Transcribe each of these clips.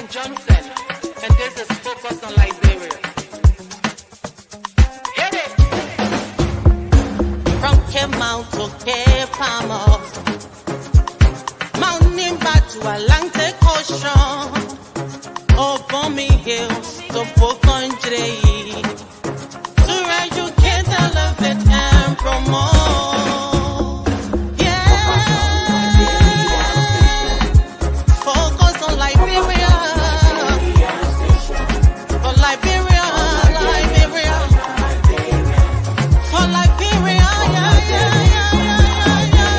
Johnson, and this is focused on Liberia. Hit it! From Kemau to Cape Palmer, mountain back to Atlantic Ocean, Obomi Hills to Bokonjre, to educate, elevate, and promote. Yeah, focus on Liberia. For Liberia, Liberia. For Liberia, yeah, yeah, yeah, yeah, yeah.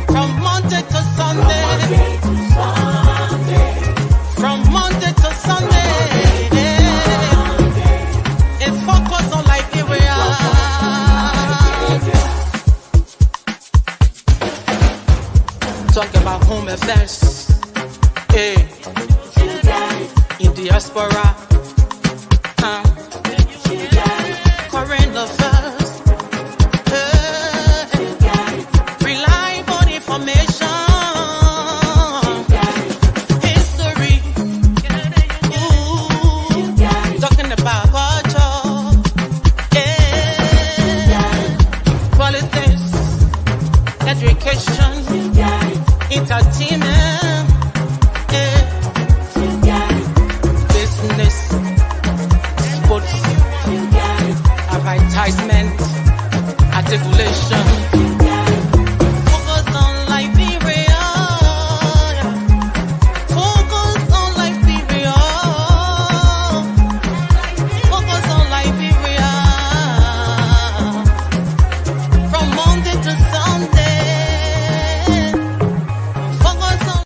From Monday to Sunday. From Monday to Sunday. It's focused on Liberia. Talk about home affairs. Hey. In Diaspora. Current affairs. Reliable information. History. Ooh. Talking about culture. Politics. Education. Entertainment. Business. Sports. Advertisement. Articulation. Focus on Liberia. Focus on Liberia. Focus on Liberia. From Monday to Sunday. Focus on.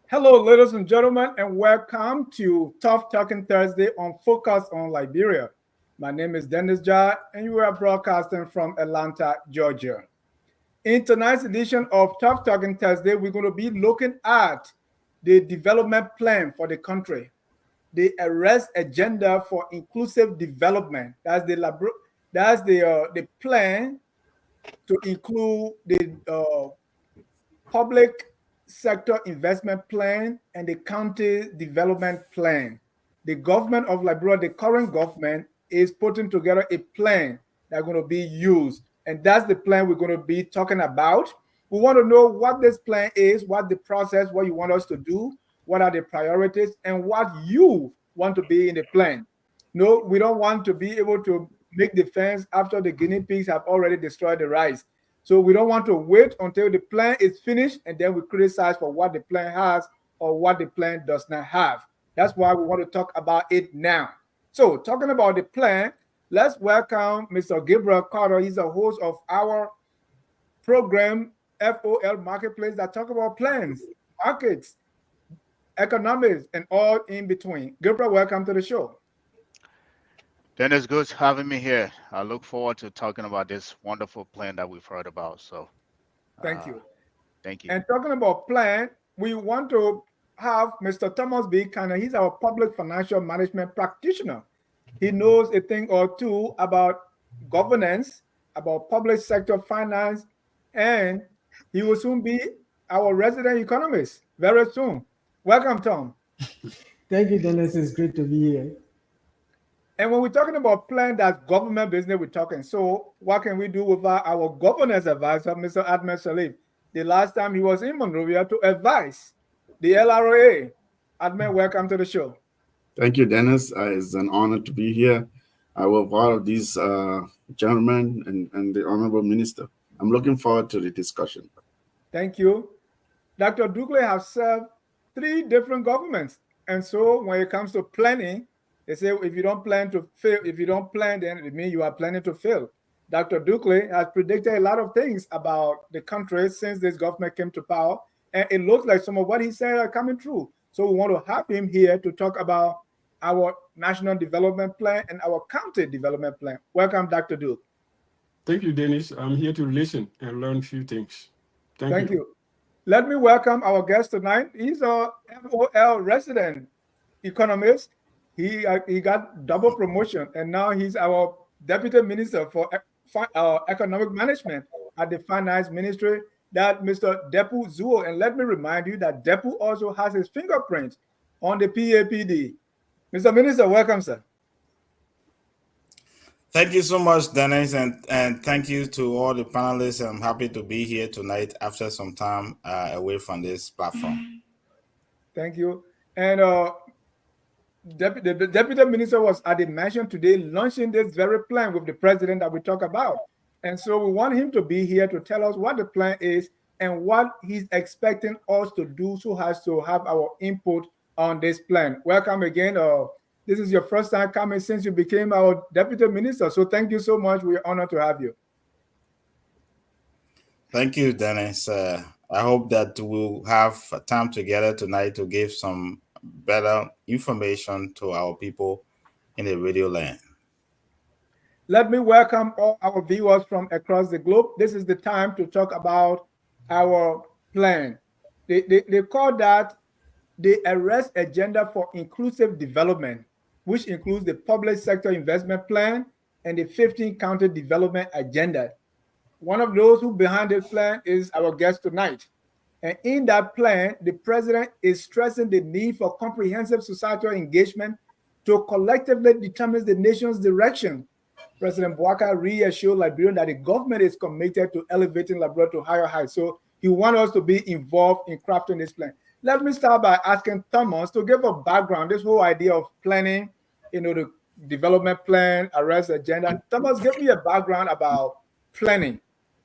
Hello, ladies and gentlemen, and welcome to Tough Talking Thursday on Focus on Liberia. My name is Dennis Jar, and we are broadcasting from Atlanta, Georgia. In tonight's edition of Tough Talking Thursday, we're going to be looking at the development plan for the country, the arrest agenda for inclusive development. That's the plan to include the public sector investment plan and the county development plan. The government of Liberia, the current government, is putting together a plan that's going to be used. And that's the plan we're going to be talking about. We want to know what this plan is, what the process, what you want us to do, what are the priorities, and what you want to be in the plan. No, we don't want to be able to make the fence after the guinea pigs have already destroyed the rice. So we don't want to wait until the plan is finished and then we criticize for what the plan has or what the plan does not have. That's why we want to talk about it now. So talking about the plan, let's welcome Mr. Gabriel Carter. He's the host of our program, FOL Marketplace, that talk about plans, markets, economics, and all in between. Gabriel, welcome to the show. Dennis, good having me here. I look forward to talking about this wonderful plan that we've heard about. So, Thank you. Thank you. And talking about plan, we want to have Mr. Thomas B. Kanna. He's our public financial management practitioner. He knows a thing or two about governance, about public sector finance, and he will soon be our resident economist very soon. Welcome, Tom. Thank you, Dennis. It's great to be here. And when we're talking about plan, that's government business we're talking. So what can we do with our governance advisor, Mr. Ahmed Salif? The last time he was in Monrovia to advise the LRA. Ahmed, welcome to the show. Thank you, Dennis. It's an honor to be here. I was part of these gentlemen and the Honorable Minister. I'm looking forward to the discussion. Thank you. Dr. Dukley has served 3 different governments. And so when it comes to planning, they say if you don't plan to fail, if you don't plan, then it means you are planning to fail. Dr. Dukley has predicted a lot of things about the country since this government came to power, and it looks like some of what he said are coming true. So we want to have him here to talk about our national development plan and our county development plan. Welcome, Dr. Duke. Thank you, Dennis. I'm here to listen and learn a few things. Thank you. Let me welcome our guest tonight. He's a FOL resident economist. He got double promotion, and now he's our deputy minister for economic management at the finance ministry. that Mr. Depu Zuo. And let me remind you that Depu also has his fingerprint on the PAPD. Mr. Minister, welcome, sir. Thank you so much, Dennis, and thank you to all the panelists. I'm happy to be here tonight after some time away from this platform. Thank you. And the deputy minister was at the mansion today launching this very plan with the president that we talk about. And so we want him to be here to tell us what the plan is and what he's expecting us to do, so as to have our input on this plan. Welcome again. This is your first time coming since you became our deputy minister. So thank you so much. We're honored to have you. Thank you, Dennis. I hope that we'll have time together tonight to give some better information to our people in the radio land. Let me welcome all our viewers from across the globe. This is the time to talk about our plan. They call that the Arrest Agenda for Inclusive Development, which includes the Public Sector Investment Plan and the 15-County Development Agenda. One of those who behind this plan is our guest tonight. And in that plan, the president is stressing the need for comprehensive societal engagement to collectively determine the nation's direction. President Bouaka reassured Liberians that the government is committed to elevating Liberia to higher heights. So he wants us to be involved in crafting this plan. Let me start by asking Thomas to give a background, this whole idea of planning, the development plan, arrest agenda. Thomas, give me a background about planning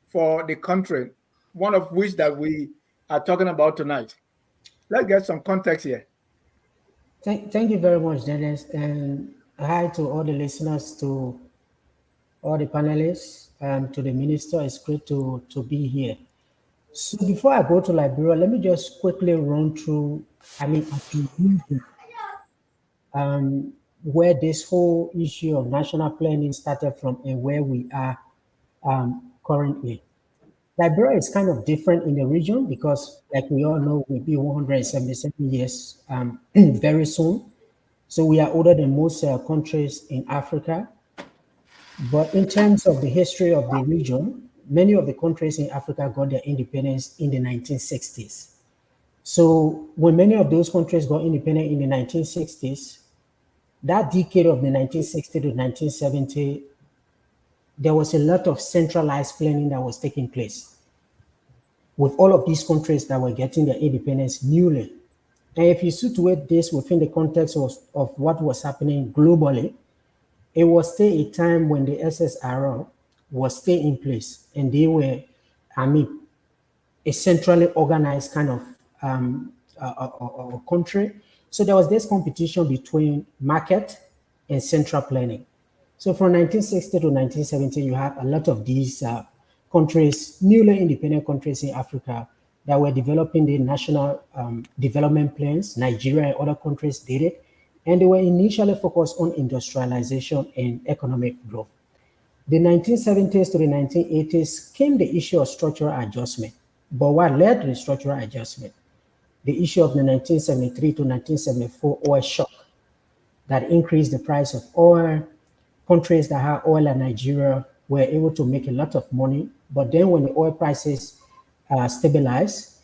for the country, one of which that we are talking about tonight. Let's get some context here. Thank you very much, Dennis. And hi to all the listeners, to all the panelists, and to the minister. It's great to be here. So before I go to Liberia, let me just quickly run through, where this whole issue of national planning started from and where we are currently. Liberia is kind of different in the region because, like we all know, we'll be 177 years very soon. So we are older than most countries in Africa. But in terms of the history of the region, many of the countries in Africa got their independence in the 1960s. So when many of those countries got independent in the 1960s, that decade of the 1960 to 1970, there was a lot of centralized planning that was taking place with all of these countries that were getting their independence newly. And if you situate this within the context of what was happening globally, it was still a time when the SSRO was still in place, and they were, a centrally organized kind of country. So there was this competition between market and central planning. So from 1960 to 1970, you had a lot of these countries, newly independent countries in Africa, that were developing the national development plans. Nigeria and other countries did it. And they were initially focused on industrialization and economic growth. The 1970s to the 1980s came the issue of structural adjustment. But what led to the structural adjustment? The issue of the 1973 to 1974 oil shock that increased the price of oil. Countries that had oil like Nigeria were able to make a lot of money. But then when the oil prices stabilized,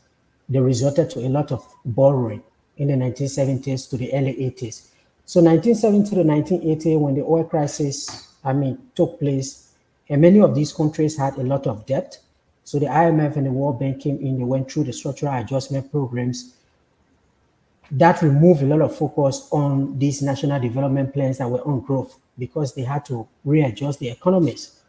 they resorted to a lot of borrowing in the 1970s to the early 80s. So 1970 to 1980, when the oil crisis, took place, and many of these countries had a lot of debt. So the IMF and the World Bank came in, they went through the structural adjustment programs. That removed a lot of focus on these national development plans that were on growth because they had to readjust the economies.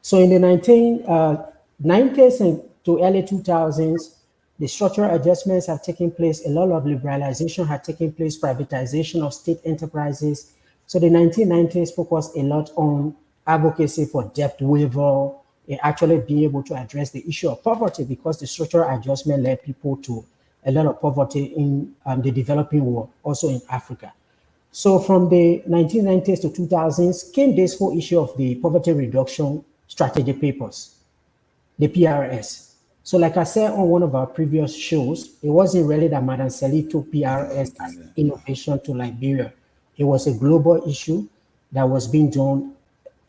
So in the 1990s and to early 2000s, the structural adjustments have taken place. A lot of liberalization had taken place, privatization of state enterprises. So the 1990s focused a lot on advocacy for debt waiver and actually being able to address the issue of poverty, because the structural adjustment led people to a lot of poverty in the developing world, also in Africa. So from the 1990s to 2000s came this whole issue of the poverty reduction strategy papers, the PRS. So like I said on one of our previous shows, it wasn't really that Madam Sali took PRS as innovation to Liberia. It was a global issue that was being done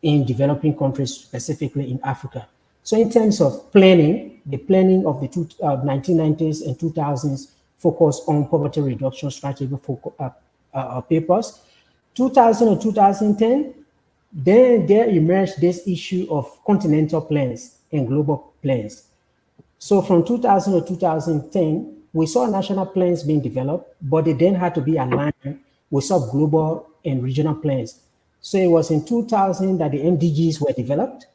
in developing countries, specifically in Africa. So in terms of planning, the planning of the 1990s and 2000s focused on poverty reduction strategy papers. 2000 and 2010, then there emerged this issue of continental plans and global plans. So from 2000 to 2010, we saw national plans being developed, but they then had to be aligned with some global and regional plans. So it was in 2000 that the MDGs were developed.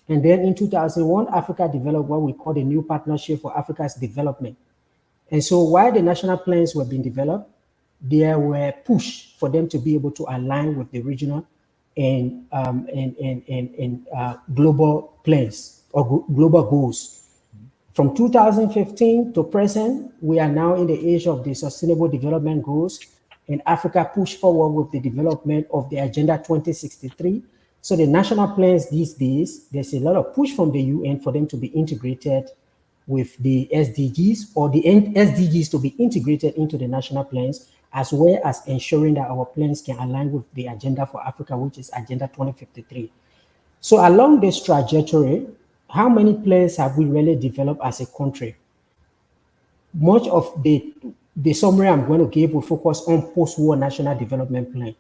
And then in 2001, Africa developed what we call the New Partnership for Africa's Development. And so while the national plans were being developed, there were push for them to be able to align with the regional and global plans or global goals. From 2015 to present, we are now in the age of the Sustainable Development Goals, and Africa pushed forward with the development of the Agenda 2063. So the national plans these days, there's a lot of push from the UN for them to be integrated with the SDGs, or the SDGs to be integrated into the national plans, as well as ensuring that our plans can align with the Agenda for Africa, which is Agenda 2053. So along this trajectory, how many plans have we really developed as a country? Much of the summary I'm going to give will focus on post-war national development plan.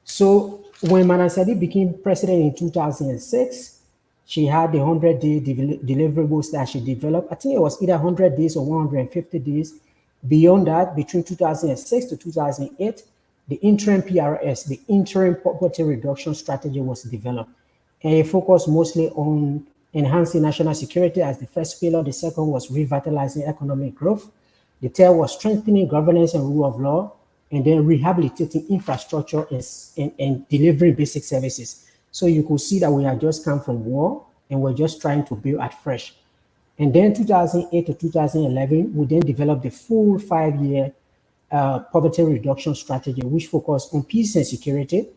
So when Madam Sadi became president in 2006, she had the 100-day deliverables that she developed. I think it was either 100 days or 150 days. Beyond that, between 2006 to 2008, the interim PRS, the interim poverty reduction strategy, was developed. And it focused mostly on enhancing national security as the first pillar. The second was revitalizing economic growth. The third was strengthening governance and rule of law, and then rehabilitating infrastructure and delivering basic services. So you could see that we had just come from war and we're just trying to build afresh. And then 2008 to 2011, we then developed the full 5-year poverty reduction strategy, which focused on peace and security,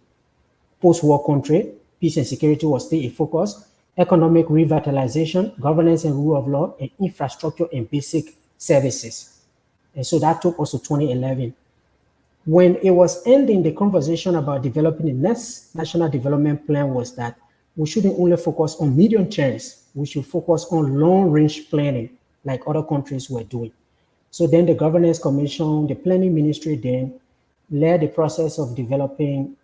post-war country. Peace and security was still a focus, economic revitalization, governance and rule of law, and infrastructure and basic services. And so that took us to 2011. When it was ending, the conversation about developing the next national development plan was that we shouldn't only focus on medium terms, we should focus on long-range planning like other countries were doing. So then the Governance Commission, the Planning Ministry then led the process of developing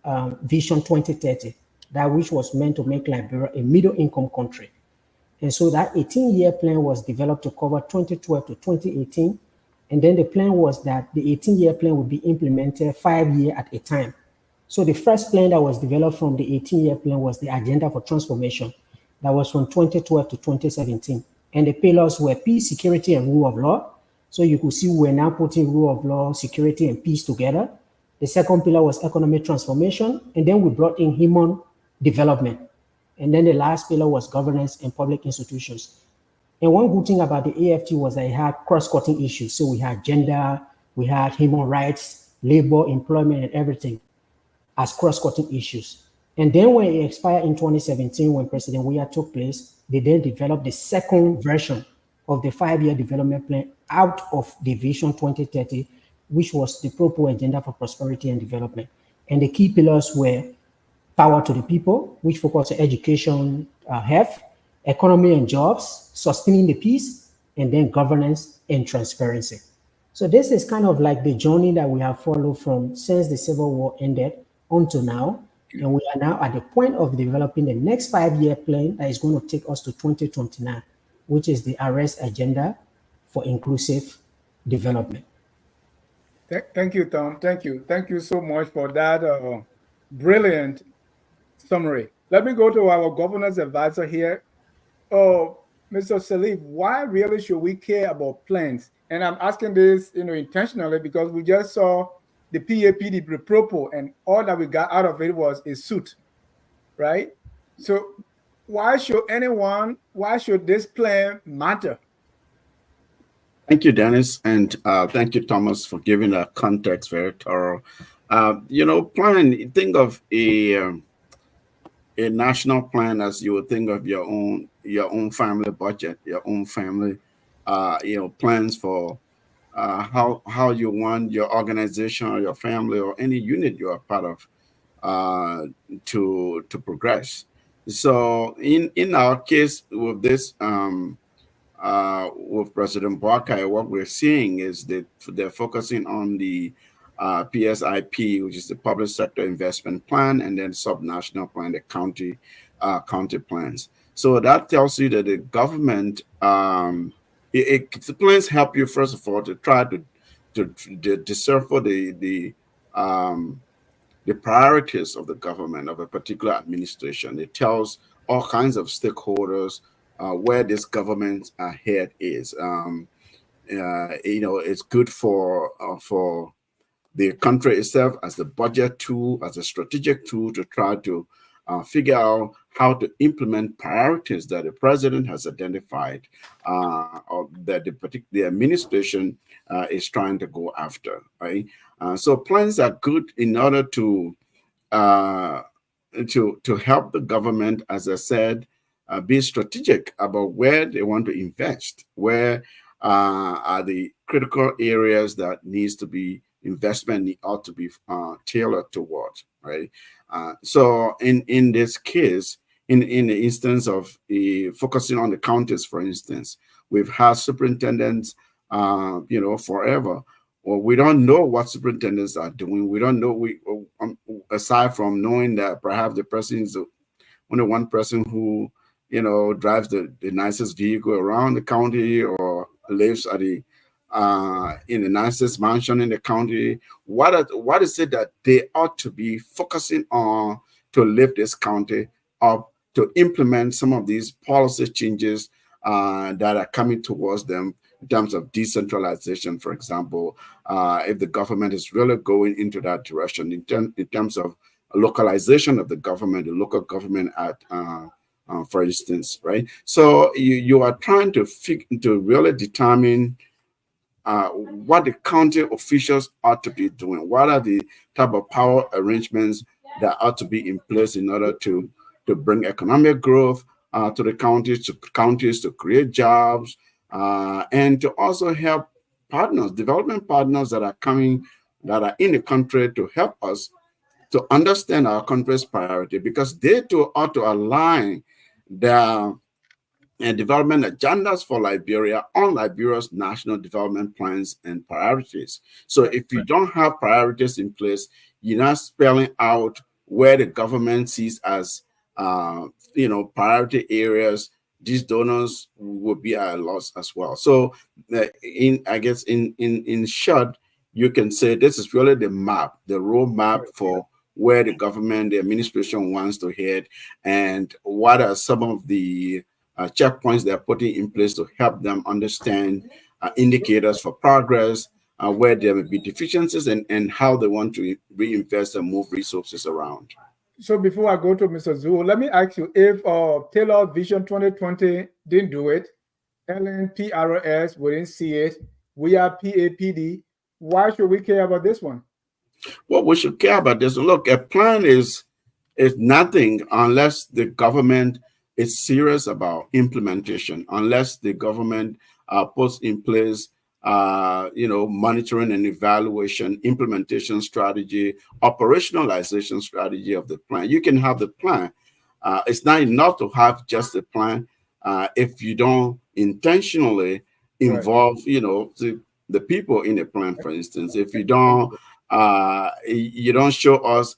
Vision 2030, that which was meant to make Liberia a middle-income country. And so that 18-year plan was developed to cover 2012 to 2018. And then the plan was that the 18-year plan would be implemented 5 years at a time. So the first plan that was developed from the 18-year plan was the Agenda for Transformation. That was from 2012 to 2017. And the pillars were peace, security, and rule of law. So you could see we're now putting rule of law, security, and peace together. The second pillar was economic transformation. And then we brought in human development. And then the last pillar was governance and public institutions. And one good thing about the AFT was that it had cross-cutting issues. So we had gender, we had human rights, labor, employment, and everything as cross-cutting issues. And then when it expired in 2017, when President Weah took place, they then developed the second version of the 5-year development plan out of the Vision 2030, which was the proposed Agenda for Prosperity and Development. And the key pillars were power to the people, which focused on education, health, economy and jobs, sustaining the peace, and then governance and transparency. So this is kind of like the journey that we have followed from since the Civil War ended until now. And we are now at the point of developing the next 5-year plan that is going to take us to 2029, which is the arrest agenda for inclusive development. Thank you, Tom. Thank you. Thank you so much for that brilliant summary. Let me go to our governor's advisor here. Oh, Mr. Salif, why really should we care about plans? And I'm asking this, intentionally because we just saw the PAPD proposal, and all that we got out of it was a suit, right? So why should this plan matter? Thank you, Dennis, and thank you, Thomas, for giving that context very thorough. Plan, think of a national plan as you would think of your own family budget, your own family, plans for how you want your organization or your family or any unit you are part of to progress. So in our case with this with President Boakai, what we're seeing is that they're focusing on the PSIP, which is the Public Sector Investment Plan, and then subnational plan, the county plans. So that tells you that the government, the plans help you first of all to try to decipher um, the priorities of the government of a particular administration. It tells all kinds of stakeholders where this government head is. It's good for the country itself as a budget tool, as a strategic tool to try to figure out how to implement priorities that the president has identified or that the administration is trying to go after, right? So plans are good in order uh, to help the government, as I said, be strategic about where they want to invest, where are the critical areas that needs to be investment ought to be tailored towards, right? So in this case, in the instance of focusing on the counties, for instance, we've had superintendents, forever. Well, we don't know what superintendents are doing. We don't know. Aside from knowing that perhaps the person is only one person who, drives the nicest vehicle around the county or lives at the in the nicest mansion in the county. What is it that they ought to be focusing on to lift this county up, to implement some of these policy changes that are coming towards them in terms of decentralization, for example, if the government is really going into that direction in terms of localization of the government, the local government at for instance, right? So you are trying to really determine what the county officials ought to be doing. What are the type of power arrangements that ought to be in place in order to bring economic growth to the counties to create jobs, and to also help partners, development partners that are in the country to help us to understand our country's priority, because they too ought to align their and development agendas for Liberia on Liberia's national development plans and priorities. So if you don't have priorities in place, you're not spelling out where the government sees as priority areas. These donors will be at a loss as well. So in short, you can say this is really the map, the roadmap for where the government, the administration wants to head, and what are some of the checkpoints they're putting in place to help them understand indicators for progress, where there may be deficiencies, and how they want to reinvest and move resources around. So before I go to Mr. Zhu, let me ask you, if Taylor Vision 2020 didn't do it, LNPRS, we didn't see it, we are PAPD, why should we care about this one? Well, we should care about this. Look, a plan is nothing unless the government is serious about implementation, unless the government puts in place monitoring and evaluation, implementation strategy, operationalization strategy of the plan. You can have the plan. It's not enough to have just a plan if you don't intentionally involve, the people in the plan. For instance, if you don't show us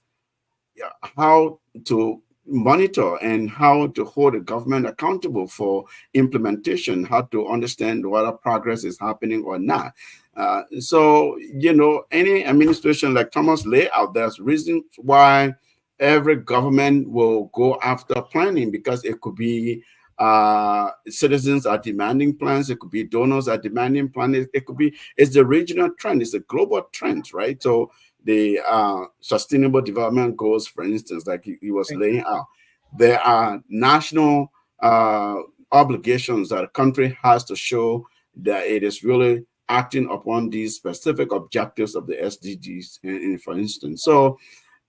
how to monitor and how to hold the government accountable for implementation, how to understand whether progress is happening or not. So, any administration, like Thomas laid out, there's reasons why every government will go after planning, because it could be citizens are demanding plans, it could be donors are demanding plans, it could be, it's the regional trend, it's a global trend, right? So the sustainable development goals, for instance, like he was laying out, there are national obligations that a country has to show that it is really acting upon these specific objectives of the SDGs, for instance. So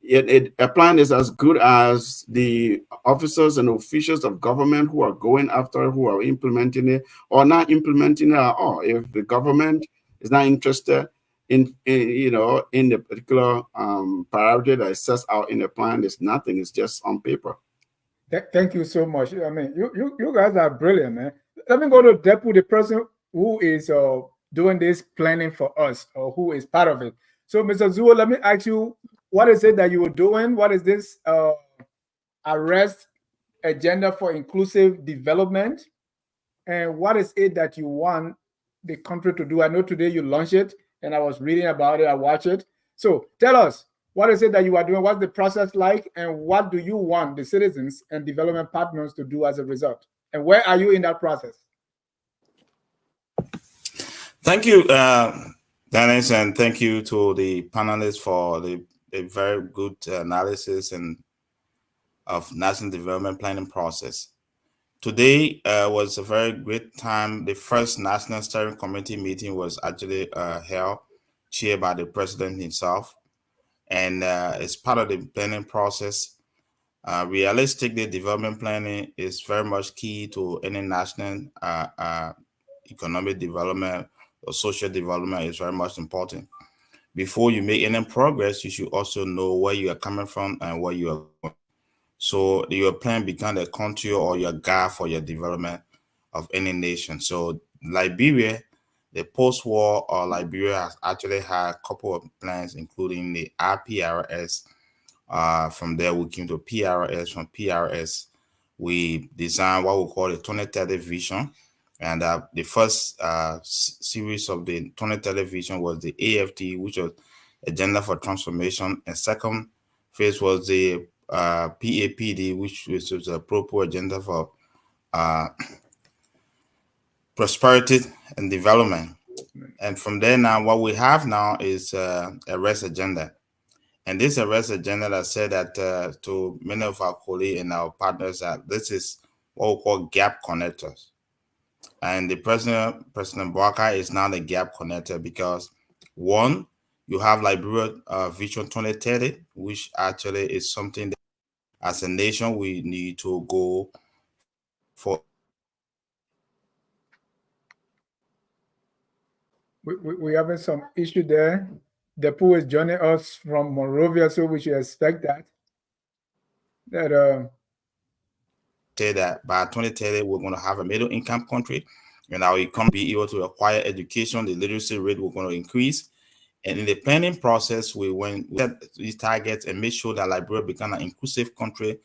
a plan is as good as the officers and officials of government who are going after, who are implementing it or not implementing it at all. If the government is not interested in the particular priority that is set out in the plan, there's nothing. It's just on paper. Thank you so much. I mean, you guys are brilliant, man. Let me go to Depu, the person who is doing this planning for us, or who is part of it. So, Mr. Zuo, let me ask you, what is it that you were doing? What is this arrest agenda for inclusive development? And what is it that you want the country to do? I know today you launched it, and I was reading about it, I watched it. So tell us, what is it that you are doing? What's the process like? And what do you want the citizens and development partners to do as a result? And where are you in that process? Thank you, Dennis, and thank you to the panelists for the very good analysis and of national development planning process. Today was a very great time. The first National Steering Committee meeting was actually held, chaired by the president himself, and it's part of the planning process. Realistically, development planning is very much key to any national economic development or social development. Is very much important. Before you make any progress, you should also know where you are coming from and where you are going. So your plan becomes a contour or your guide for your development of any nation. So Liberia, the post-war Liberia has actually had a couple of plans, including the IPRS. From there, we came to PRS. From PRS, we designed what we call the 2030 vision. And the first series of the 2030 vision was the AFT, which was Agenda for Transformation. And second phase was the PAPD, which was a proper agenda for prosperity and development. And from there now, what we have now is a REST agenda. And this arrest agenda that said that to many of our colleagues and our partners that this is what we call gap connectors. And the President Bouaka is now the gap connector because one, you have Liberia Vision 2030, which actually is something that as a nation we need to go for. We having some issue there. Depu is joining us from Monrovia, so we should expect that. Say that by 2030 we're going to have a middle income country, and our economy be able to acquire education. The literacy rate we're going to increase, and in the planning process, we set these targets and make sure that Liberia become an inclusive country.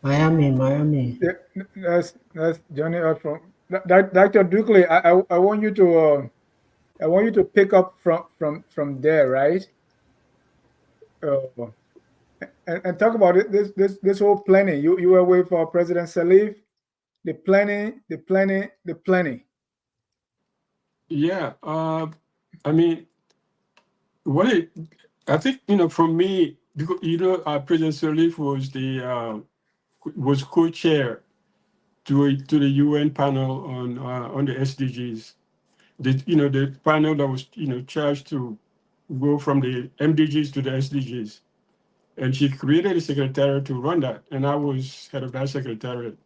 Miami. Yeah, that's joining us from Dr. Dukley. I want you to pick up from there, right? And talk about it, this whole planning. You were waiting for President Salif, the planning. Yeah, I mean, I think, for me, because President Sirleaf was co-chair to the UN panel on the SDGs. The panel that was charged to go from the MDGs to the SDGs, and she created a secretariat to run that, and I was head of that secretariat.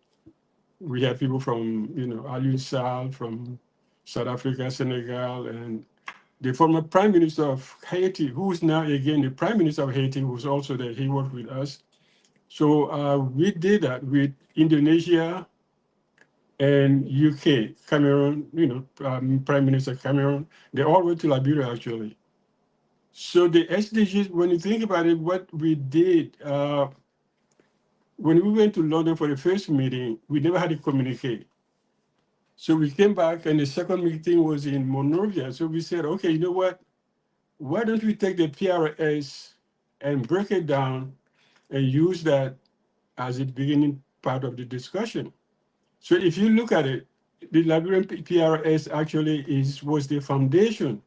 We had people from Aliou Sall from South Africa, Senegal, and the former Prime Minister of Haiti, who is now again the Prime Minister of Haiti, was also there. He worked with us. So we did that with Indonesia and UK, Cameroon, Prime Minister Cameroon. They all went to Liberia, actually. So the SDGs, when you think about it, what we did, when we went to London for the first meeting, we never had to communicate. So we came back, and the second meeting was in Monrovia. So we said, okay, you know what? Why don't we take the PRS and break it down and use that as a beginning part of the discussion? So if you look at it, the Liberian PRS actually was the foundation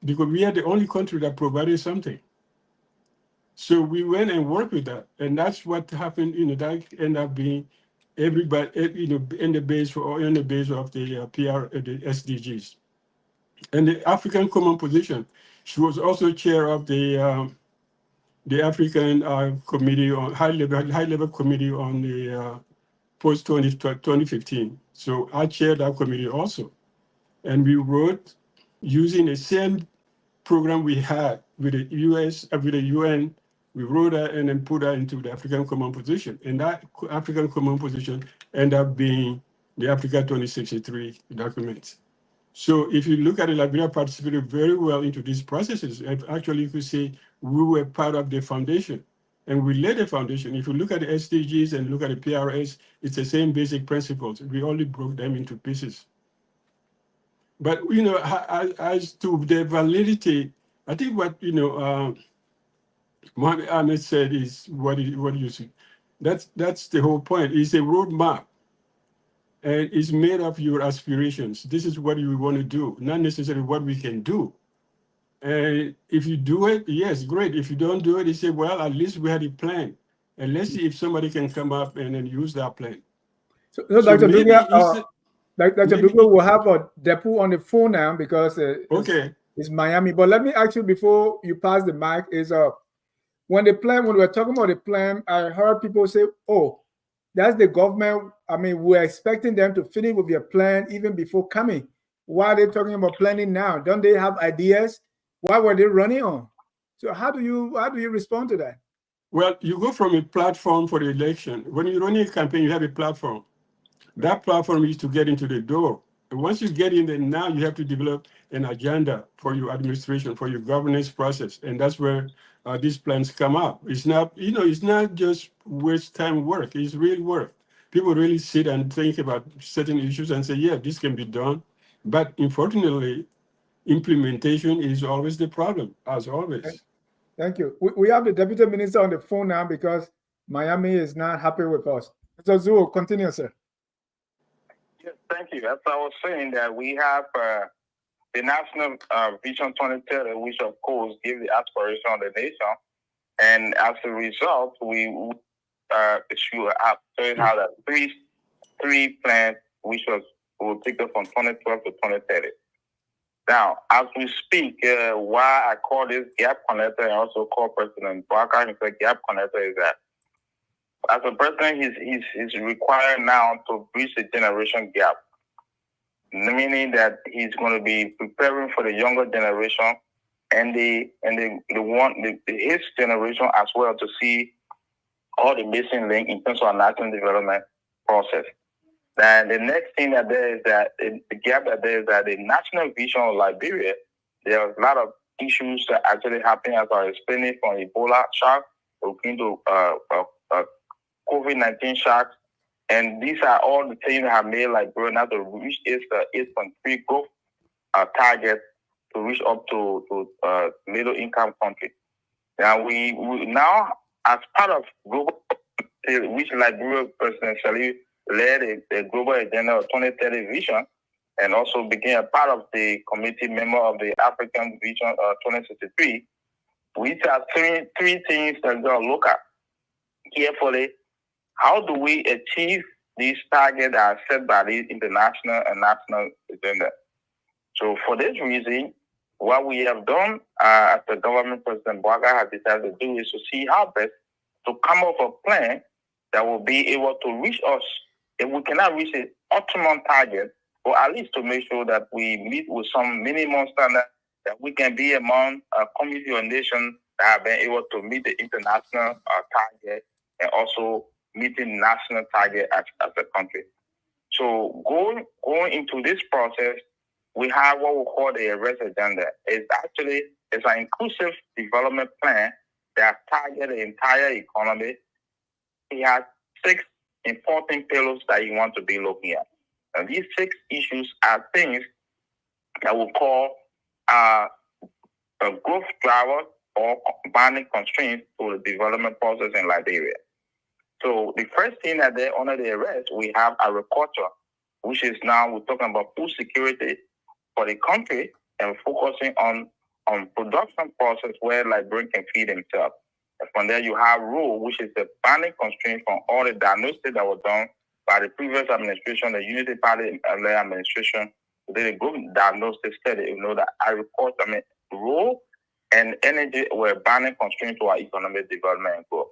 because we are the only country that provided something. So we went and worked with that, and that's what happened. That ended up being everybody, in the base of the the SDGs, and the African Common Position. She was also chair of the the African committee on high level committee on the post 2015. So I chaired that committee also, and we wrote using the same program we had with the US, with the UN. We wrote that and then put that into the African Common Position, and that African Common Position ended up being the Africa 2063 document. So if you look at it, Liberia participated very well into these processes. And actually, you could say we were part of the foundation and we laid the foundation. If you look at the SDGs and look at the PRS, it's the same basic principles. We only broke them into pieces. But, you know, as to the validity, I think what, you know, Mohammed Ahmed said is what you see. That's the whole point. It's a roadmap. And it's made of your aspirations. This is what you want to do, not necessarily what we can do. And if you do it, yes, great. If you don't do it, you say, well, at least we had a plan. And let's see if somebody can come up and then use that plan. So So Dr. maybe Duga, Dr. maybe Duga will have a Depu on the phone now because okay. it's Miami. But let me ask you before you pass the mic is when we were talking about the plan, I heard people say, oh, that's the government. I mean, we're expecting them to finish with their plan even before coming. Why are they talking about planning now? Don't they have ideas? Why were they running on? So how do you respond to that? Well, you go from a platform for the election. When you're running a campaign, you have a platform. That platform is to get into the door. And once you get in there, now you have to develop an agenda for your administration, for your governance process. And that's where these plans come up. It's not, you know, it's not just waste time work. It's real work. People really sit and think about certain issues and say, yeah, this can be done. But unfortunately, implementation is always the problem, as always. Thank you. We have the deputy minister on the phone now because Miami is not happy with us. So Zuo, continue, sir. Yes, thank you. As I was saying, that we have the National Vision 2030, which of course gives the aspiration of the nation, and as a result, we should have that three plans, which will take us from 2012 to 2030. Now, as we speak, why I call this gap connector and also call President Barker himself gap connector is that as a president, he's required now to bridge the generation gap, meaning that he's going to be preparing for the younger generation and his generation as well to see all the missing link in terms of our national development process. And the next thing that there is that the gap that there is that the national vision of Liberia, there are a lot of issues that actually happen as I explained from Ebola shock, looking to COVID-19 shocks, and these are all the things that have made Liberia now to reach its 8.3 growth target to reach up to middle income country. Now we now as part of global, which Liberia President Salih led the global agenda of 2030 vision, and also became a part of the committee member of the African Vision 2063. We have three things that we're going to look at carefully. How do we achieve these targets that are set by the international and national agenda? So for this reason, what we have done as the government, President Bwaga has decided to do is to see how best to come up with a plan that will be able to reach us. If we cannot reach the optimum target, or at least to make sure that we meet with some minimum standard that we can be among a community or nation that have been able to meet the international target and also meeting national target as a country. So going into this process, we have what we call the arrest agenda. It's an inclusive development plan that targets the entire economy. It has 6 important pillars that you want to be looking at. And these 6 issues are things that we call a growth driver or binding constraints to the development process in Liberia. So the first thing that they under the arrest, we have agriculture, which is now we're talking about food security for the country and focusing on production process where Liberians can feed themselves. And from there, you have rule, which is the binding constraint from all the diagnosis that was done by the previous administration, the Unity Party administration. They did a good diagnostic study. You know that agriculture, rule and energy were binding constraints to our economic development and growth.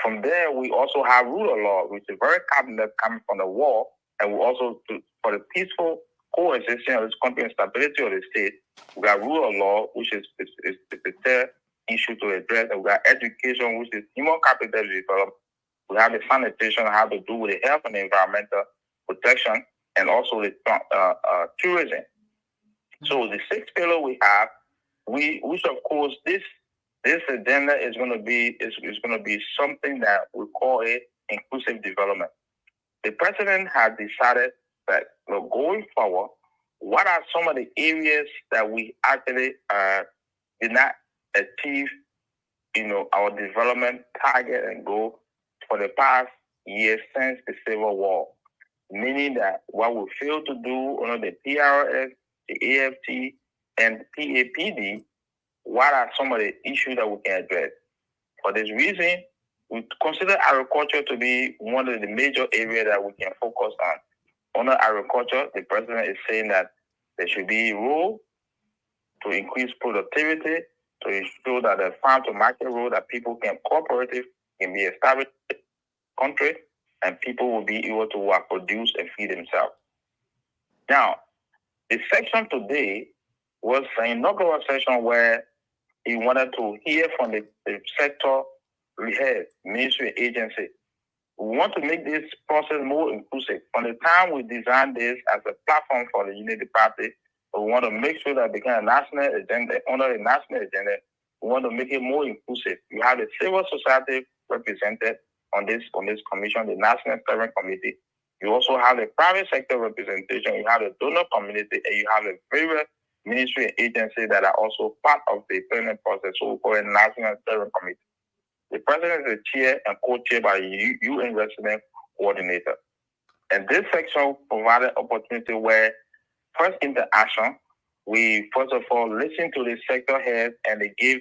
From there, we also have rule of law, which is very cabinet coming from the war, and we also, for the peaceful coexistence of this country and stability of the state, we got rule of law, which is the third issue to address, and we got education, which is human capital to develop. We have the sanitation, how to do with the health and environmental protection, and also the tourism. So the sixth pillar we have, which of course this agenda is going to be something that we call it inclusive development. The president has decided that going forward, what are some of the areas that we actually did not achieve, our development target and goal for the past years since the Civil War, meaning that what we failed to do under the PRS, the AFT, and PAPD, what are some of the issues that we can address? For this reason, we consider agriculture to be one of the major areas that we can focus on. Under agriculture, the president is saying that there should be a rule to increase productivity, to ensure that the farm to market rule that people can cooperative can be established in the country, and people will be able to produce and feed themselves. Now, the section today was an inaugural session where he wanted to hear from the sector head, ministry, agency. We want to make this process more inclusive. From the time we designed this as a platform for the Unity Party, we want to make sure that it becomes a national agenda. Under the national agenda, we want to make it more inclusive. You have the civil society represented on this commission, the National Steering Committee. You also have the private sector representation. You have the donor community, and you have the various ministry and agencies that are also part of the planning process. So we call it National Steering Committee. The president is the chair and co-chaired by the UN resident coordinator. And this section provided opportunity where first interaction, we first of all listen to the sector head and they give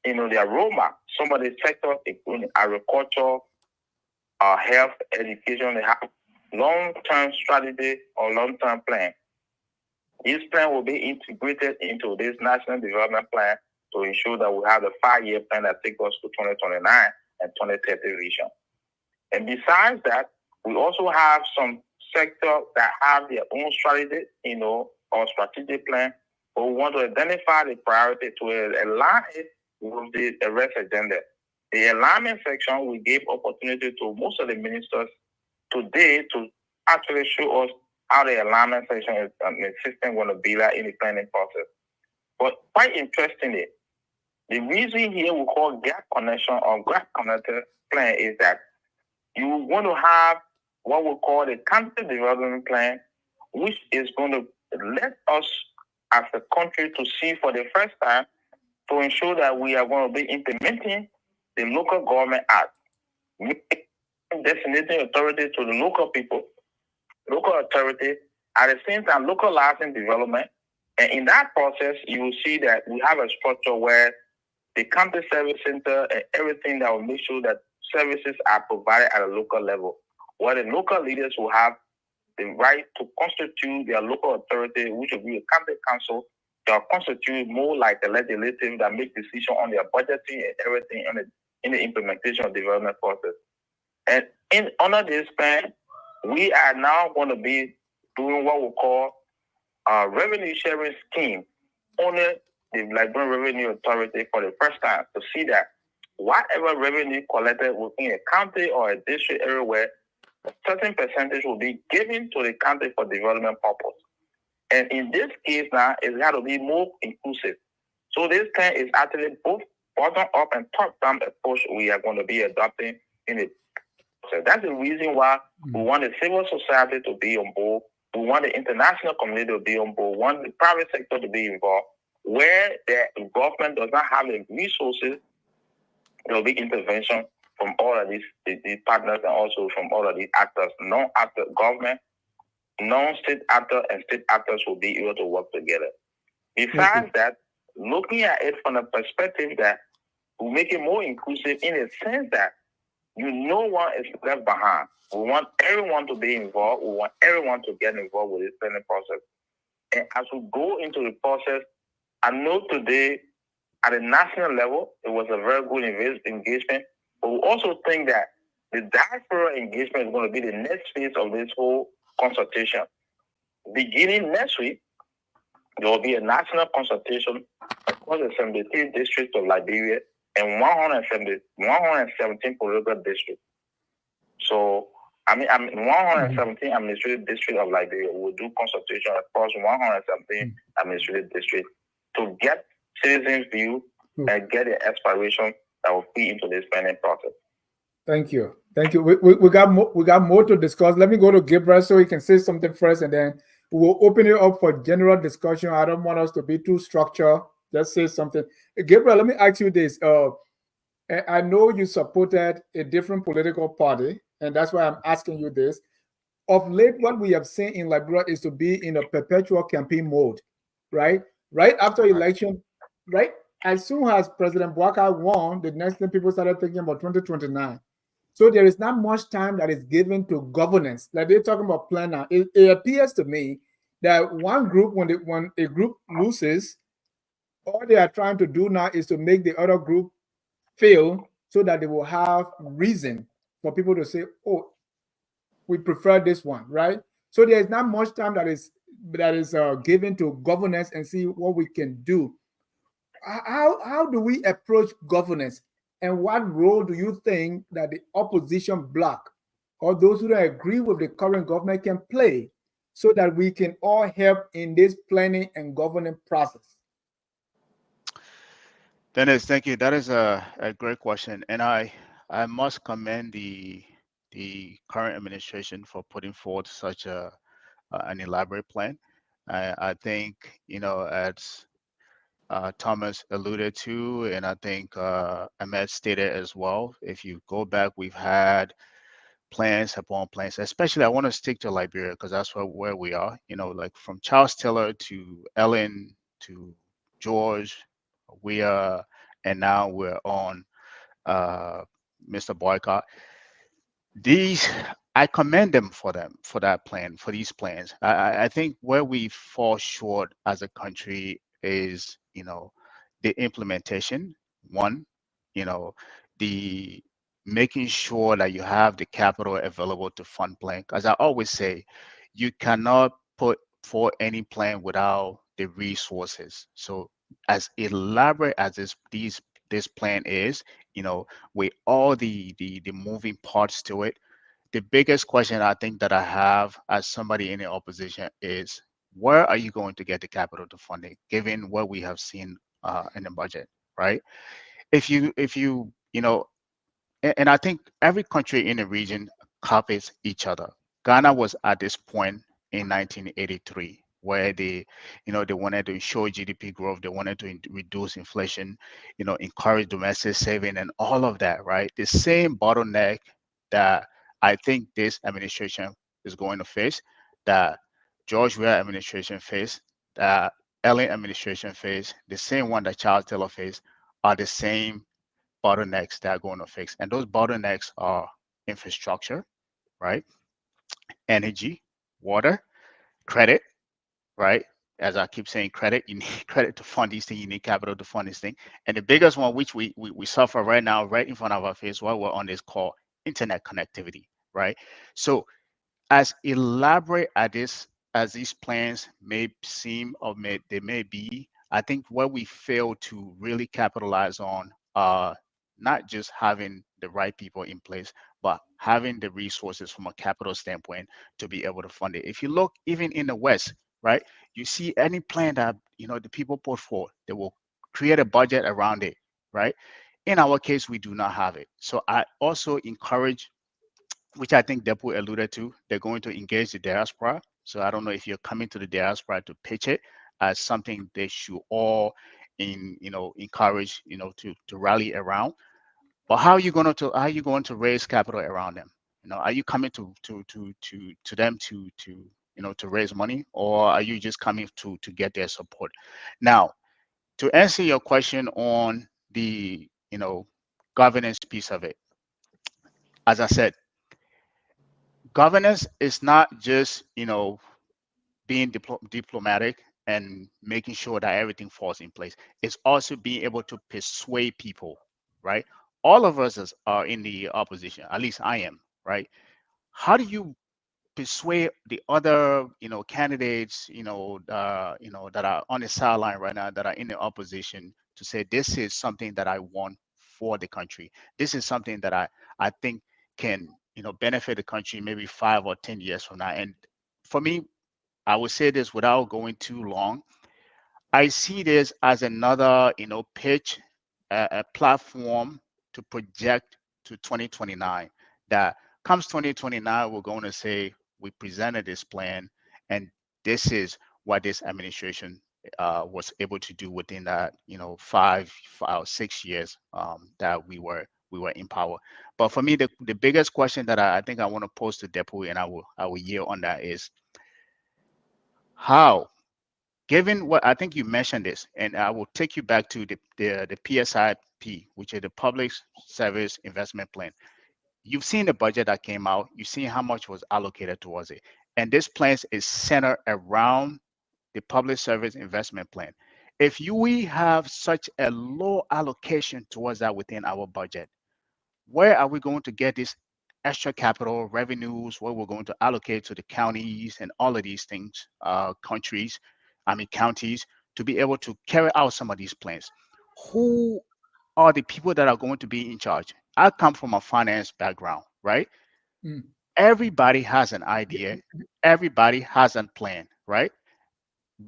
their roadmap. Some of the sectors, including agriculture, health, education, they have long-term strategy or long-term plan. This plan will be integrated into this national development plan to ensure that we have a 5-year plan that takes us to 2029 and 2030 vision. And besides that, we also have some sectors that have their own strategy, or strategic plan, but we want to identify the priority to align it with the rest agenda. The alignment section, we gave opportunity to most of the ministers today to actually show us how the alignment section is the system going to be like in the planning process. But quite interestingly, the reason here we call gap connection or gap connector plan is that you want to have what we call the country development plan, which is going to let us as a country to see for the first time to ensure that we are going to be implementing the local government act, designating authority to the local people, local authority, at the same time localizing development. And in that process, you will see that we have a structure where the county service center and everything that will make sure that services are provided at a local level, where the local leaders will have the right to constitute their local authority, which will be a county council. They are constituted more like the legislative that make decisions on their budgeting and everything in the implementation of development process. And under this plan, we are now going to be doing what we call a revenue sharing scheme under the Liberian Revenue Authority for the first time, to see that whatever revenue collected within a county or a district everywhere, a certain percentage will be given to the county for development purpose. And in this case now, it has to be more inclusive. So this plan is actually both bottom up and top down approach we are going to be adopting in it. So that's the reason why we want the civil society to be on board. We want the international community to be on board. We want the private sector to be involved. Where the government does not have the resources, there will be intervention from all of these partners and also from all of these actors. Non-actor government, non-state actors and state actors will be able to work together. Besides that, looking at it from the perspective that we make it more inclusive in the sense that no one is left behind. We want everyone to be involved. We want everyone to get involved with this planning process. And as we go into the process, I know today At a national level, it was a very good engagement. But we also think that the diaspora engagement is going to be the next phase of this whole consultation. Beginning next week, there will be a national consultation across the 73 districts of Liberia and 117 political districts. So, 117 administrative districts of Liberia will do consultation across 117 administrative districts to get citizens' view and get the aspiration that will feed into this planning process. Thank you. Thank you. We got more to discuss. Let me go to Gabriel so he can say something first, and then we'll open it up for general discussion. I don't want us to be too structured. Just say something. Gabriel, let me ask you this. I know you supported a different political party, and that's why I'm asking you this. Of late, what we have seen in Liberia is to be in a perpetual campaign mode, right? Right after election, right? As soon as President Bouaka won, the next thing people started thinking about 2029. So there is not much time that is given to governance. Like they're talking about plan now. It appears to me that one group, when a group loses, all they are trying to do now is to make the other group fail so that they will have reason for people to say, oh, we prefer this one, right? So there is not much time that is given to governance and see what we can do. How do we approach governance, and what role do you think that the opposition bloc or those who don't agree with the current government can play so that we can all help in this planning and governing process? Dennis, thank you. That is a great question, and I must commend the current administration for putting forth such an elaborate plan. I think, as Thomas alluded to, and I think Ahmed stated as well, if you go back, we've had plans upon plans, especially I want to stick to Liberia because that's where we are, like from Charles Taylor to Ellen to George, and now we're on Mr. Boycott. I commend them for that plan, for these plans. I think where we fall short as a country is, the implementation. One, the making sure that you have the capital available to fund plan. As I always say, you cannot put for any plan without the resources. So as elaborate as this plan is, with all the moving parts to it, the biggest question I think that I have as somebody in the opposition is, where are you going to get the capital to fund it, given what we have seen in the budget, right? If you and I think every country in the region copies each other. Ghana was at this point in 1983 where they wanted to show GDP growth, they wanted to reduce inflation, encourage domestic saving and all of that, right? The same bottleneck that I think this administration is going to face, that George Weah administration faced, that Ellen administration faced, the same one that Charles Taylor faced, are the same bottlenecks that are going to fix. And those bottlenecks are infrastructure, right? Energy, water, credit, right? As I keep saying, credit, you need credit to fund these things, you need capital to fund these things. And the biggest one, which we suffer right now, right in front of our face while we're on this call, internet connectivity, right? So as elaborate as these plans may seem or they may be, I think what we fail to really capitalize on not just having the right people in place, but having the resources from a capital standpoint to be able to fund it. If you look even in the West, right, you see any plan that the people put forward, they will create a budget around it, right? In our case, we do not have it. So I also encourage, which I think Depu alluded to, they're going to engage the diaspora. So I don't know if you're coming to the diaspora to pitch it as something they should all encourage, to rally around. But how are you going to raise capital around them? Are you coming to them to raise money, or are you just coming to get their support? Now, to answer your question on the governance piece of it, as I said, governance is not just being diplomatic. and making sure that everything falls in place. It's also being able to persuade people, right? All of us are in the opposition, at least I am, right? How do you persuade the other, candidates, that are on the sideline right now, that are in the opposition, to say this is something that I want for the country. This is something that I think can, benefit the country maybe 5 or 10 years from now. And for me, I would say this without going too long. I see this as another, pitch, a platform to project to 2029. That comes 2029, we're going to say we presented this plan, and this is what this administration was able to do within that, 6 years that we were in power. But for me, the biggest question that I think I want to pose to Depu, and I will yield on that, is how, given what I think you mentioned this, and I will take you back to the PSIP, which is the Public Service Investment Plan. You've seen the budget that came out. You've seen how much was allocated towards it, and this plan is centered around the Public Service Investment Plan. If we have such a low allocation towards that within our budget, where are we going to get this extra capital revenues, where we're going to allocate to the counties and all of these things, counties, to be able to carry out some of these plans? Who are the people that are going to be in charge? I come from a finance background, right? Mm. Everybody has an idea, everybody has a plan, right?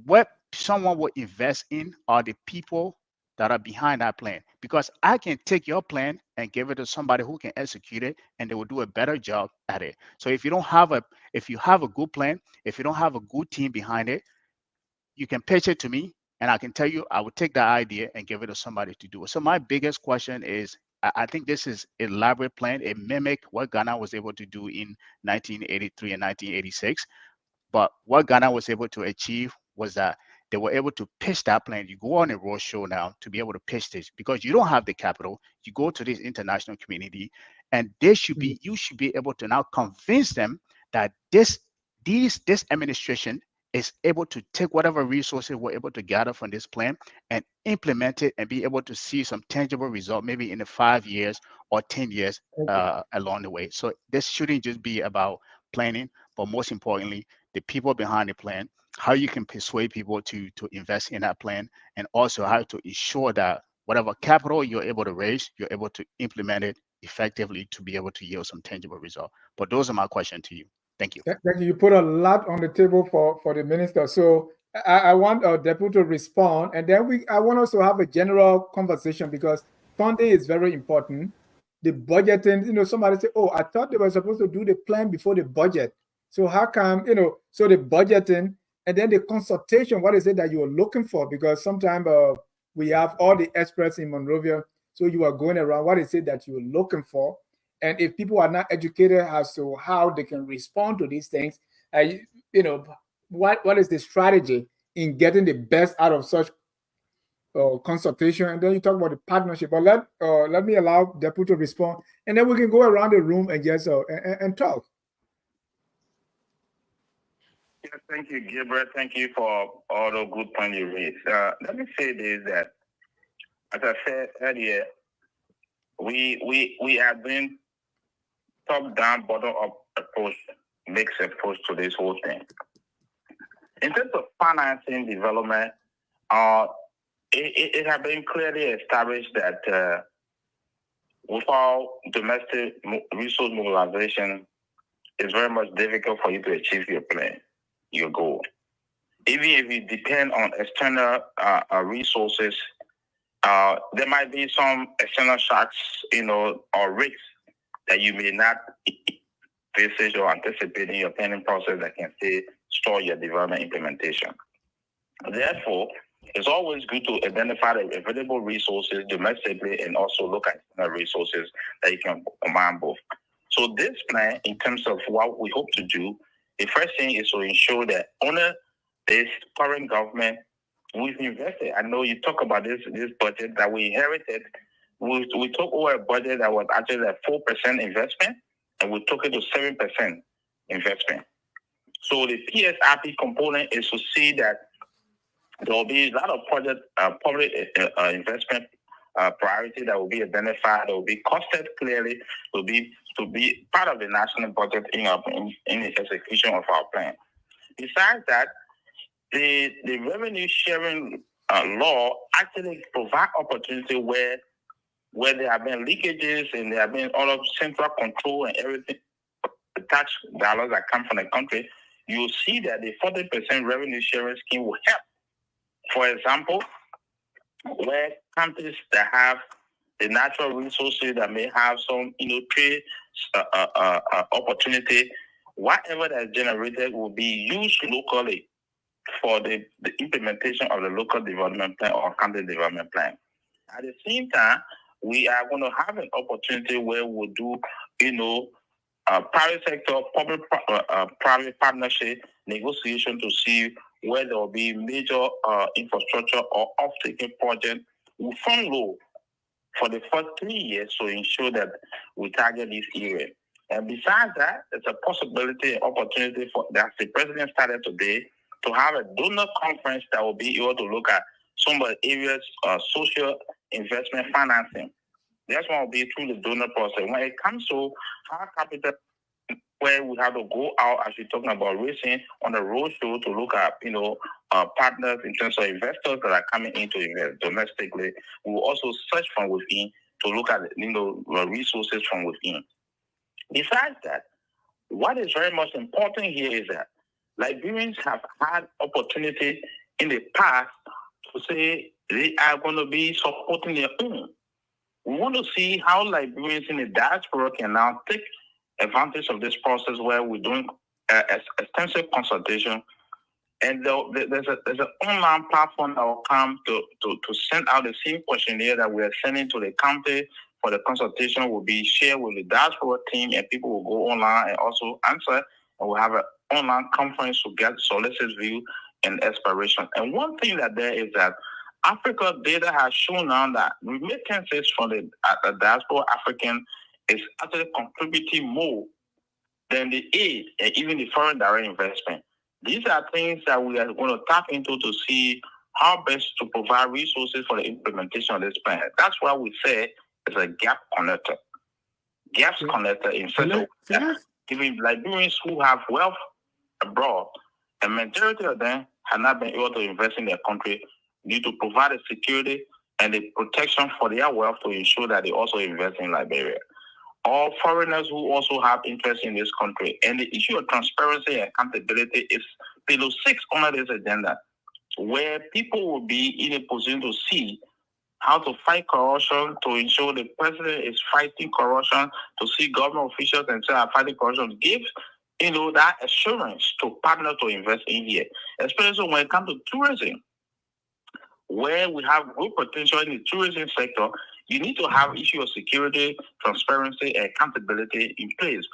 What someone will invest in are the people that are behind that plan, because I can take your plan and give it to somebody who can execute it, and they will do a better job at it. So if you have a good plan, if you don't have a good team behind it, you can pitch it to me, and I can tell you I would take that idea and give it to somebody to do it. So my biggest question is, I think this is an elaborate plan. It mimic what Ghana was able to do in 1983 and 1986. But what Ghana was able to achieve was that they were able to pitch that plan. You go on a road show now to be able to pitch this, because you don't have the capital. You go to this international community, and you should be able to now convince them that this administration is able to take whatever resources we're able to gather from this plan and implement it, and be able to see some tangible result, maybe in the 5 years or 10 years along the way. So this shouldn't just be about planning, but most importantly, the people behind the plan, how you can persuade people to invest in that plan, and also how to ensure that whatever capital you're able to raise, you're able to implement it effectively to be able to yield some tangible result. But those are my questions to you. Thank you. Thank you. You put a lot on the table for the minister. So I want our deputy to respond, and then I want us to have a general conversation, because funding is very important. The budgeting, somebody say, oh, I thought they were supposed to do the plan before the budget. So how come, so the budgeting and then the consultation, what is it that you're looking for? Because sometimes we have all the experts in Monrovia, so you are going around, what is it that you're looking for? And if people are not educated as to how they can respond to these things, what is the strategy in getting the best out of such consultation? And then you talk about the partnership. But let me allow Deputy to respond, and then we can go around the room and just and talk. Yes, thank you, Gabriel. Thank you for all the good points you raised. Let me say this, that, as I said earlier, we are doing top-down, bottom-up approach, mixed approach to this whole thing. In terms of financing development, it has been clearly established that without domestic resource mobilization, it's very much difficult for you to achieve your plan, your goal. Even if you depend on external resources, there might be some external shocks, or risks that you may not envisage or anticipate in your planning process that can stall your development implementation. Therefore, it's always good to identify the available resources domestically and also look at external resources that you can combine both. So this plan, in terms of what we hope to do, the first thing is to ensure that under this current government, we've invested. I know you talk about this budget that we inherited. We took over a budget that was actually a 4% investment, and we took it to 7% investment. So the PSIP component is to see that There will be a lot of project public investment priority that will be identified, that will be costed clearly, to be part of the national budget in the execution of our plan. Besides that, the revenue sharing law actually provide opportunity where there have been leakages and there have been all of central control and everything, the tax dollars that come from the country. You see that the 40% revenue sharing scheme will help. For example, where countries that have the natural resources that may have some trade opportunity, whatever that is generated will be used locally for the implementation of the local development plan or country development plan. At the same time, we are going to have an opportunity where we'll do, private sector, public private partnership negotiation to see where there will be major infrastructure or off-taking project. We fund low for the first 3 years to ensure that we target this area. And besides that, it's a possibility, opportunity for that the president started today to have a donor conference that will be able to look at some of the areas of social investment financing. That's one will be through the donor process. When it comes to hard capital, where we have to go out, as we're talking about raising on the roadshow to look at, partners in terms of investors that are coming in to invest domestically. We will also search from within to look at, resources from within. Besides that, what is very much important here is that Liberians have had opportunity in the past to say they are going to be supporting their own. We want to see how Liberians in the diaspora can now take advantage of this process where we're doing extensive consultation. And there's an online platform that will come to send out the same questionnaire that we are sending to the county for the consultation will be shared with the diaspora team, and people will go online and also answer. And we'll have an online conference to get solicit view and aspiration. And one thing that there is that Africa data has shown now that remittances from the diaspora African is actually contributing more than the aid and even the foreign direct investment. These are things that we are going to tap into to see how best to provide resources for the implementation of this plan. That's why we say it's a gap connector. Gaps connector in such a way that giving Liberians who have wealth abroad, a majority of them have not been able to invest in their country, need to provide the security and the protection for their wealth to ensure that they also invest in Liberia. All foreigners who also have interest in this country. And the issue of transparency and accountability is below 6 on this agenda, where people will be in a position to see how to fight corruption, to ensure the president is fighting corruption, to see government officials and say are fighting corruption, give that assurance to partner to invest in here, especially when it comes to tourism, where we have good potential in the tourism sector. You need to have issue of security, transparency, and accountability in place.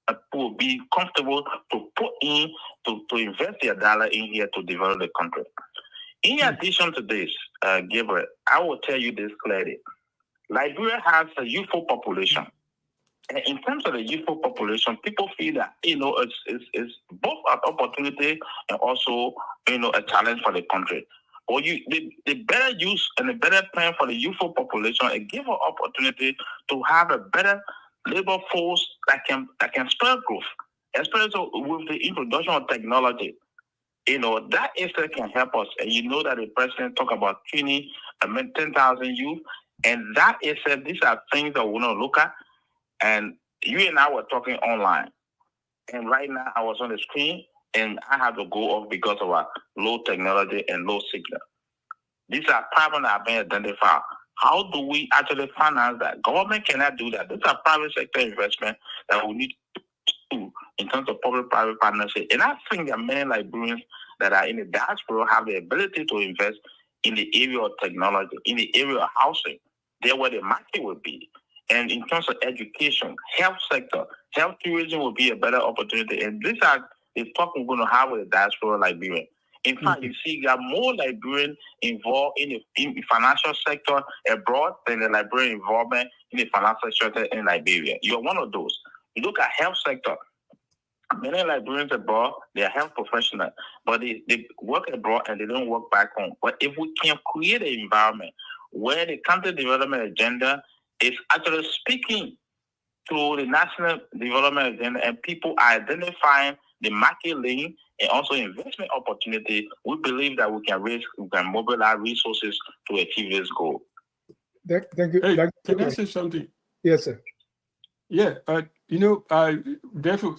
People will be comfortable to put in, to invest their dollar in here to develop the country. In addition to this, Gabriel, I will tell you this clearly. Liberia has a youthful population. And in terms of the youthful population, people feel that, it's both an opportunity and also, a challenge for the country. Or the better use and the better plan for the youthful population, it gives an opportunity to have a better labor force that can spur growth, especially with the introduction of technology. That instead can help us. And that the president talked about 10,000 youth, and that is these are things that we want to look at. And you and I were talking online, and right now I was on the screen. And I have to go off because of our low technology and low signal. These are problems that have been identified. How do we actually finance that? Government cannot do that. These are private sector investment that we need to do in terms of public-private partnership. And I think that many Liberians that are in the diaspora have the ability to invest in the area of technology, in the area of housing, there where the market will be. And in terms of education, health sector, health tourism will be a better opportunity. And these are the talk we're going to have with the diaspora Liberian. In fact, you see, you have more Liberians involved in the financial sector abroad than the Liberian involvement in the financial sector in Liberia. You're one of those. You look at health sector. Many Liberians abroad, they are health professionals, but they work abroad and they don't work back home. But if we can create an environment where the country development agenda is actually speaking to the national development agenda and people are identifying the market lane and also investment opportunity, we believe that we can mobilize resources to achieve this goal. Thank you. Hey, can I say something? Yes, sir. Yeah, therefore,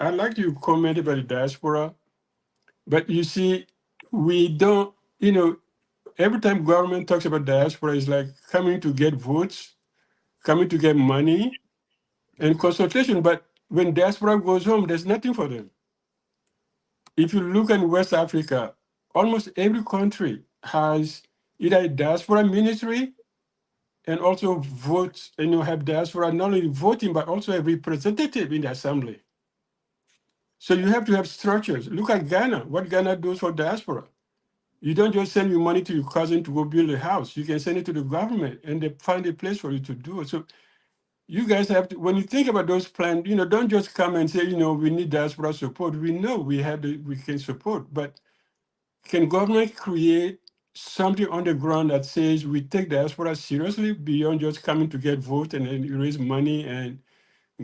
I like you commented about the diaspora, but you see, we don't, every time government talks about diaspora, it's like coming to get votes, coming to get money, and consultation. But when diaspora goes home, there's nothing for them. If you look at West Africa, almost every country has either a diaspora ministry and also vote, have diaspora not only voting, but also a representative in the assembly. So you have to have structures. Look at Ghana, what Ghana does for diaspora. You don't just send your money to your cousin to go build a house. You can send it to the government and they find a place for you to do it. So you guys have to, when you think about those plans, don't just come and say, we need diaspora support. We know we can support, but can government create something on the ground that says we take diaspora seriously beyond just coming to get vote and then raise money and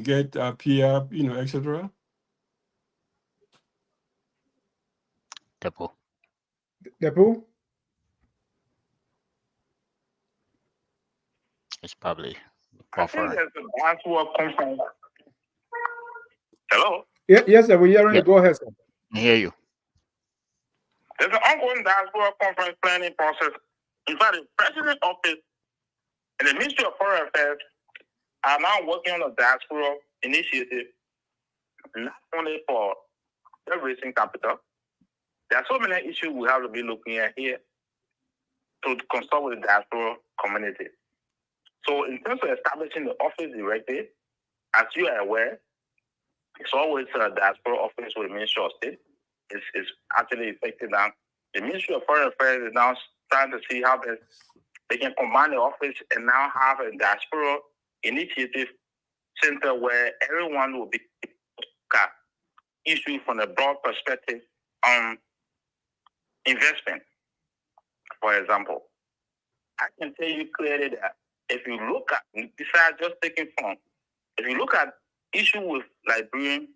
get PR, etc.? Depo. Depo? It's probably I think buffer. there's a diaspora conference. Hello? Yes, sir. We're hearing you. Go ahead, sir. I hear you. There's an ongoing diaspora conference planning process. In fact, the President's office and the Ministry of Foreign Affairs are now working on a diaspora initiative, not only for the raising capital. There are so many issues we have to be looking at here to consult with the diaspora community. So in terms of establishing the office directly, as you are aware, it's always a diaspora office with the Ministry of State. It's actually effective now. The Ministry of Foreign Affairs is now trying to see how they can combine the office and now have a diaspora initiative center where everyone will be issued from a broad perspective on investment. For example, I can tell you clearly that if you look at, besides just taking funds, if you look at issue with Liberian,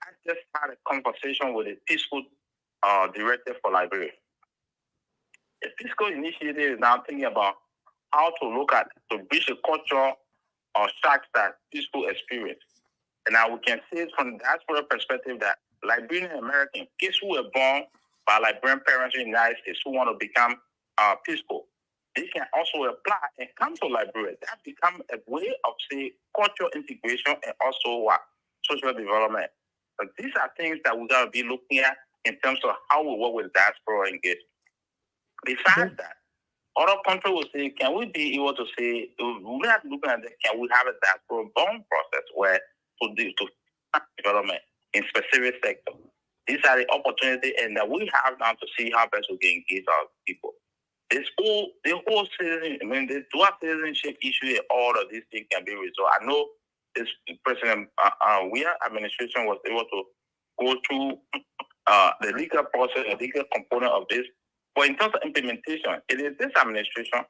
I just had a conversation with a peaceful director for Liberia. The fiscal initiative is now thinking about how to look at to bridge a culture or shock that peaceful experience. And now we can see it from the diaspora perspective that Liberian American kids who were born by Liberian parents in the United States who want to become peaceful, they can also apply and come to Liberia. That becomes a way of, say, cultural integration and also social development. But these are things that we got to be looking at in terms of how we work with diaspora engagement. Besides that, other countries will say, can we be able to say, we're not looking at that, can we have a diaspora bond process where to development in specific sectors? These are the opportunity and that we have now to see how best we can engage our people. The whole citizen, the dual citizenship issue and all of these things can be resolved. I know this President administration was able to go through the legal process, the legal component of this. But in terms of implementation, it is this administration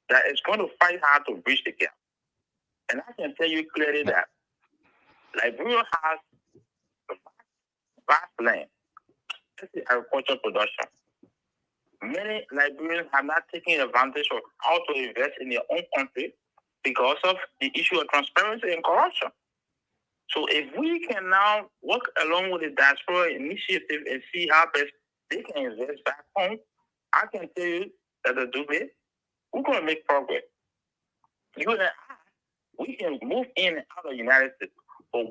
that is going to fight hard to bridge the gap. And I can tell you clearly that Liberia has vast land. This is agricultural production. Many Liberians have not taken advantage of how to invest in their own country because of the issue of transparency and corruption. So if we can now work along with the diaspora initiative and see how best they can invest back home, I can tell you that the Dubai, we're going to make progress. You and I, we can move in and out of the United States. But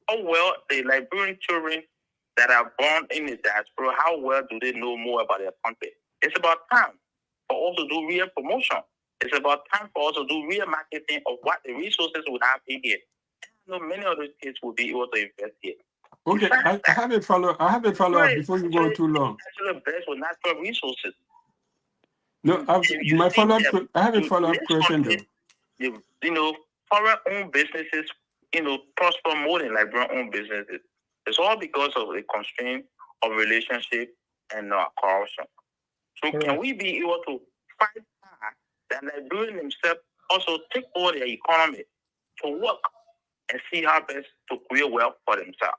how well the Liberian children that are born in the diaspora, how well do they know more about their country? It's about time for us to do real promotion. It's about time for us to do real marketing of what the resources we have in here. I know many of those kids will be able to invest here. Okay, I have a follow-up before you go too long. Actually, best with natural resources. No, I have a follow-up question though. Foreign-owned businesses prosper more than Liberian-owned businesses. It's all because of the constraint of relationship and corruption. So can we be able to fight hard that Liberians themselves also take over their economy to work and see how best to create wealth for themselves?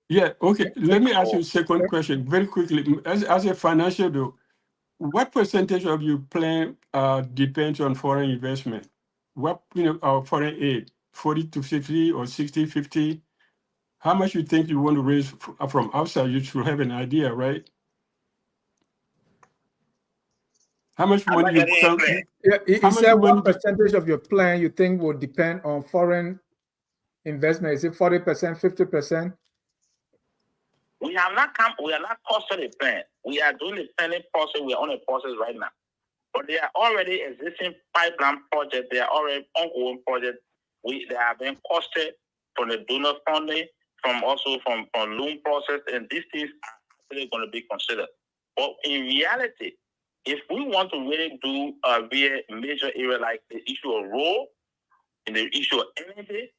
Yeah, okay. Let me ask you a second question very quickly. As a financial though, what percentage of your plan depends on foreign investment? What, foreign aid, 40 to 50 or 60, 50? How much you think you want to raise from outside? You should have an idea, right? How much money you can? Yeah, he How much said what money? percentage of your plan you think will depend on foreign investment? Is it 40%, 50%? We are not costing a plan. We are doing the planning process. We are on a process right now. But there are already existing pipeline projects. There are already ongoing projects. They have been costed from the donor funding, from loan process, and these things are actually going to be considered. But in reality, if we want to really do a real major area like the issue of road and the issue of energy,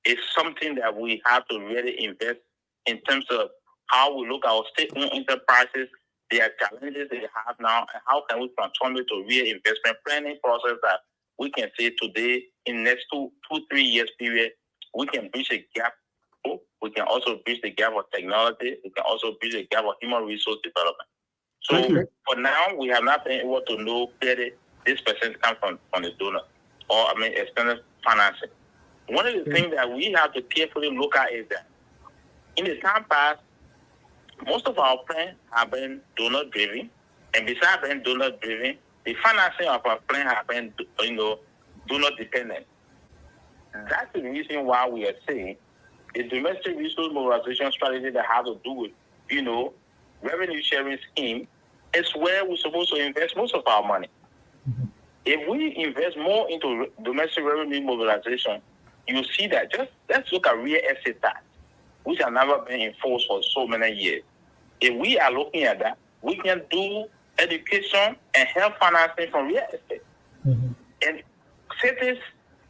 it's something that we have to really invest in terms of how we look at our state-owned enterprises, their challenges they have now, and how can we transform it to a real investment planning process that we can say today, in the next 2-3 years period, we can bridge a gap. We can also bridge the gap of technology. We can also bridge the gap of human resource development. So for now, we have not been able to know clearly this percent comes from the donor or external financing. One of the things that we have to carefully look at is that in the time past, most of our plans have been donor driven, and besides being donor driven, the financing of our plan have been donor dependent. That's the reason why we are saying the domestic resource mobilization strategy that has to do with revenue sharing scheme is where we're supposed to invest most of our money. If we invest more into domestic revenue mobilization, you see that let's look at real estate tax, which have never been enforced for so many years. If we are looking at that, we can do education and health financing from real estate. And cities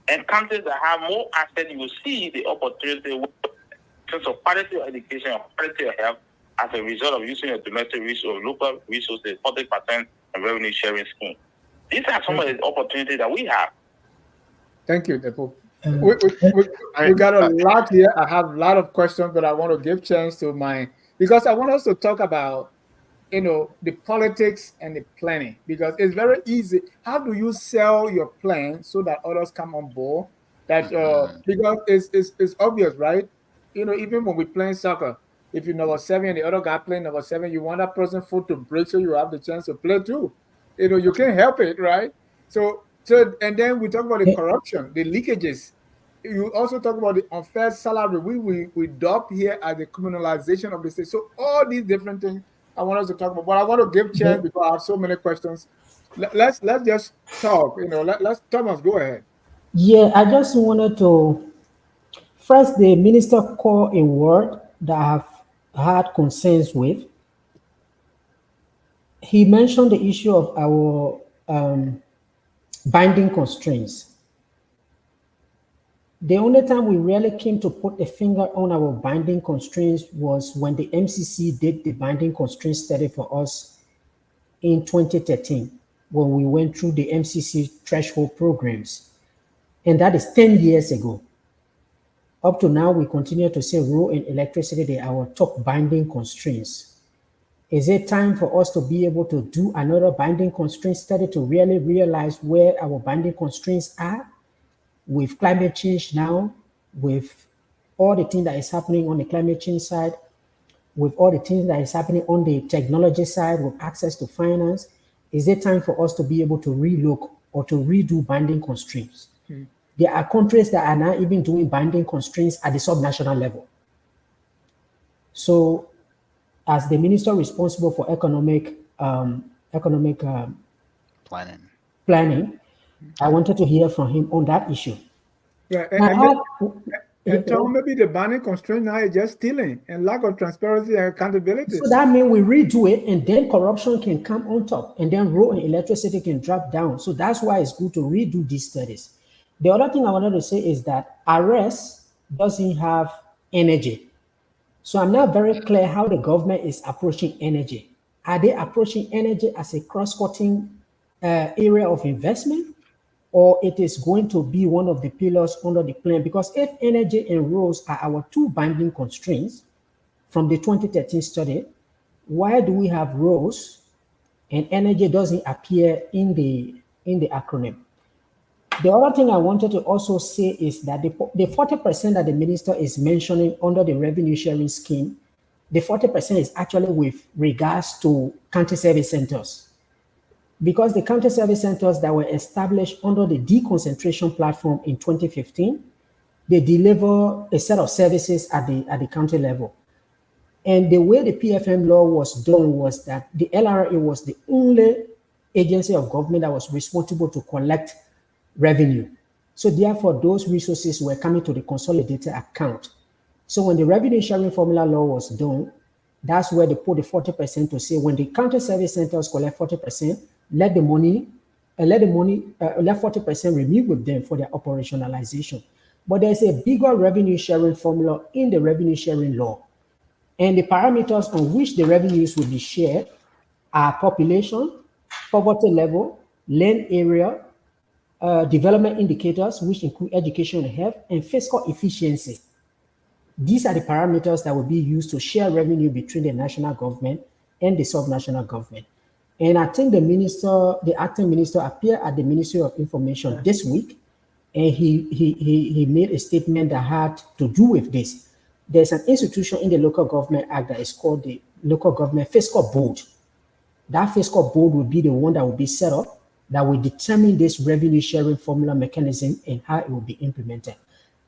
and countries that have more assets, you will see the opportunity in terms of quality of education and quality of health as a result of using a domestic resource, local resources, 40% and revenue sharing scheme. These are some of the opportunities that we have. Thank you, Depo. We got a lot here. I have a lot of questions, but I want to give chance to because I want us to talk about, the politics and the planning, because it's very easy. How do you sell your plan so that others come on board? That because it's obvious, right? Even when we play soccer, if you're number 7 and the other guy playing number 7, you want that person foot to break so you have the chance to play too. You can't help it, right? So and then we talk about the corruption, the leakages. You also talk about the unfair salary. We adopt here as a criminalization of the state. So all these different things I want us to talk about. But I want to give chance because I have so many questions. Let's just talk. Let's Thomas, go ahead. Yeah, I just wanted to first the minister called a word that I have had concerns with. He mentioned the issue of our binding constraints. The only time we really came to put a finger on our binding constraints was when the MCC did the binding constraint study for us in 2013, when we went through the MCC threshold programs. And that is 10 years ago. Up to now, we continue to say road and electricity, they are our top binding constraints. Is it time for us to be able to do another binding constraint study to really realize where our binding constraints are? With climate change now, with all the things that is happening on the climate change side, with all the things that is happening on the technology side, with access to finance, is it time for us to be able to relook or to redo binding constraints? There are countries that are now even doing binding constraints at the subnational level. So, as the minister responsible for economic planning, I wanted to hear from him on that issue. Yeah, and Tom, maybe the binding constraint now is just stealing and lack of transparency and accountability. So that means we redo it, and then corruption can come on top, and then road and electricity can drop down. So that's why it's good to redo these studies. The other thing I wanted to say is that arrests doesn't have energy. So I'm not very clear how the government is approaching energy. Are they approaching energy as a cross-cutting area of investment, or it is going to be one of the pillars under the plan? Because if energy and roads are our two binding constraints from the 2013 study, why do we have roads and energy doesn't appear in the acronym? The other thing I wanted to also say is that the 40% that the minister is mentioning under the revenue sharing scheme, the 40% is actually with regards to county service centers. Because the county service centers that were established under the deconcentration platform in 2015, they deliver a set of services at the county level. And the way the PFM law was done was that the LRA was the only agency of government that was responsible to collect revenue. So therefore, those resources were coming to the consolidated account. So when the revenue sharing formula law was done, that's where they put the 40% to say when the county service centers collect 40%, let 40% remain with them for their operationalization. But there's a bigger revenue sharing formula in the revenue sharing law. And the parameters on which the revenues will be shared are population, poverty level, land area, development indicators, which include education and health, and fiscal efficiency. These are the parameters that will be used to share revenue between the national government and the subnational government. And I think the acting minister appeared at the Ministry of Information this week, and he made a statement that had to do with this. There's an institution in the Local Government Act that is called the Local Government Fiscal Board. That fiscal board will be the one that will be set up that will determine this revenue sharing formula mechanism and how it will be implemented.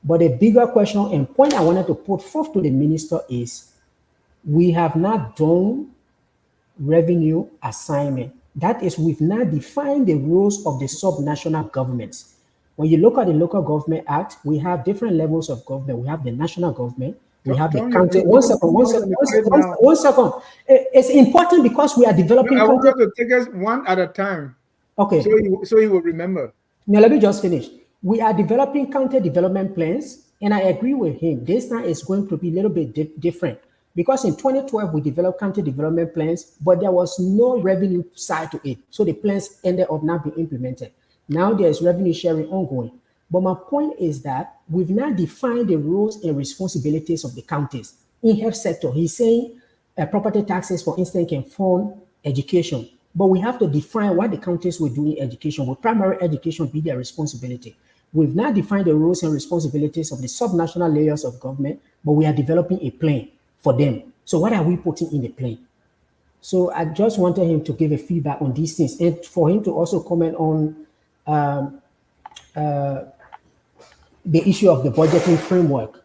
But a bigger question and point I wanted to put forth to the minister is we have not done revenue assignment. That is, we've not defined the roles of the subnational governments. When you look at the Local Government Act, we have different levels of government. We have the national government, we have the county. One second. It's important because we are developing. I wanted to take us one at a time. Okay. So you will remember. Now let me just finish. We are developing county development plans, and I agree with him. This time is going to be a little bit different because in 2012 we developed county development plans, but there was no revenue side to it. So the plans ended up not being implemented. Now there's revenue sharing ongoing. But my point is that we've not defined the roles and responsibilities of the counties. In health sector, he's saying property taxes, for instance, can fund education. But we have to define what the counties will do in education. Will primary education be their responsibility? We've not defined the roles and responsibilities of the subnational layers of government, but we are developing a plan for them. So what are we putting in the plan? So I just wanted him to give a feedback on these things and for him to also comment on the issue of the budgeting framework.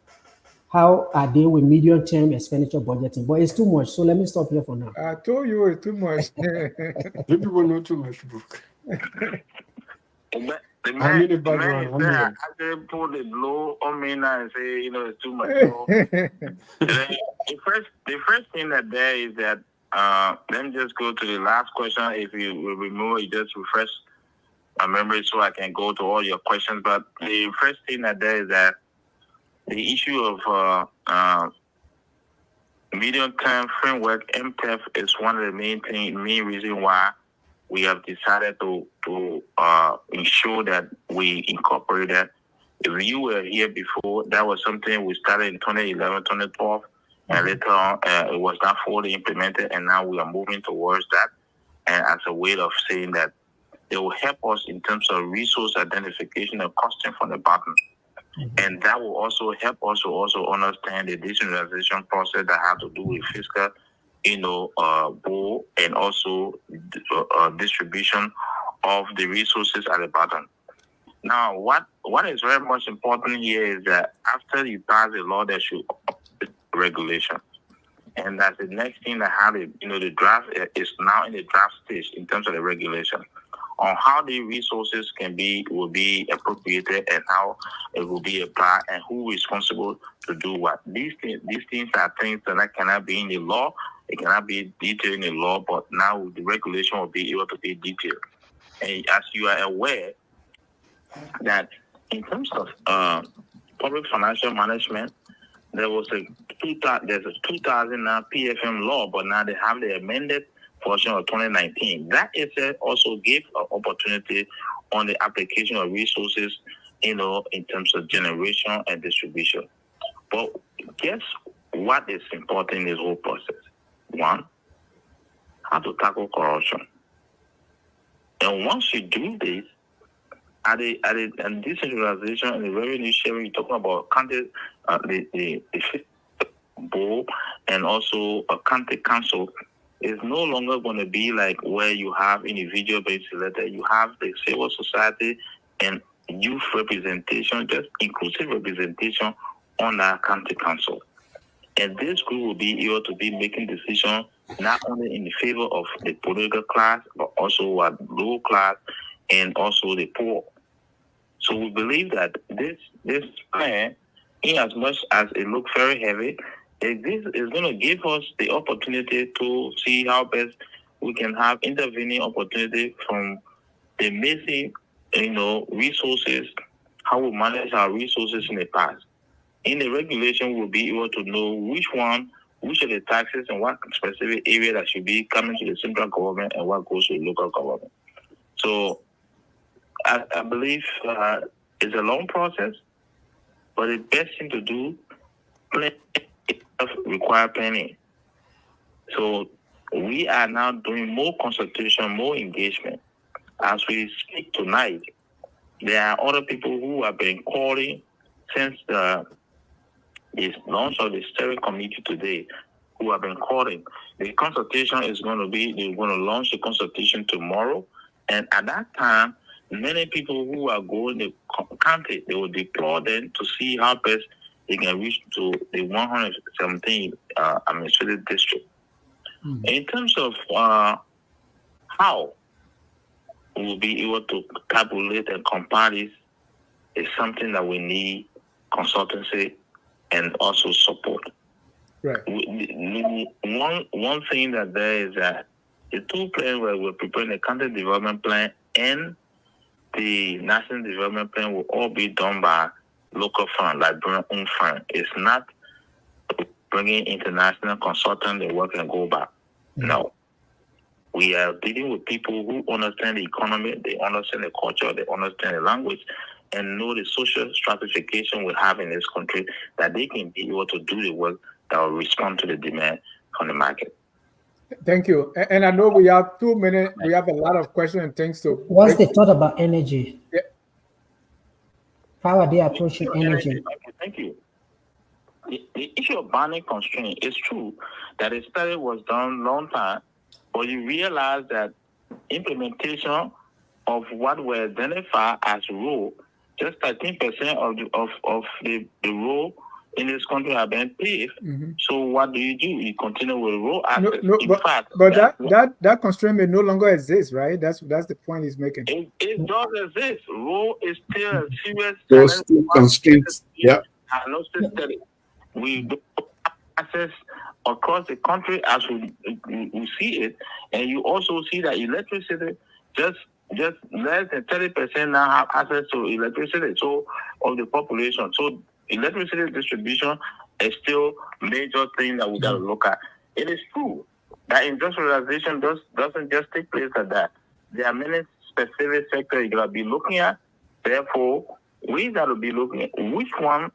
How are they with medium-term expenditure budgeting? But it's too much, so let me stop here for now. I told you it's too much. You people know too much, book. The man is there. I just put the blow on me now and say, it's too much. So, the first thing that there is that let me just go to the last question. If you will remove it, just refresh my memory so I can go to all your questions. But the first thing that there is that the issue of medium-term framework, MTEF, is one of the main reasons why we have decided to ensure that we incorporate that. If you were here before, that was something we started in 2011, 2012, and later on it was not fully implemented, and now we are moving towards that. And as a way of saying that they will help us in terms of resource identification and costing from the bottom. And that will also help us to also understand the decentralization process that has to do with fiscal, board and also distribution of the resources at the bottom. Now, what is very much important here is that after you pass the law, there should be regulation. And that's the next thing that the draft is now in the draft stage in terms of the regulation on how the resources will be appropriated and how it will be applied and who is responsible to do what. These things are things that cannot be in the law. It cannot be detailed in the law, but now the regulation will be able to be detailed. And as you are aware that in terms of public financial management. There's a 2000 now PFM law, but now they have the amended version of 2019. That itself also gave an opportunity on the application of resources, in terms of generation and distribution. But guess what is important in this whole process? One, how to tackle corruption. And once you do this, and decentralization and the revenue sharing, you're talking about county, the board and also a county council is no longer going to be like where you have individual based elected. You have the civil society and youth representation, just inclusive representation on that county council. And this group will be able to be making decisions not only in the favor of the political class, but also at low class and also the poor. So we believe that this plan, in as much as it looks very heavy, this is going to give us the opportunity to see how best we can have intervening opportunity from the missing, resources, how we manage our resources in the past. In the regulation, we'll be able to know which of the taxes and what specific area that should be coming to the central government and what goes to the local government. So I believe it's a long process, but the best thing to do require planning. So we are now doing more consultation, more engagement. As we speak tonight, there are other people who have been calling since the launch of the steering committee today, who have been calling. The consultation is going to be, they're going to launch the consultation tomorrow. And at that time, many people who are going to county, they will deploy them to see how best they can reach to the 117 administrative district. Mm-hmm. In terms of how we will be able to tabulate and compare this, is something that we need consultancy and also support. Right. One thing that there is that the two plans where we're preparing the county development plan and the national development plan will all be done by local fund, like own fund. It's not bringing international consultant, they work and go back. Mm-hmm. No. We are dealing with people who understand the economy, they understand the culture, they understand the language, and know the social stratification we have in this country, that they can be able to do the work that will respond to the demand from the market. Thank you. And I know we have 2 minutes. We have a lot of questions and things to. What's the thought about energy? Yeah. How are they approaching energy? Okay, thank you. The issue of banning constraint is true that a study was done long time, but you realize that implementation of what we identify as rule, just 13% of the rule in this country have been paid. Mm-hmm. So what do? You continue with rule access. That constraint may no longer exist, right? That's the point he's making. It does exist. Rule is still a serious. There's still constraints. Yeah. No study. We do access across the country as we see it, and you also see that electricity just less than 30% now have access to electricity. So of the population. So electricity distribution is still a major thing that we got to look at. It is true that industrialization doesn't just take place like that. There are many specific sectors you got to be looking at. Therefore, we got to be looking at which one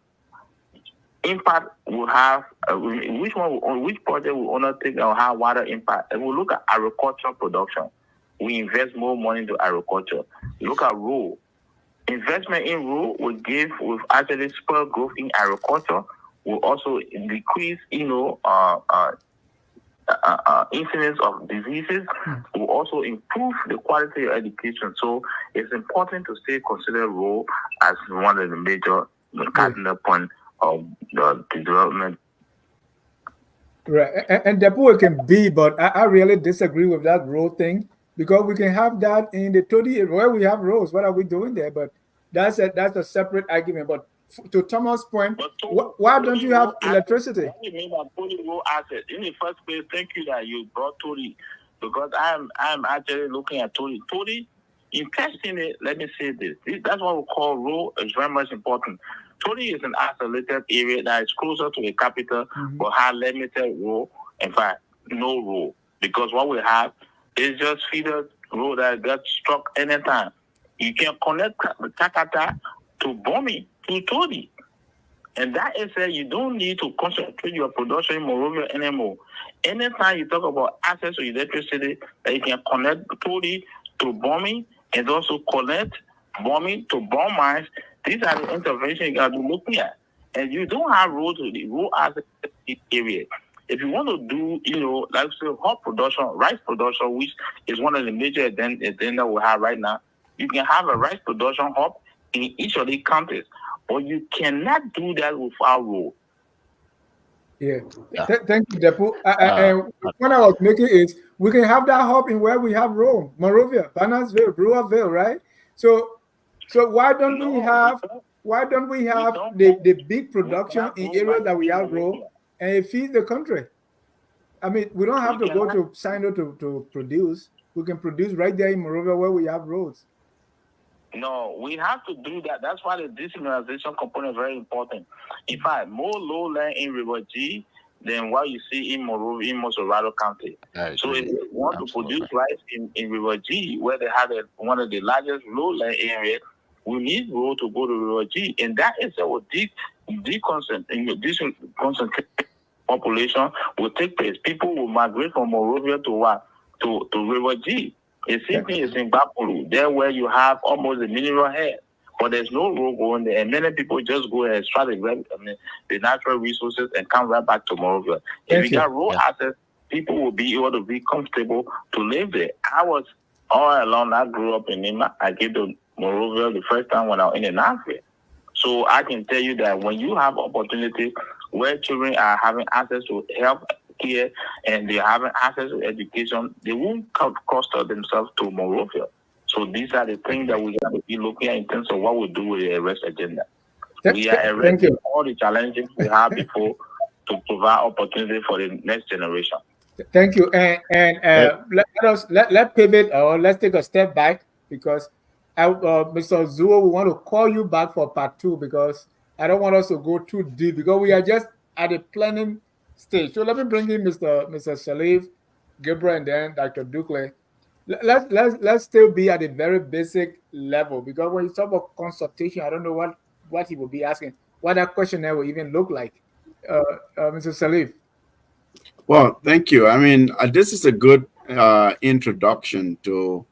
impact will have, which project will undertake or have wider impact. And we look at agricultural production. We invest more money into agriculture. Look at rural. Investment in rural will actually spur growth in agriculture, will also decrease, incidence of diseases, will also improve the quality of education. So it's important to still consider rural as one of the major cardinal points of the development. Right, and Depo can be, but I really disagree with that rural thing, because we can have that in the Todi where we have roads. What are we doing there? But that's a separate argument. But to Thomas' point, why don't you have electricity? What do you mean by Todi rural asset? In the first place, thank you that you brought Todi, because I'm actually looking at Todi. Todi, in testing it, let me say this. That's what we call rural is very much important. Tony is an isolated area that is closer to the capital, but has limited role. In fact, no role, because what we have is just feeder road that gets struck anytime. You can connect Takata to Bomi to Tony. And that is that you don't need to concentrate your production in Monrovia anymore. Anytime you talk about access to electricity, that you can connect Tony to Bomi and also connect Bomi to bomb mines, these are the interventions you got to be looking at. And you don't have road to the road access area. If you want to do, like say hop production, rice production, which is one of the major agenda we have right now, you can have a rice production hub in each of the counties, but you cannot do that without road. Yeah. Thank you, Depo. And what I was making is we can have that hub in where we have Rome, Monrovia, Bannersville, Brewerville, right? So why don't we have the big production in areas that we have Rome and it feeds the country? I mean, we don't have to go to Sino to produce. We can produce right there in Monrovia where we have roads. No, we have to do that. That's why the decentralization component is very important. In fact, more lowland in River G than what you see in Monrovia, in Mosorado County. So if you want to produce rice in River G, where they have one of the largest lowland areas, we need road to go to River G. And that is our deconcentrated population will take place. People will migrate from Monrovia to what? To River G. The same thing is in Bapuru, there where you have almost a mineral head, but there's no road going there, and many people just go and extract the natural resources and come right back to Monrovia. If you got road access, people will be able to be comfortable to live there. I was all along. I grew up in Nima. I came to Monrovia the first time when I was in the North. So I can tell you that when you have opportunities where children are having access to health care and they're having access to education, they won't cost themselves to Monrovia. So these are the things that we got to be looking at in terms of what we do with the arrest agenda. We are addressing all the challenges we have before to provide opportunity for the next generation. Thank you. And let pivot or let's take a step back because Mr. Zuo, we want to call you back for part 2 because I don't want us to go too deep because we are just at the planning stage. So let me bring in Mr. Shalif, Gabriel, and then Dr. Dukle. Let's still be at a very basic level because when you talk about consultation, I don't know what he will be asking, what that questionnaire will even look like. Mr. Shalif. Well, thank you. I mean, this is a good introduction to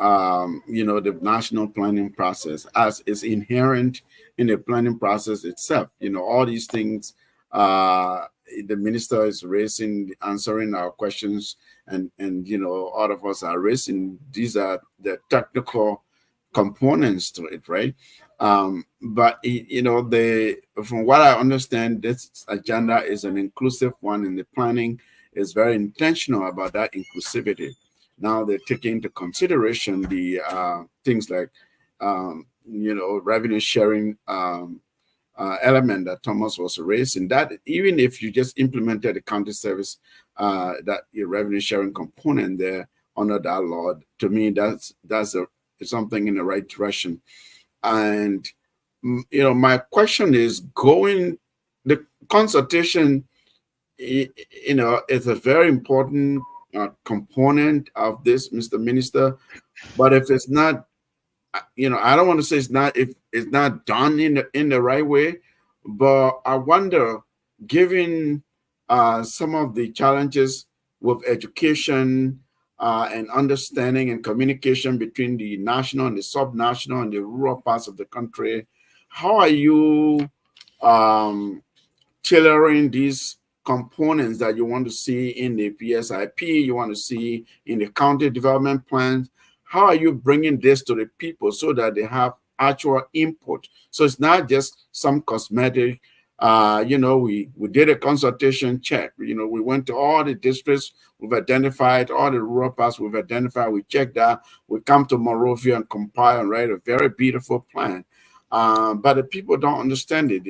the national planning process as is inherent in the planning process itself. All these things the minister is raising, answering our questions, and all of us are raising. These are the technical components to it, right? But from what I understand, this agenda is an inclusive one, and the planning is very intentional about that inclusivity. Now they're taking into consideration the things like revenue sharing element that Thomas was raising. That even if you just implemented the county service, that your revenue sharing component there under that law, to me that's something in the right direction. And my question is the consultation. Is a very important component of this, Mr. Minister. But if it's not, I don't want to say it's not if it's not done in the right way. But I wonder, given some of the challenges with education and understanding and communication between the national and the subnational and the rural parts of the country, how are you tailoring these components that you want to see in the PSIP, you want to see in the county development plans? How are you bringing this to the people so that they have actual input? So it's not just some cosmetic, we did a consultation check. We went to all the districts, we've identified all the rural parts, we've identified, we checked that, we come to Monrovia and compile and write a very beautiful plan. But the people don't understand it.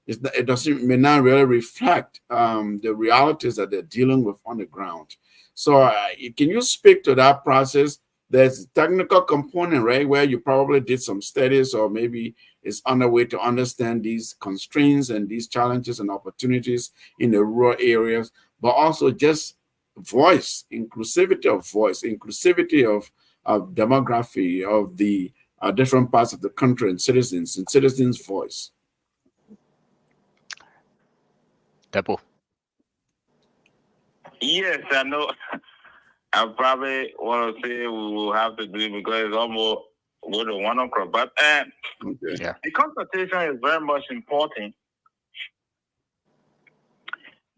It may not really reflect the realities that they're dealing with on the ground. So can you speak to that process? There's a technical component, right, where you probably did some studies or maybe is underway to understand these constraints and these challenges and opportunities in the rural areas, but also just voice, inclusivity of voice, inclusivity of demography of the different parts of the country and citizens' voice. Depo. Yes, I know. I probably want to say we will have to do it because it's almost go to 1 o'clock. But Okay. Yeah. the consultation is very much important.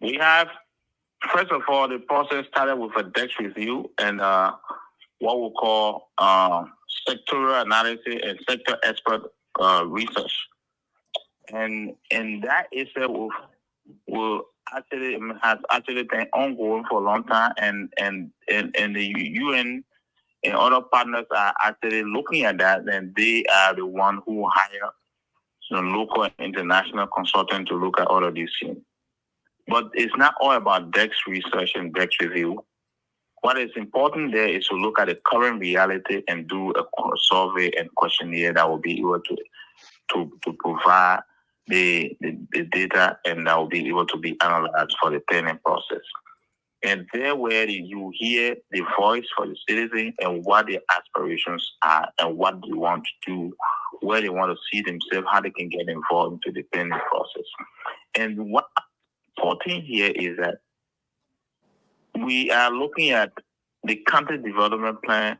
We have, first of all, the process started with a desk review and what we call sectoral analysis and sector expert research. And that itself has actually been ongoing for a long time, and the UN and other partners are actually looking at that, and they are the one who hire local and international consultants to look at all of these things. But it's not all about desk research and desk review. What is important there is to look at the current reality and do a survey and questionnaire that will be able to provide the data, and that will be able to be analyzed for the planning process. And there where you hear the voice for the citizen and what their aspirations are and what they want to do, where they want to see themselves, how they can get involved into the planning process. And what's important here is that we are looking at the country development plan,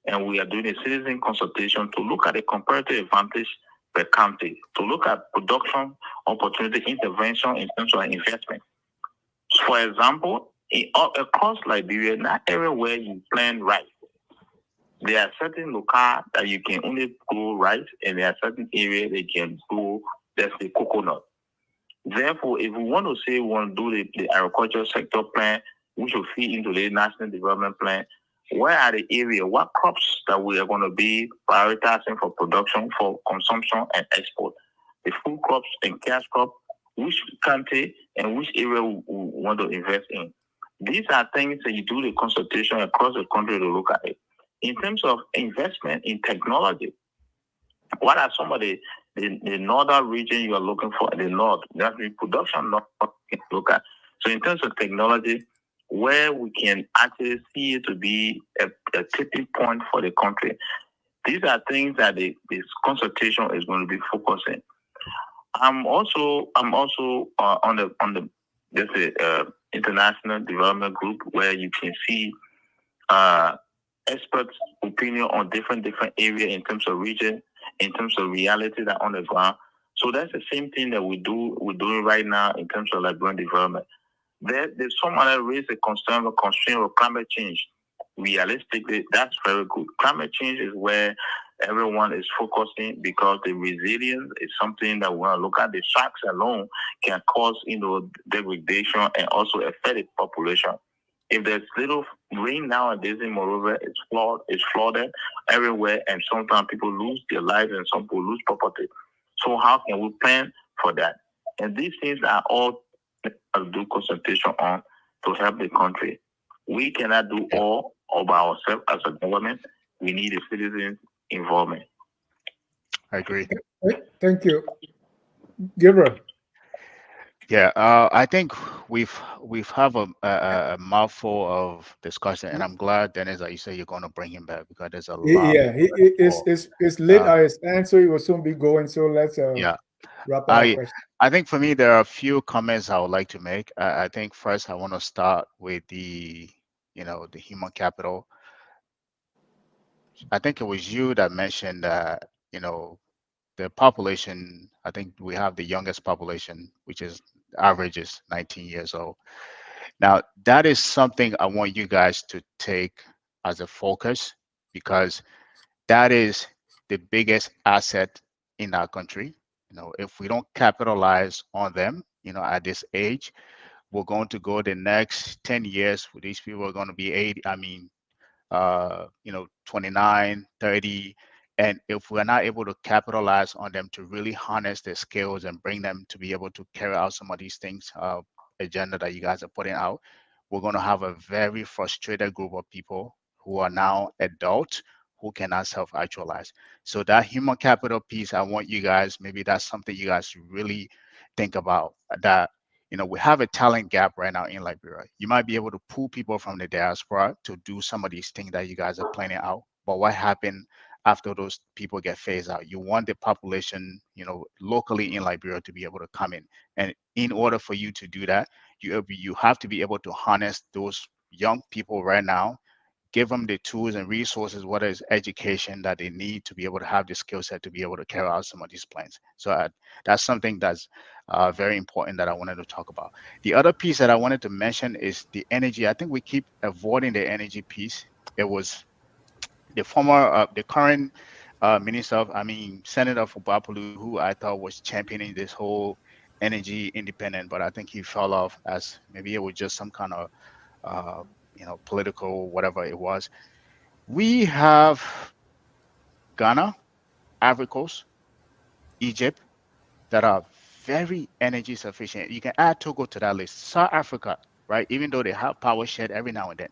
and we are doing a citizen consultation to look at the comparative advantage per country, to look at production, opportunity, intervention in terms of investment. For example, across Liberia, not everywhere you plant rice. There are certain locales that you can only grow rice, and there are certain areas that can grow, let's say, coconut. Therefore, if we want to say we want to do the agricultural sector plan, which will feed into the national development plan, where are the areas, what crops that we are going to be prioritizing for production, for consumption and export? The food crops and cash crop, which country and which area we want to invest in. These are things that you do the consultation across the country to look at it. In terms of investment in technology, what are some of the northern region you are looking for in the north? That's the production north you can look at. So in terms of technology, where we can actually see it to be a tipping point for the country, these are things that this consultation is going to be focusing. I'm also on the international development group, where you can see experts' opinion on different areas in terms of region, in terms of reality that on the ground. So that's the same thing that we're doing right now in terms of Liberian development. There's some other raise a concern of constraint of climate change. Realistically, that's very good. Climate change is where everyone is focusing, because the resilience is something that we want to look at. The shocks alone can cause, degradation and also affect the population. If there's little rain nowadays in Moreover, it's flooded everywhere, and sometimes people lose their lives and some people lose property. So how can we plan for that? And these things are all do consultation on to help the country. We cannot do all by ourselves as a government. We need the citizens' involvement. I agree. Thank you. Gabriel. Yeah, I think we've have a mouthful of discussion, and I'm glad, Dennis, that you say you're going to bring him back, because there's a lot. Yeah, it's late at his end, so he will soon be going. So let's wrap up our question. I think for me, there are a few comments I would like to make. I think first I want to start with the human capital. I think it was you that mentioned that, the population, I think we have the youngest population, which is average is 19 years old. Now, that is something I want you guys to take as a focus, because that is the biggest asset in our country. If we don't capitalize on them, at this age, we're going to go the next 10 years with these people are going to be 80, 29, 30. And if we're not able to capitalize on them to really harness their skills and bring them to be able to carry out some of these things, agenda that you guys are putting out, we're going to have a very frustrated group of people who are now adults, who cannot self-actualize. So that human capital piece, I want you guys, maybe that's something you guys should really think about. That we have a talent gap right now in Liberia. You might be able to pull people from the diaspora to do some of these things that you guys are planning out. But what happened after those people get phased out? You want the population, locally in Liberia to be able to come in. And in order for you to do that, you have to be able to harness those young people right now, give them the tools and resources, whether it's education that they need to be able to have the skill set to be able to carry out some of these plans. So that's something that's very important that I wanted to talk about. The other piece that I wanted to mention is the energy. I think we keep avoiding the energy piece. It was the current minister of, Senator Fubapulu, who I thought was championing this whole energy independent, but I think he fell off as maybe it was just some kind of political, whatever it was. We have Ghana, Ivory Coast, Egypt that are very energy sufficient. You can add Togo to that list. South Africa, right? Even though they have power shed every now and then.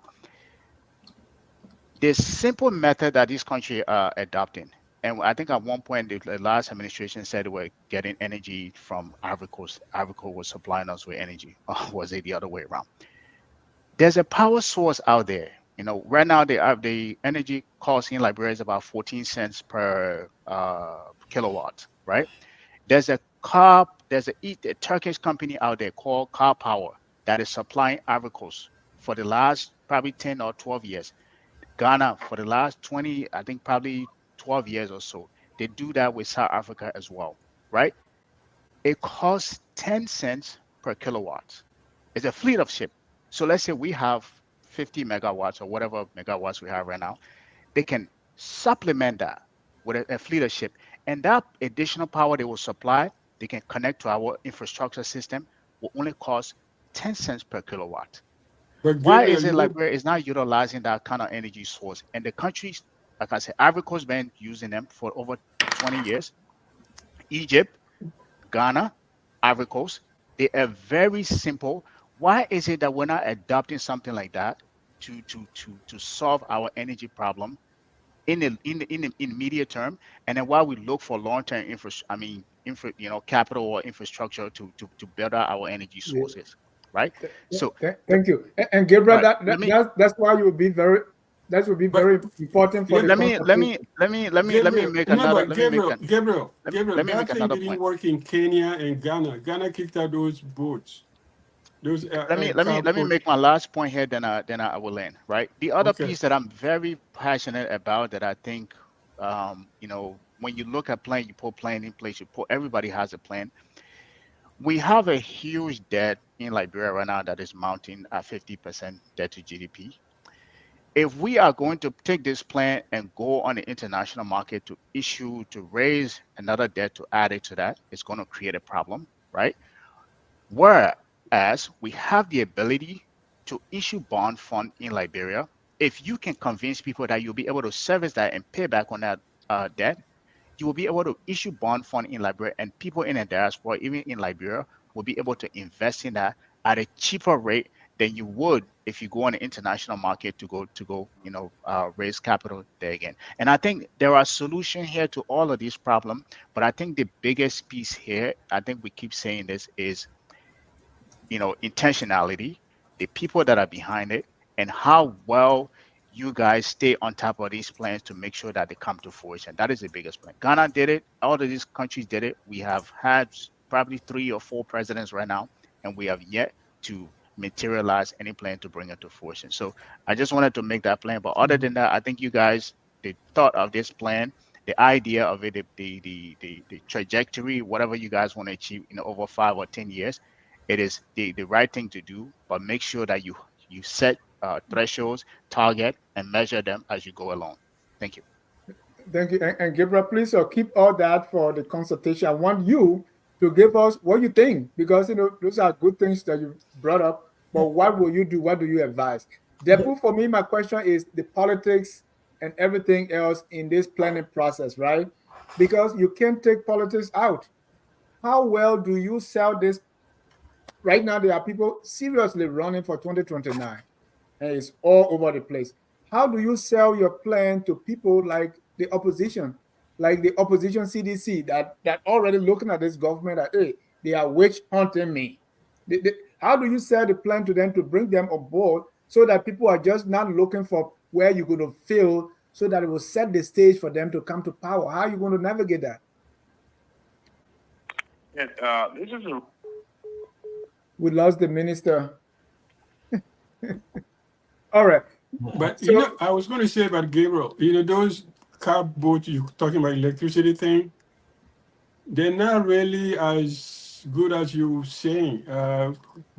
There's simple method that this country are adopting. And I think at one point the last administration said we're getting energy from Ivory Coast. Ivory Coast was supplying us with energy. Or was it the other way around? There's a power source out there. Right now the energy cost in Liberia is about 14 cents per kilowatt, right? There's a Turkish company out there called Car Power that is supplying Ivory Coast for the last probably 10 or 12 years. Ghana for the last 20, I think probably 12 years or so. They do that with South Africa as well, right? It costs 10 cents per kilowatt. It's a fleet of ship. So let's say we have 50 megawatts or whatever megawatts we have right now. They can supplement that with a fleet of ship. And that additional power they will supply, they can connect to our infrastructure system, will only cost 10 cents per kilowatt. But Why Gabriel, is it Liberia is not utilizing that kind of energy source? And the countries, like I said, Ivory Coast been using them for over 20 years. Egypt, Ghana, Ivory Coast, they are very simple. Why is it that we're not adopting something like that to solve our energy problem in the immediate term, and then while we look for long-term capital or infrastructure to build out our energy sources, right? So Thank you. And Gabriel, right, that's why you will be very that will be very important for the let me make another Gabriel, let me that make thing another didn't point. work in Kenya and Ghana. Ghana kicked out those boats. Those Let me make my last point here, then I will end, right? The other piece that I'm very passionate about that I think when you look at plan, you put plan in place, everybody has a plan. We have a huge debt in Liberia right now that is mounting at 50% debt to GDP. If we are going to take this plan and go on the international market to raise another debt to add it to that, it's going to create a problem, right? Whereas we have the ability to issue bond fund in Liberia. If you can convince people that you'll be able to service that and pay back on that debt, you will be able to issue bond fund in Liberia, and people in the diaspora, even in Liberia, will be able to invest in that at a cheaper rate than you would if you go on the international market to go raise capital there again. And I think there are solutions here to all of these problems, but I think the biggest piece here, I think we keep saying this, is intentionality, the people that are behind it, and how well you guys stay on top of these plans to make sure that they come to fruition. That is the biggest plan. Ghana did it. All of these countries did it. We have had probably 3 or 4 presidents right now, and we have yet to materialize any plan to bring it to fruition. So I just wanted to make that plan. But other than that, I think you guys, the thought of this plan, the idea of it, the trajectory, whatever you guys want to achieve in over 5 or 10 years, it is the right thing to do. But make sure that you set thresholds, target, and measure them as you go along. Thank you. Thank you. And Gabriel, please keep all that for the consultation. I want you to give us what you think, because those are good things that you brought up. But what will you do? What do you advise? Therefore, for me, my question is the politics and everything else in this planning process, right? Because you can't take politics out. How well do you sell this? Right now, there are people seriously running for 2029, and it's all over the place. how do you sell your plan to people like the opposition, CDC that already looking at this government that, hey, they are witch hunting me? How do you sell the plan to them to bring them on board so that people are just not looking for where you're going to fill, so that it will set the stage for them to come to power? How are you going to navigate that? Yes, this is a We lost the minister. All right. But So I was going to say about Gabriel, those car boats you're talking about, electricity thing, they're not really as good as you saying.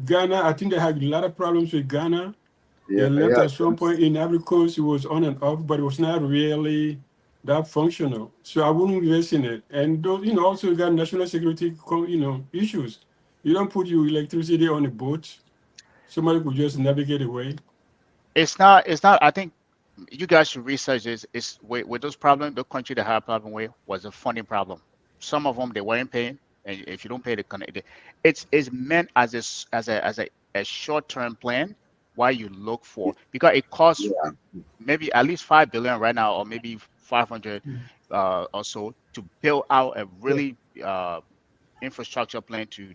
Ghana, I think they had a lot of problems with Ghana. Yeah, They left yeah. at some point in Ivory Coast, it was on and off, but it was not really that functional. So I wouldn't invest in it. And those, also you got national security, issues. You don't put your electricity on a boat. Somebody could just navigate away. It's not. It's not. I think you guys should research this. It's with those problems. The country that had a problem with was a funding problem. Some of them they weren't paying, and if you don't pay the connect, it's meant as a short term plan. Why you look for, because it costs Yeah. maybe at least 5 billion right now, or maybe 500 or so, to build out a really infrastructure plan to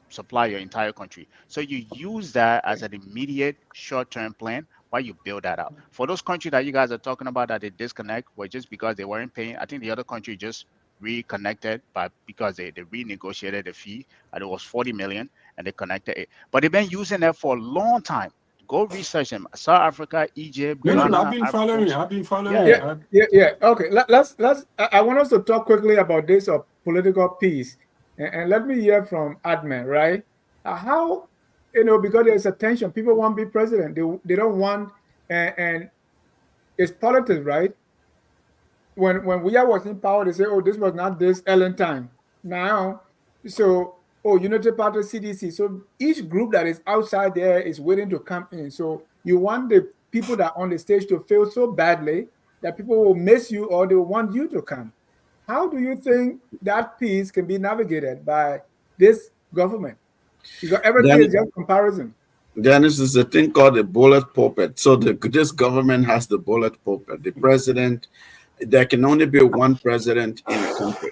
supply your entire country. So you use that as an immediate short-term plan while you build that out. For those countries that you guys are talking about that they disconnect, were just because they weren't paying. I think the other country just reconnected, but because they renegotiated the fee, and it was 40 million, and they connected it. But they've been using that for a long time. Go research them. South Africa, Egypt, No, I've Ghana, been Ivory following. Coast. I've been following. Yeah. yeah. Okay. Let's. I want us to talk quickly about this political peace, and let me hear from Admin. Right? How, because there's a tension. People want to be president. They don't want, and it's politics, right? When we are watching power, they say, "Oh, this was not this Ellen time." Now, so Unity Party, CDC. So each group that is outside there is waiting to come in. So you want the people that are on the stage to feel so badly that people will miss you or they want you to come. How do you think that peace can be navigated by this government? Because everything is Then, just comparison. Dennis, is a thing called the bullet pulpit. So this government has the bullet pulpit. The president, there can only be one president in a country.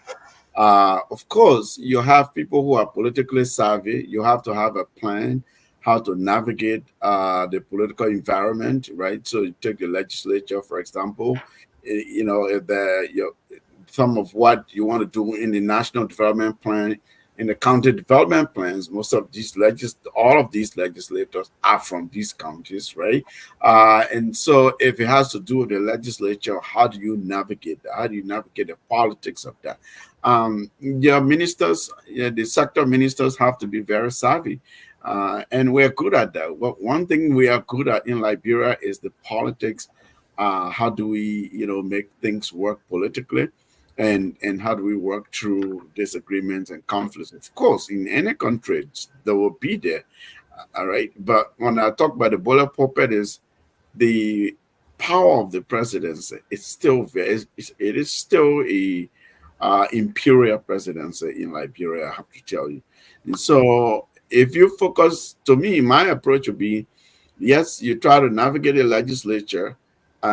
Of course, you have people who are politically savvy. You have to have a plan how to navigate the political environment, right? So you take the legislature, for example. If some of what you want to do in the national development plan, in the county development plans, most of these all of these legislators are from these counties, right? And so if it has to do with the legislature, how do you navigate that? How do you navigate the politics of that? Your ministers, the sector ministers have to be very savvy. And we're good at that. Well, one thing we are good at in Liberia is the politics. How do we, make things work politically? And how do we work through disagreements and conflicts? Of course, in any country, there will be there. All right. But when I talk about the bullet pulpit, is the power of the presidency. It's still very, it is still a imperial presidency in Liberia, I have to tell you. And so if you focus, to me, my approach would be, yes, you try to navigate the legislature.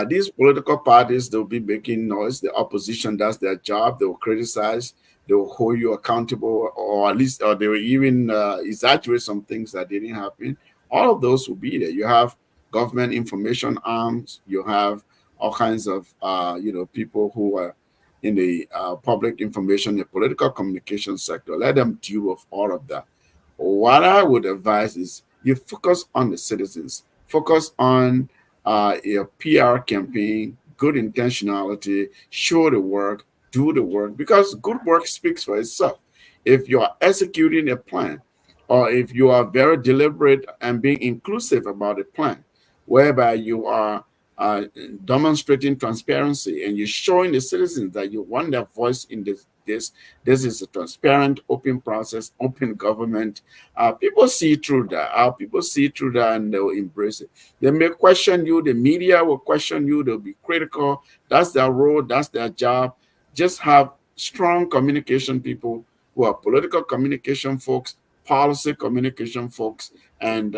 These political parties, they'll be making noise. The opposition does their job. They will criticize. They will hold you accountable, or at least, or they will even exaggerate some things that didn't happen. All of those will be there. You have government information arms. You have all kinds of, people who are in the public information, the political communication sector. Let them deal with all of that. What I would advise is you focus on the citizens, focus on your PR campaign, good intentionality, show the work, do the work, because good work speaks for itself. If you are executing a plan, or if you are very deliberate and being inclusive about a plan, whereby you are demonstrating transparency and you're showing the citizens that you want their voice in this is a transparent, open process, open government. People see through that. People see through that and they'll embrace it. They may question you. The media will question you. They'll be critical. That's their role. That's their job. Just have strong communication people who are political communication folks, policy communication folks, and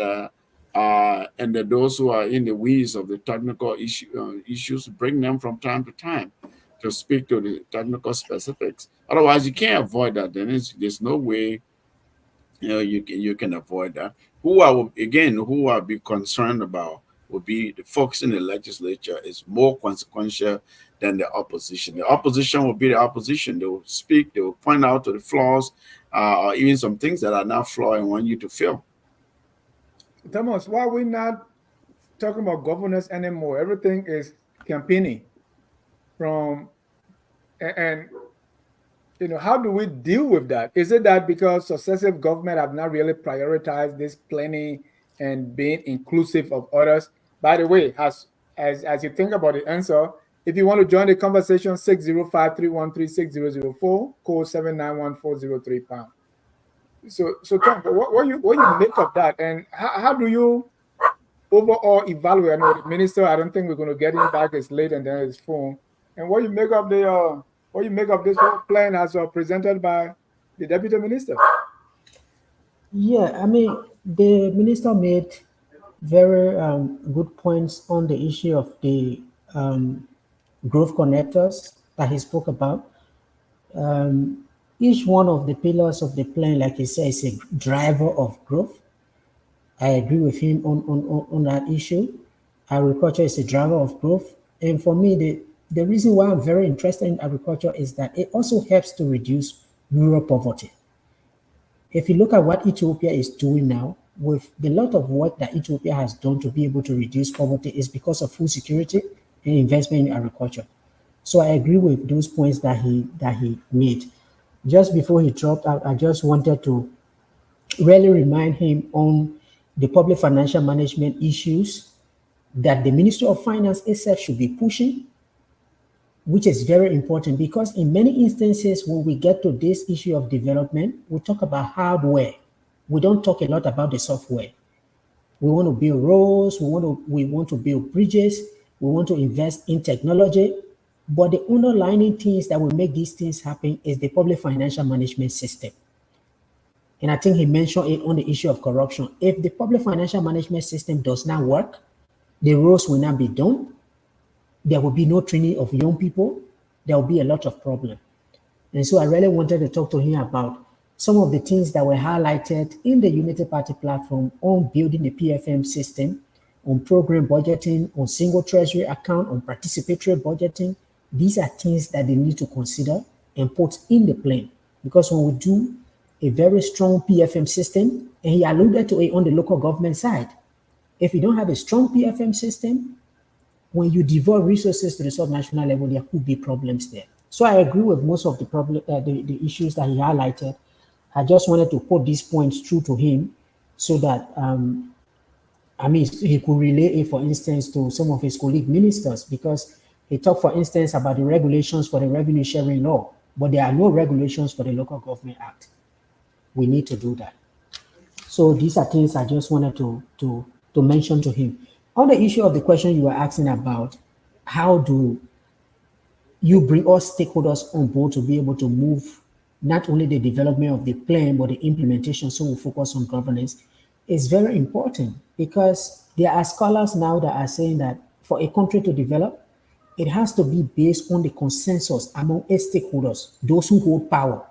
and that those who are in the weeds of the technical issues, bring them from time to time to speak to the technical specifics. Otherwise, you can't avoid that. Then there's no way you can avoid that. Who I be concerned about would be the folks in the legislature is more consequential than the opposition. The opposition will be the opposition. They will speak, they will point out to the flaws, or even some things that are not flawed and want you to fill. Thomas, why are we not talking about governance anymore? Everything is campaigning and how do we deal with that? Is it that because successive government have not really prioritized this planning and being inclusive of others? By the way, as you think about the answer, if you want to join the conversation, 605-313-6004, code 791-403#. So Tom, what you make of that, and how do you overall evaluate? I know the minister, I don't think we're going to get him back. It's late and then his phone. And what you make of this whole plan as presented by the deputy minister? Yeah, I mean, the minister made very good points on the issue of the growth connectors that he spoke about. Each one of the pillars of the plan, like he said, is a driver of growth. I agree with him on that issue. Agriculture is a driver of growth. And for me, the reason why I'm very interested in agriculture is that it also helps to reduce rural poverty. If you look at what Ethiopia is doing now, with the lot of work that Ethiopia has done to be able to reduce poverty is because of food security and investment in agriculture. So I agree with those points that he made. Just before he dropped out, I just wanted to really remind him on the public financial management issues that the Ministry of Finance itself should be pushing, which is very important because in many instances, when we get to this issue of development, we talk about hardware. We don't talk a lot about the software. We want to build roads, we want to build bridges, we want to invest in technology, but the underlying things that will make these things happen is the public financial management system. And I think he mentioned it on the issue of corruption. If the public financial management system does not work, the roads will not be done. There will be no training of young people. There will be a lot of problems. And so I really wanted to talk to him about some of the things that were highlighted in the Unity Party platform on building the PFM system, on program budgeting, on single treasury account, on participatory budgeting. These are things that they need to consider and put in the plan. Because when we do a very strong PFM system, and he alluded to it on the local government side, if you don't have a strong PFM system, when you devote resources to the subnational level, there could be problems there. So I agree with most of the issues that he highlighted. I just wanted to put these points through to him so that he could relay it, for instance, to some of his colleague ministers, because he talked, for instance, about the regulations for the revenue sharing law, but there are no regulations for the Local Government Act. We need to do that. So these are things I just wanted to mention to him. On the issue of the question you were asking about, how do you bring all stakeholders on board to be able to move not only the development of the plan, but the implementation, so we focus on governance, is very important because there are scholars now that are saying that for a country to develop, it has to be based on the consensus among its stakeholders, those who hold power.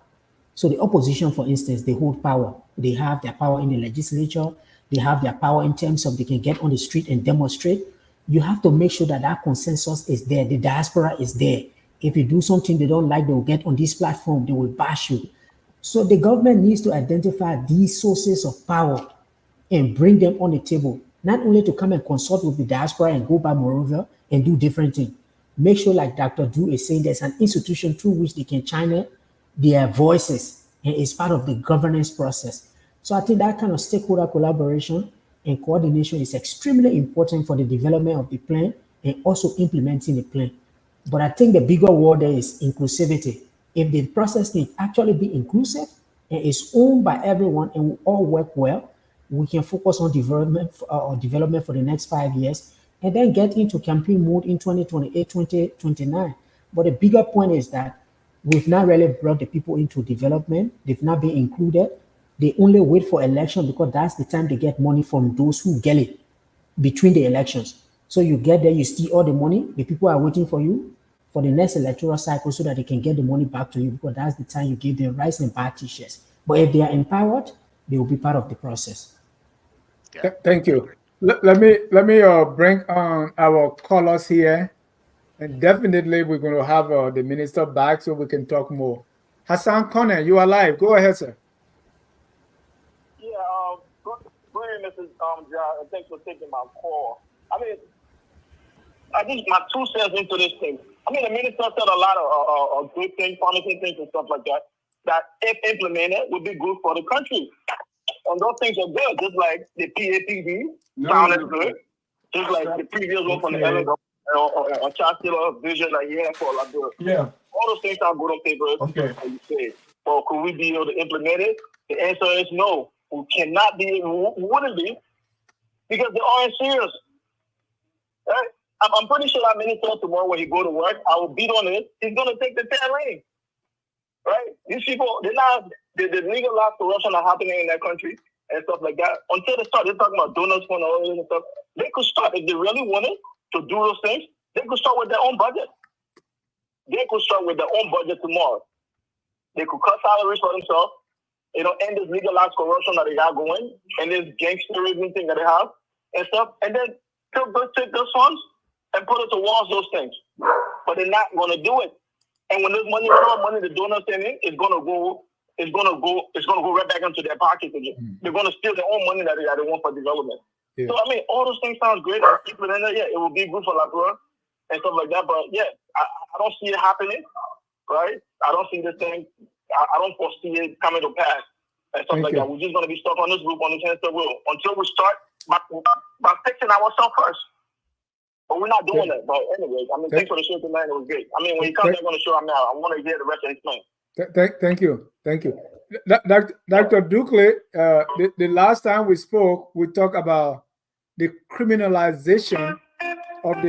So the opposition, for instance, they hold power. They have their power in the legislature. They have their power in terms of they can get on the street and demonstrate. You have to make sure that that consensus is there. The diaspora is there. If you do something they don't like, they will get on this platform. They will bash you. So the government needs to identify these sources of power and bring them on the table, not only to come and consult with the diaspora and go by moreover and do different things. Make sure, like Dr. Drew is saying, there's an institution through which they can channel their voices, and it's part of the governance process. So I think that kind of stakeholder collaboration and coordination is extremely important for the development of the plan and also implementing the plan. But I think the bigger word there is inclusivity. If the process can actually be inclusive and is owned by everyone and we all work well, we can focus on development for the next 5 years and then get into campaign mode in 2028, 2029. But the bigger point is that we've not really brought the people into development. They've not been included. They only wait for election because that's the time they get money from those who get it between the elections. So you get there, you steal all the money. The people are waiting for you for the next electoral cycle so that they can get the money back to you because that's the time you give them rice and bad t-shirts. But if they are empowered, they will be part of the process. Yeah. Thank you. Let me bring on our callers here, and definitely we're going to have the minister back so we can talk more. Hassan Connor, you are live. Go ahead, sir. Yeah, good evening, Mrs. John, and thanks for taking my call. I mean, I think my 2 cents into this thing. I mean, the minister said a lot of good things, promising things and stuff like that if implemented would be good for the country. And those things are good, just like the PAPD sounded good, just like the previous one from the Ellen or Chancellor vision that he had for Liberia. Yeah. All those things sound good on paper, like you said. But could we be able to implement it? The answer is no. We cannot be, we wouldn't be, because they aren't serious. Right? I'm pretty sure our minister tomorrow when he go to work, I will beat on it. He's going to take the 10 lane. Right? These people, they're not, the legalized corruption are happening in that country and stuff like that. Until they start, they're talking about donors fund and all this stuff. They could start, if they really wanted to do those things, they could start with their own budget. They could start with their own budget tomorrow. They could cut salaries for themselves, end this legalized corruption that they got going, and this gangsterism thing that they have, and stuff, and then take those funds and put it towards those things. But they're not going to do it. And when this money, the donors send in, it's going to go right back into their pockets again. They're going to steal their own money that they want for development. Yeah. So I mean, all those things sound great. It will be good for Liberia and stuff like that. But yeah, I don't see it happening, right? I don't see this thing. I don't foresee it coming to pass and stuff like that. We're just going to be stuck on this group on this hamster wheel until we start by fixing ourselves first. But we're not doing that. But anyway, I mean, thanks for the show tonight. It was great. I mean, when you come back on the show, I want to hear the rest of his plan. Thank you. Dr. Dukley, the last time we spoke, we talked about the criminalization of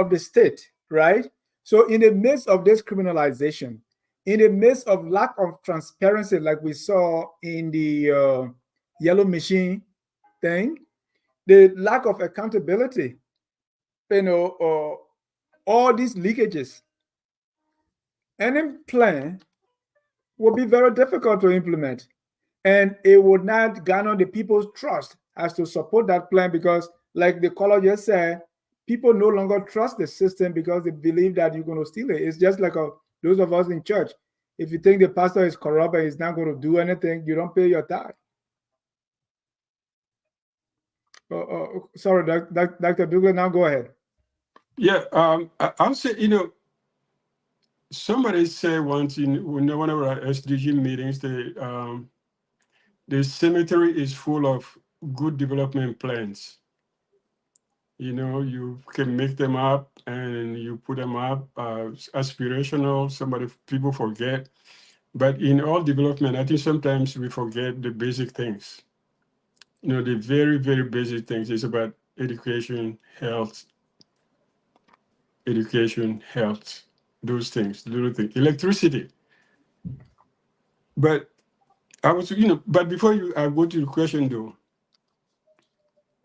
the state, right? So in the midst of this criminalization, in the midst of lack of transparency, like we saw in the yellow machine thing, the lack of accountability, all these leakages, any plan will be very difficult to implement, and it would not garner the people's trust as to support that plan because, like the caller just said, people no longer trust the system because they believe that you're going to steal it. It's just like those of us in church. If you think the pastor is corrupt and he's not going to do anything, you don't pay your tithe. Sorry, Dr. Douglas, now go ahead. Yeah, I'll say, somebody said once in one of our SDG meetings, the cemetery is full of good development plans. You can make them up and you put them up aspirational, people forget. But in all development, I think sometimes we forget the basic things. The very, very basic things. It's about education, health, those things, little things, electricity. But I was, but before I go to the question though,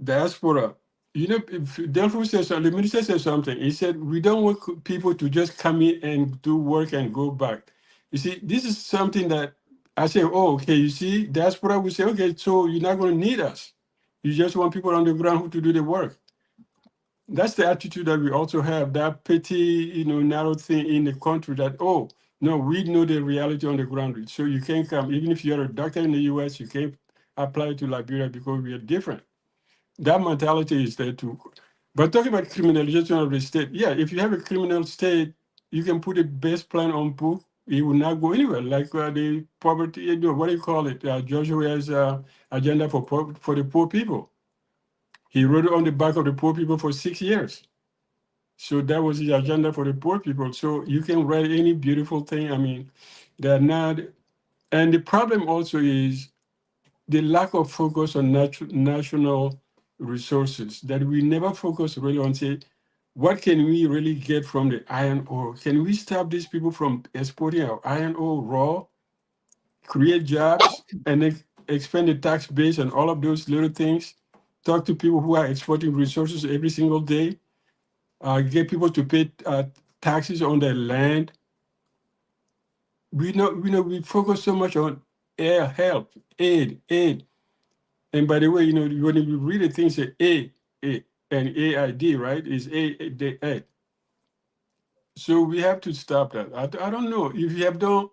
diaspora, if Delphus says, the minister said something, he said, we don't want people to just come in and do work and go back. You see, this is something that I say, oh, okay, you see, diaspora will say, okay, so you're not going to need us. You just want people on the ground who to do the work. That's the attitude that we also have, that petty, narrow thing in the country that, oh, no, we know the reality on the ground. So you can't come, even if you're a doctor in the US, you can't apply to Liberia because we are different. That mentality is there too. But talking about criminalization of the state, yeah, if you have a criminal state, you can put the best plan on book, it will not go anywhere. Like the poverty, what do you call it? Joshua's agenda for the poor people. He wrote it on the back of the poor people for 6 years. So that was his agenda for the poor people. So you can write any beautiful thing. I mean, they're not. And the problem also is the lack of focus on national resources, that we never focus really on, say, what can we really get from the iron ore? Can we stop these people from exporting our iron ore raw create jobs, and then expand the tax base and all of those little things. Talk to people who are exporting resources every single day. Get people to pay taxes on their land. We focus so much on air, help, aid. And by the way, when you read the things say A, and AID, right? Is A. So we have to stop that. I don't know if you have done.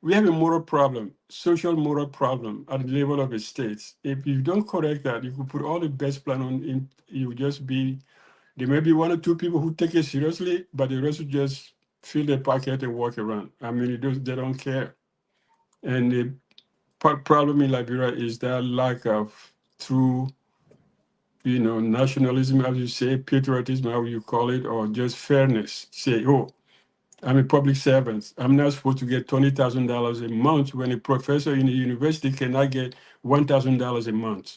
We have a moral problem, social moral problem at the level of the states. If you don't correct that, you could put all the best plan on. You just be. There may be one or two people who take it seriously, but the rest will just fill their pocket and walk around. I mean, they don't care. And the problem in Liberia is that lack of true, nationalism, as you say, patriotism, how you call it, or just fairness. Say, oh, I'm a public servant. I'm not supposed to get $20,000 a month when a professor in a university cannot get $1,000 a month.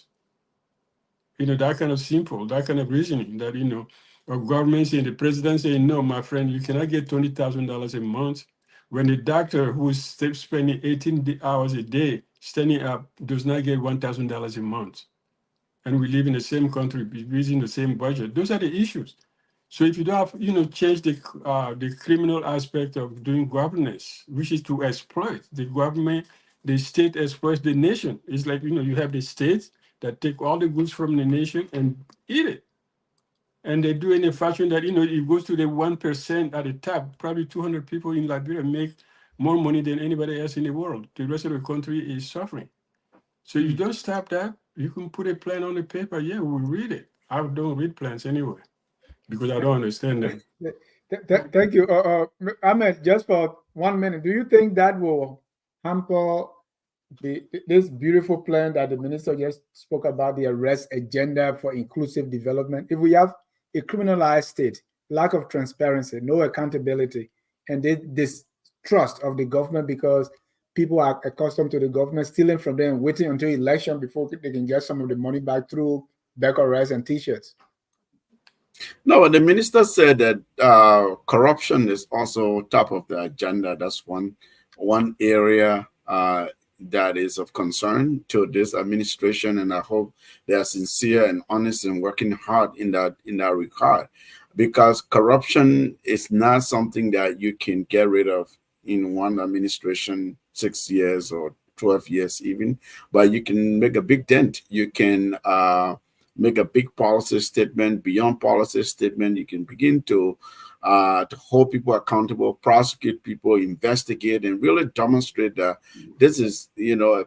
That kind of simple, that kind of reasoning that, a government saying, the president saying, no, my friend, you cannot get $20,000 a month when the doctor who is spending 18 hours a day standing up does not get $1,000 a month. And we live in the same country, using the same budget. Those are the issues. So if you don't have, change the criminal aspect of doing governance, which is to exploit the government, the state exploits the nation. It's like, you have the states that take all the goods from the nation and eat it. And they do it in a fashion that, it goes to the 1% at the top. Probably 200 people in Liberia make more money than anybody else in the world. The rest of the country is suffering. So you don't stop that. You can put a plan on the paper. Yeah, we'll read it. I don't read plans anyway, because I don't understand them. Thank you. Ahmed, just for 1 minute, do you think that will hamper this beautiful plan that the minister just spoke about, the arrest agenda for inclusive development? If we have a criminalized state, lack of transparency, no accountability, and this trust of the government because people are accustomed to the government stealing from them, waiting until election before they can get some of the money back through back arrests and T-shirts. No, the minister said that corruption is also top of the agenda. That's one area that is of concern to this administration, and I hope they are sincere and honest and working hard in that regard, because corruption is not something that you can get rid of in one administration, 6 years or 12 years even, but you can make a big dent. You can make a big policy statement. Beyond policy statement, you can begin to hold people accountable, prosecute people, investigate, and really demonstrate that this is, a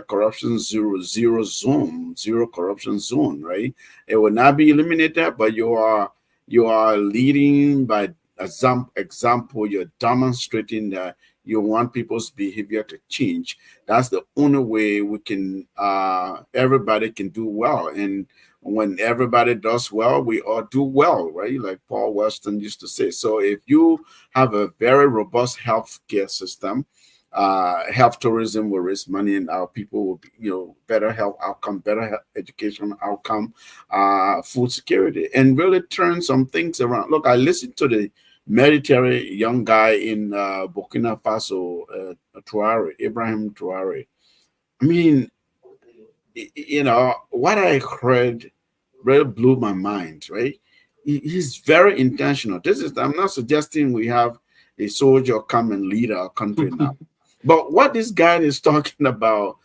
corruption zero corruption zone, right? It will not be eliminated, but you are leading by example. You're demonstrating that you want people's behavior to change. That's the only way we can, everybody can do well. And when everybody does well, we all do well, right? Like Paul Weston used to say. So if you have a very robust healthcare system, health tourism will raise money, and our people will be, better health outcome, better health education outcome, food security, and really turn some things around. Look, I listened to the military young guy in Burkina Faso, Ibrahim Traore. I mean, what I heard really blew my mind, right? He's very intentional. I'm not suggesting we have a soldier come and lead our country now. But what this guy is talking about,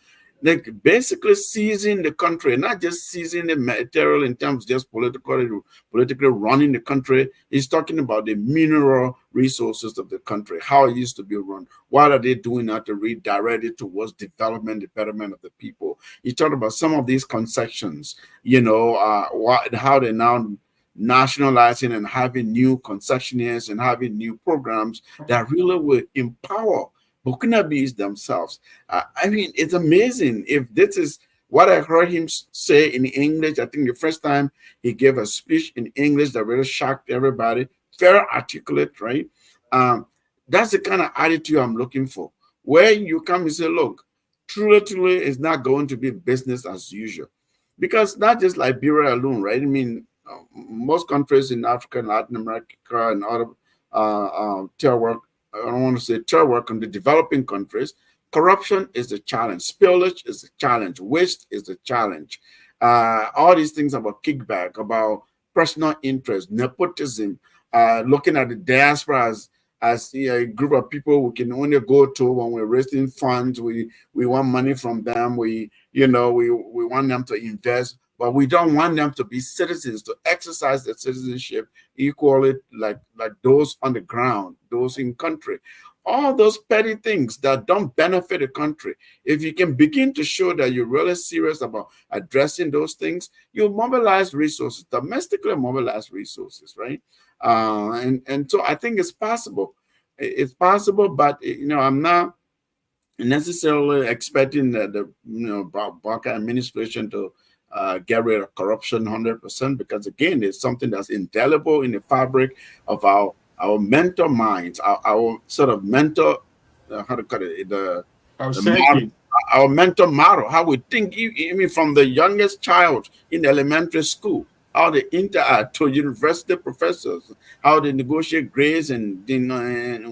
like basically seizing the country, not just seizing the material in terms of just politically running the country. He's talking about the mineral resources of the country, how it used to be run. What are they doing now to redirect it towards development, the betterment of the people? He talked about some of these concessions, how they're now nationalizing and having new concessionaires and having new programs that really will empower Burkinabes themselves. I mean, it's amazing. If this is what I heard him say in English, I think the first time he gave a speech in English that really shocked everybody, very articulate, right? That's the kind of attitude I'm looking for, where you come and say, look, truly it's not going to be business as usual. Because not just Liberia alone, right? I mean, most countries in Africa and Latin America and other terror work, I don't want to say terror work in the developing countries, corruption is the challenge. Spillage is the challenge. Waste is the challenge. All these things about kickback, about personal interest, nepotism, looking at the diaspora as a group of people we can only go to when we're raising funds. We want money from them. We want them to invest, but we don't want them to be citizens, to exercise their citizenship equally like those on the ground, those in country. All those petty things that don't benefit the country. If you can begin to show that you're really serious about addressing those things, you'll mobilize resources, domestically mobilize resources, right? And so I think it's possible. It's possible, but I'm not necessarily expecting the Barker administration to get rid of corruption 100%, because again, it's something that's indelible in the fabric of our mental minds, our sort of mental, how to call it, our mental model, how we think, even from the youngest child in elementary school, how they interact to university professors, how they negotiate grades and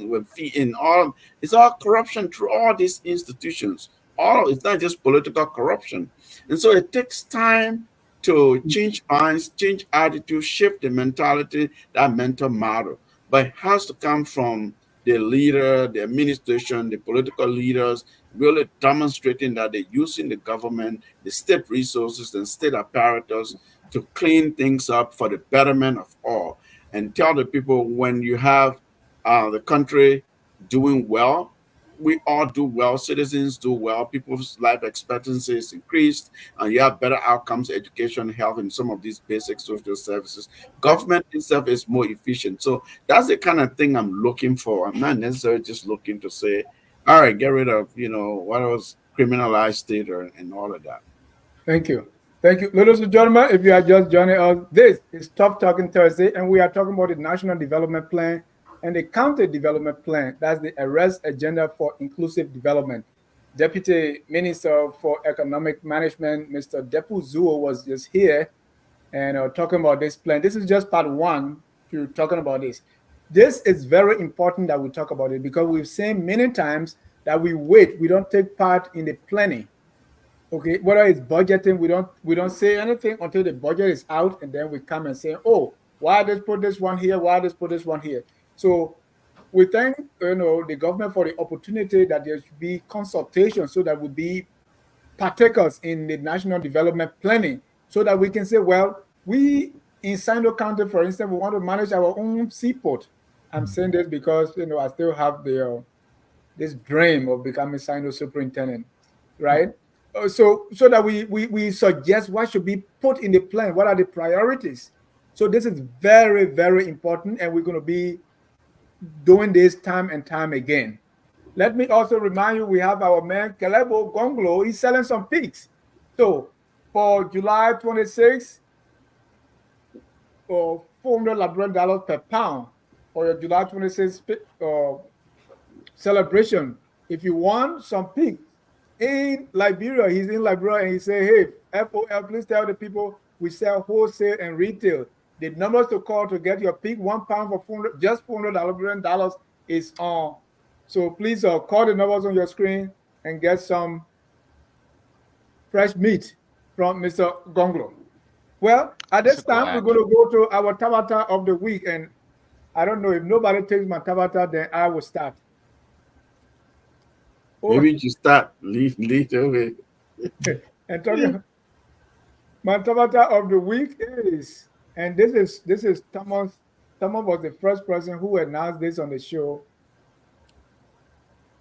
with fee and all. It's all corruption through all these institutions. It's not just political corruption. And so it takes time to change minds, change attitudes, shift the mentality, that mental model. But it has to come from the leader, the administration, the political leaders, really demonstrating that they're using the government, the state resources and state apparatus to clean things up for the betterment of all. And tell the people, when you have the country doing well, we all do well, citizens do well, people's life expectancy is increased, and you have better outcomes, education, health, and some of these basic social services. Government itself is more efficient. So that's the kind of thing I'm looking for. I'm not necessarily just looking to say, all right, get rid of, what was criminalized state and all of that. Thank you. Thank you. Ladies and gentlemen, if you are just joining us, this is Tough Talking Thursday, and we are talking about the National Development Plan and the County Development Plan. That's the arrest agenda for inclusive development. Deputy Minister for Economic Management, Mr. Depu Zuo, was just here and talking about this plan. This is just part one to talking about this. This is very important that we talk about it, because we've seen many times that we don't take part in the planning. Okay, whether it's budgeting, we don't say anything until the budget is out, and then we come and say, oh, why did put this one here? Why did put this one here? So we thank the government for the opportunity that there should be consultation, so that we be partakers in the national development planning, so that we can say, well, we in Sino County, for instance, we want to manage our own seaport. I'm saying this because I still have this dream of becoming Sino superintendent, right? So that we suggest what should be put in the plan, what are the priorities. So this is very, very important, and we're going to be doing this time and time again. Let me also remind you, we have our man Kelebo Gonglo. He's selling some pigs. So for July 26th, $400 Liberian per pound for your July 26th celebration. If you want some pig in Liberia, he's in Liberia, and he say, hey, FOL, please tell the people we sell wholesale and retail. The numbers to call to get your pig 1 pound for just $400 Liberian is on. So please call the numbers on your screen and get some fresh meat from Mr. Gonglo. Well, at this time, we're going to go to our Tabata of the week. And I don't know, if nobody takes my Tabata, then I will start. Maybe you start, lead away. And talking, my Tabata of the week is, and this is Thomas. Thomas was the first person who announced this on the show.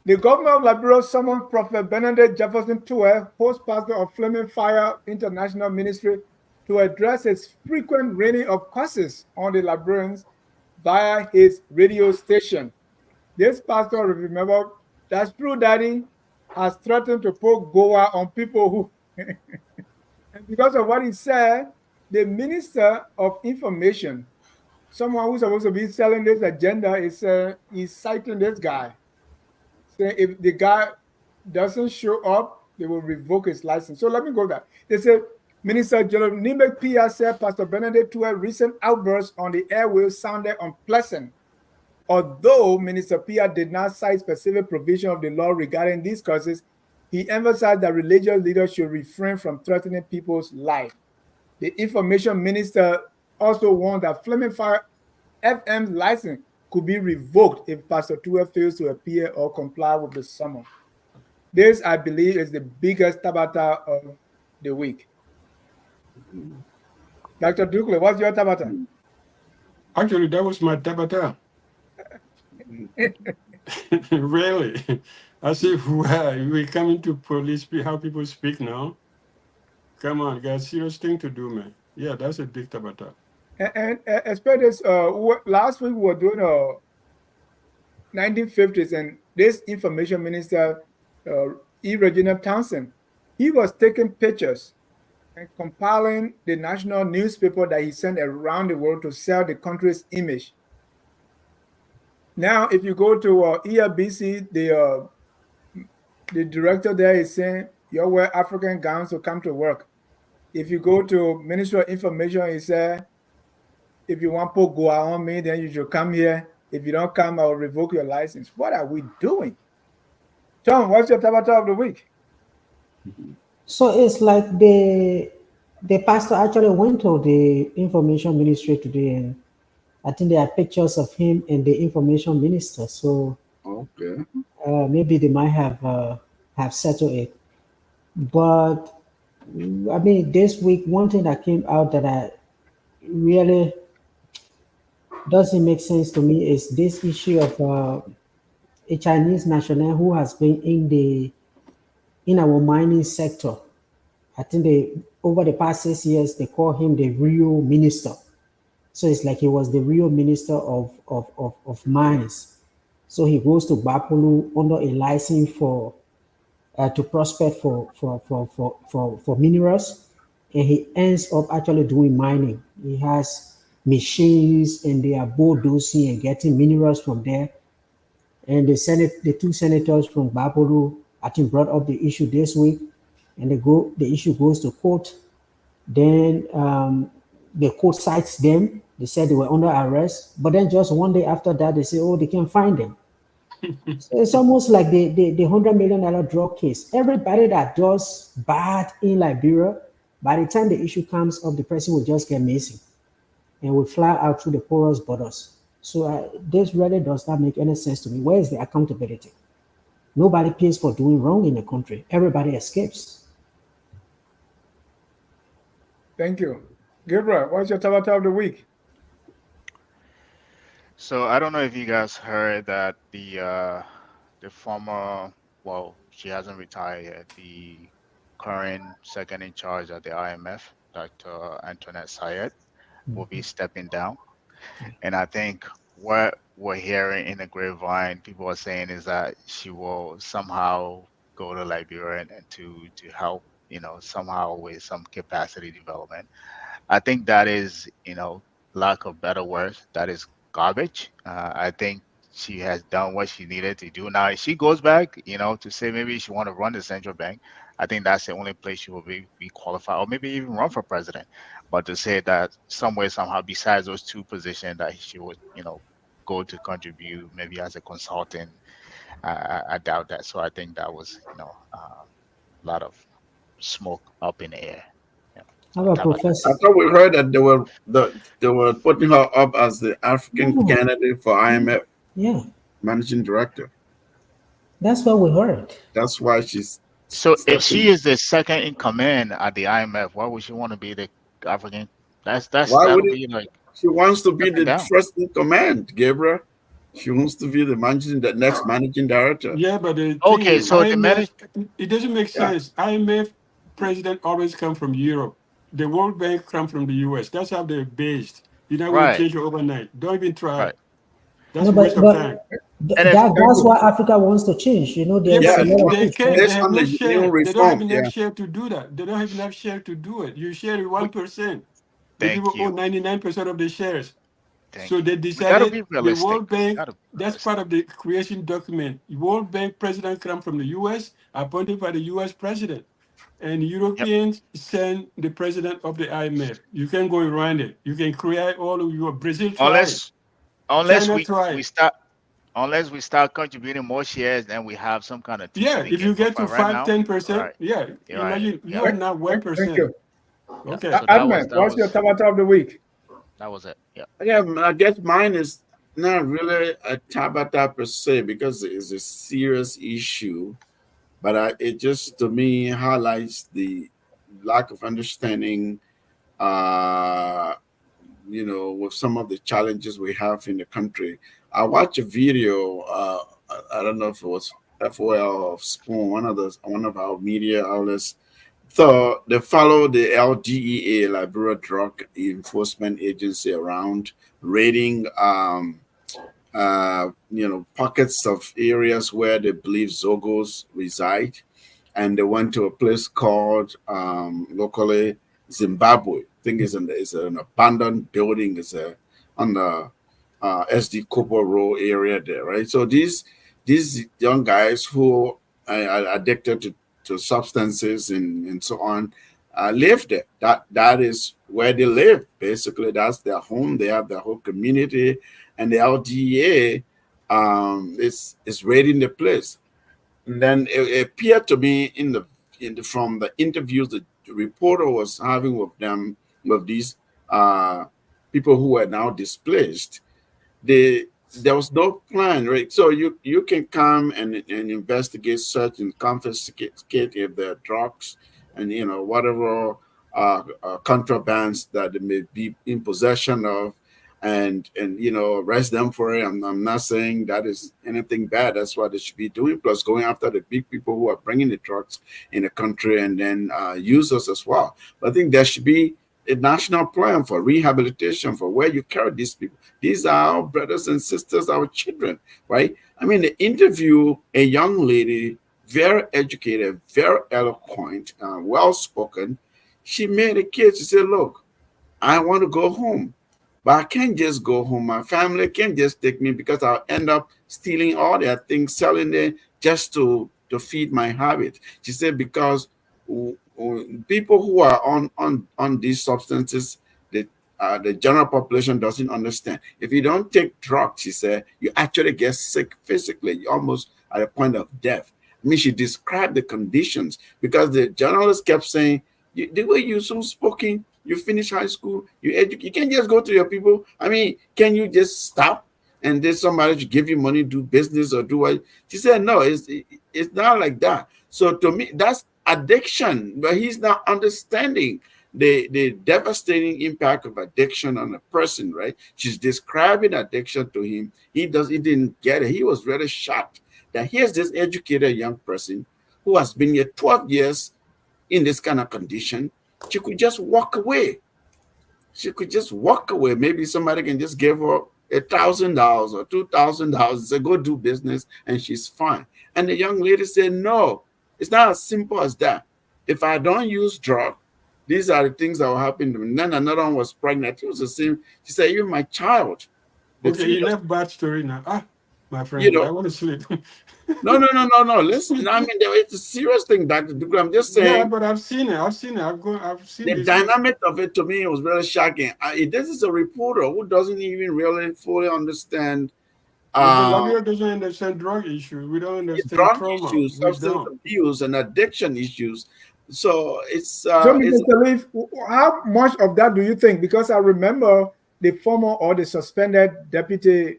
The government of Liberia summoned Prophet Benedict Jefferson Tuer, host pastor of Flaming Fire International Ministry, to address its frequent raining of curses on the Liberians via his radio station. This pastor, remember, that's true, Daddy, has threatened to put Goa on people who, and because of what he said, the Minister of Information, someone who's supposed to be selling this agenda, is citing this guy, saying if the guy doesn't show up, they will revoke his license. So let me go back. They say, Minister General Nimek Pia said Pastor Benedict Tuer's recent outbursts on the airwaves sounded unpleasant. Although Minister Pia did not cite specific provision of the law regarding these causes, he emphasized that religious leaders should refrain from threatening people's life. The information minister also warned that Fleming Fire FM's license could be revoked if Pastor Tua fails to appear or comply with the summons. This, I believe, is the biggest tabata of the week. Dr. Dukle, what's your tabata? Actually, that was my tabata. Really? I see why we're coming to police how people speak now. Come on, guys, serious thing to do, man. Yeah, that's a big tabata. And especially last week we were doing 1950s, and this information minister, E. Reginald Townsend, he was taking pictures and compiling the national newspaper that he sent around the world to sell the country's image. Now, if you go to ERBC, the director there is saying, you wear African gowns to come to work. If you go to Ministry of Information, he said, if you want to go on me, then you should come here. If you don't come, I'll revoke your license. What are we doing? Tom, what's your tabata of the week? So it's like the pastor actually went to the information ministry today, and I think there are pictures of him and the information minister. So Okay. Maybe they might have settled it. But I mean, this week, one thing that came out that I really doesn't make sense to me is this issue of a Chinese national who has been in our mining sector. I think over the past 6 years they call him the Rio Minister. So it's like he was the Rio Minister of mines. So he goes to Bapulu under a license for to prospect for minerals, and he ends up actually doing mining. He has machines and they are bulldozing and getting minerals from there. And the two senators from Bapulu, I think, brought up the issue this week, and the issue goes to court. Then the court cites them. They said they were under arrest, but then just one day after that, they say, oh, they can't find them. So it's almost like the $100 million drug case. Everybody that does bad in Liberia, by the time the issue comes up, the person will just get missing and will fly out through the porous borders. So this really does not make any sense to me. Where is the accountability? Nobody pays for doing wrong in the country. Everybody escapes. Thank you. Gabriel, what's your tabata of the week? So I don't know if you guys heard that the former, well, she hasn't retired yet, the current second in charge at the IMF, Dr. Antoinette Sayed, will be stepping down. And I think what we're hearing in the grapevine, people are saying, is that she will somehow go to Liberia and to help, somehow with some capacity development. I think that is, lack of better words, that is garbage. I think she has done what she needed to do. Now, if she goes back, to say maybe she want to run the central bank, I think that's the only place she will be qualified, or maybe even run for president. But to say that somewhere, somehow, besides those two positions, that she would, go to contribute maybe as a consultant, I doubt that. So I think that was, a lot of smoke up in the air. How about Professor? I thought we heard that they were putting her up as the African candidate for IMF managing director. That's what we heard. That's why she's. So if she is the second in command at the IMF, why would she want to be the African? That'll be like. She wants to be the first in command, Gabriel. She wants to be the next managing director. Yeah, but the okay, so IMF, it doesn't make sense. IMF president always come from Europe. The World Bank come from the US. That's how they're based. You're not going to change it overnight. Don't even try. That's a waste of time. That's why Africa wants to change. They have no share. They don't have enough share to do that. They don't have enough share to do it. You share 1%. The people own 99% of the shares. So they decided the World Bank, that's part of the creation document. The World Bank president come from the US, appointed by the US president. And Europeans send the president of the IMF. You can go around it. You can create all of your Brazil trials. unless China we tried. start unless we start contributing more shares, then we have some kind of teeth in Yeah, the if game. you For get to right 5, now, 10%, right? yeah. You're right. Imagine you Yeah, are now Thank 1%. you. yeah. Okay. So Admin, that what's your was tabata of the week? that was it. Yeah. Yeah, I guess mine is not really a tabata per se because it's a serious issue, but it just to me highlights the lack of understanding, uh, with some of the challenges we have in the country. I watched a video. I don't know if it was FOL or Spoon, one of our media outlets. So they follow the LDEA, Liberia Drug Enforcement Agency, around raiding, pockets of areas where they believe Zogos reside, and they went to a place called locally Zimbabwe. I think it's an abandoned building. It's on the SD Kobo Row area there, right? So these young guys who are addicted to substances and so on live there. That is where they live. Basically, that's their home. They have their whole community, and the LDA is raiding the place. And then it appeared to me from the interviews the reporter was having with them, with these uh, people who are now displaced, they there was no plan, right? So you can come and investigate, search, and confiscate if there are drugs and whatever contrabands that they may be in possession of, and arrest them for it. I'm not saying that is anything bad. That's what they should be doing. Plus, going after the big people who are bringing the drugs in the country and then use us as well. But I think there should be a national plan for rehabilitation for where you carry these people. These are our brothers and sisters, our children, right? I mean, they interview a young lady, very educated, very eloquent, well spoken. She made a case. She said, "Look, I want to go home, but I can't just go home. My family can't just take me because I'll end up stealing all their things, selling them just to feed my habit." She said, "Because people who are on these substances, the general population doesn't understand. If you don't take drugs," she said, "you actually get sick physically, you're almost at a point of death." I mean, she described the conditions because the journalist kept saying, the way you're so spoken, you finish high school, you can't just go to your people. I mean, can you just stop and then somebody to give you money, do business or do what?" She said, "No, it's not like that." So to me, that's addiction, but he's not understanding the devastating impact of addiction on a person, right? She's describing addiction to him. He didn't get it. He was really shocked that here's this educated young person who has been here 12 years in this kind of condition. She could just walk away. She could just walk away. Maybe somebody can just give her $1,000 or $2,000 and say, "Go do business," and she's fine. And the young lady said, "No, it's not as simple as that. If I don't use drug, these are the things that will happen to me." And then another one was pregnant. It was the same. She said, "You're my child." The Okay, fetus, enough bad story now. My you friend, know, I want to sleep. no. Listen, I mean, it's a serious thing, Dr. Dugu. I'm just Yeah, saying but I've seen it. I've seen it. I've seen the this. dynamic of it to me was really shocking. This is a reporter who doesn't even really fully understand The uh, Liberia doesn't understand drug issues. We don't understand drug trauma. issues, We substance don't. abuse, and addiction issues. So So, it's Mr. Salif, how much of that do you think? Because I remember the former or the suspended deputy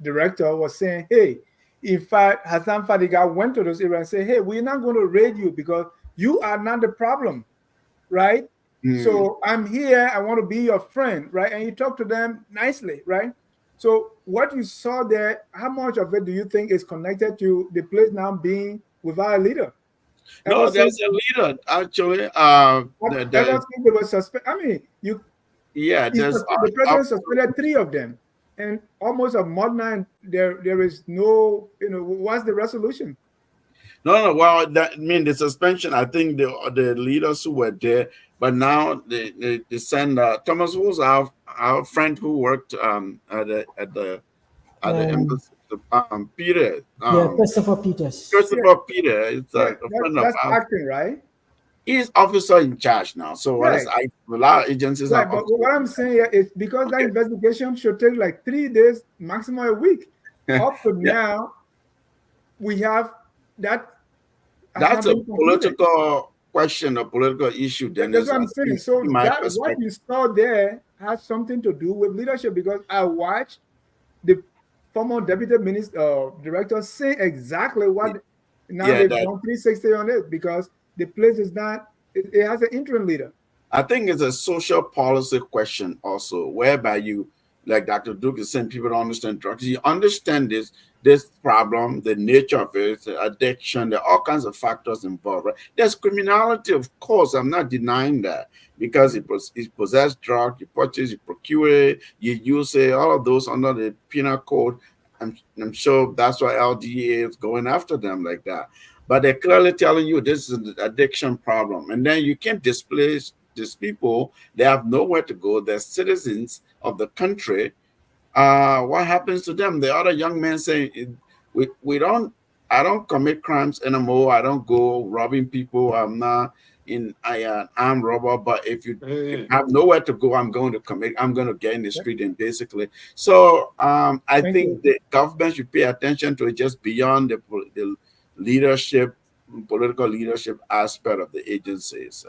director was saying, "Hey, in fact, Hassan Fadiga went to those areas and said, 'Hey, we're not going to raid you because you are not the problem, right? mm, So I'm here. I want to be your friend, right?' And you talk to them nicely, right? So what you saw there, how much of it do you think is connected to the place now being without a leader? Ever no, since there's a leader actually. ever since they were suspended, I mean, Yeah, there's the president suspended three of them, and almost a month now, and there is no, what's the resolution? no. Well, that I mean the suspension. I think the leaders who were there, but now they send Thomas, who's our friend who worked at the Um, embassy. Peter, yeah, Christopher Peters. Yeah, Christopher Peter. It's yeah, a friend of that's ours. acting, right? He's officer in charge now. So what is Right. a lot of agencies Right, have but officers what in I'm saying here is because that Okay. investigation should take like 3 days, maximum a week. Up to Yeah. now, we have that has That's not a been concluded. political question, a political issue, That's Dennis. what I'm At saying. least So in my that what you perspective. saw there has something to do with leadership because I watched the former deputy minister director say exactly what now Yeah, they've that gone 360 on it because the place is not it has an interim leader. I think it's a social policy question also, whereby you, like Dr. Duke is saying, people don't understand drugs. You understand this problem, the nature of it, addiction, there are all kinds of factors involved. Right? There's criminality, of course. I'm not denying that because it possess drug, you purchase, you procure it, you use it, all of those under the penal code. I'm sure that's why LDA is going after them like that. But they're clearly telling you this is an addiction problem, and then you can't displace these people. They have nowhere to go. They're citizens of the country. What happens to them? The other young men saying, we don't, I don't commit crimes anymore. I don't go robbing people. I'm not in armed robber. But if I have nowhere to go, I'm going to get in the street and basically. So I Thank you. think the government should pay attention to it just beyond the leadership, political leadership aspect of the agencies.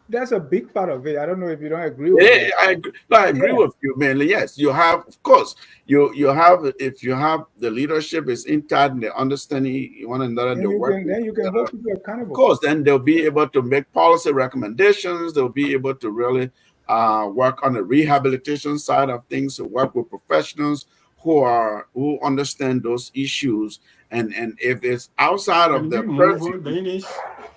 That's a big part of it. I don't know if you don't agree with Yeah, that. I agree. No, I agree Yeah. with you mainly. Yes, you have, of course, you have if you have the leadership is intact and they understanding one another, they're working Then you can together. hold people Of accountable. course, then they'll be able to make policy recommendations. They'll be able to really work on the rehabilitation side of things, to work with professionals who understand those issues. And if it's outside of Can we the move purview, on, Danish?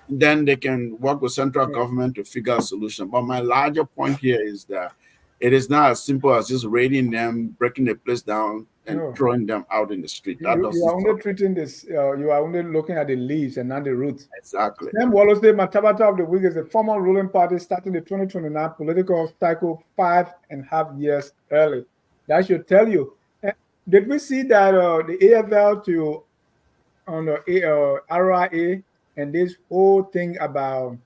then they can work with central Yeah. government to figure out a solution. But my larger point here is that it is not as simple as just raiding them, breaking the place down, and No. throwing them out in the street. That You doesn't are only solve treating this, you are only looking at the leaves and not the roots. exactly. Sam Wallace, Matabata of the Week is the former ruling party starting the 2029 political cycle 5.5 years early. That should tell you. Did we see that the AFL to on the RIA and this whole thing about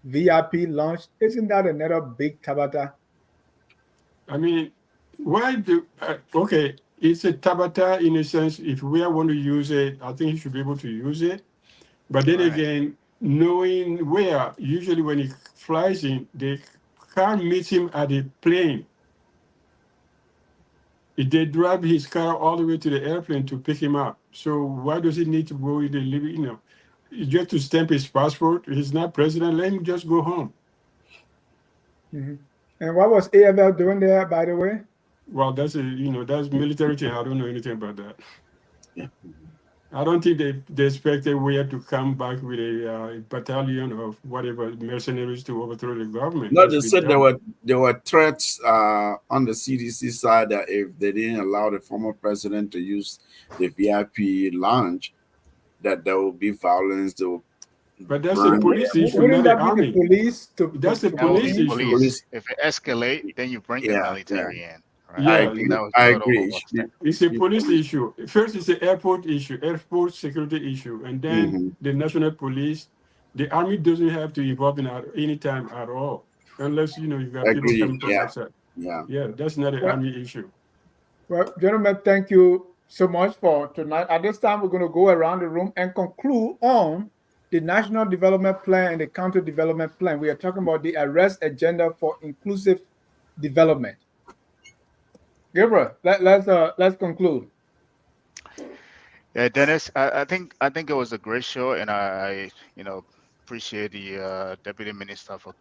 VIP launch? Isn't that another big Tabata? I mean, why do okay? It's a Tabata in a sense. If we want to use it, I think he should be able to use it. But then Right. again, knowing where, usually when he flies in, they can't meet him at the plane. If they drive his car all the way to the airplane to pick him up. So why does he need to go in the living? Just to stamp his passport? He's not president. Let him just go home. Mm-hmm. And what was AFL doing there, by the way? Well, that's that's military thing. I don't know anything about that. Yeah. I don't think they expected we had to come back with a battalion of whatever mercenaries to overthrow the government. No, That's they been said done. there were threats on the CDC side that if they didn't allow the former president to use the VIP lounge, that there will be violence. They will But that's a burn police issue, Wouldn't not the that be the army. police That's a That will be police intervene? issue. police. police. If it escalate, then you bring the Yeah, yeah. military in. Right. I I Yeah, think agree. that was a I little agree. overstep. it's a police issue. First, it's an airport issue, airport security issue, and then Mm-hmm. the national police. The army doesn't have to involve in any time at all, unless you got people Agree. coming from Yeah, outside. yeah. Yeah, that's not an Well, army issue. well, gentlemen, thank you so much for tonight. At this time, we're going to go around the room and conclude on the National Development Plan and the County Development Plan. We are talking about the arrest agenda for inclusive development. Gabriel, let's conclude. Yeah, Dennis, I think it was a great show, and I appreciate the deputy minister for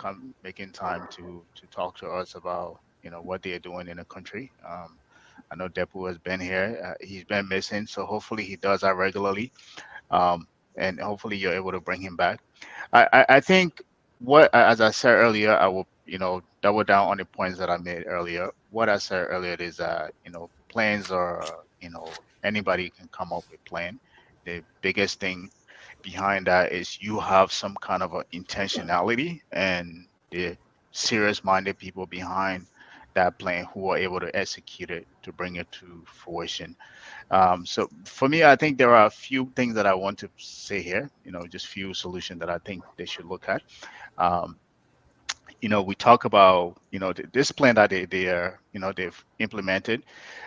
making time to talk to us about what they are doing in the country. I know Depu has been here; he's been missing, so hopefully he does that regularly, um, and hopefully you're able to bring him back. I think as I said earlier, I will double down on the points that I made earlier. What I said earlier is that plans are anybody can come up with plan. The biggest thing behind that is you have some kind of a intentionality and the serious minded people behind that plan who are able to execute it to bring it to fruition. So for me, I think there are a few things that I want to say here, just few solutions that I think they should look at. Um, we talk about, this plan that they are, they've implemented.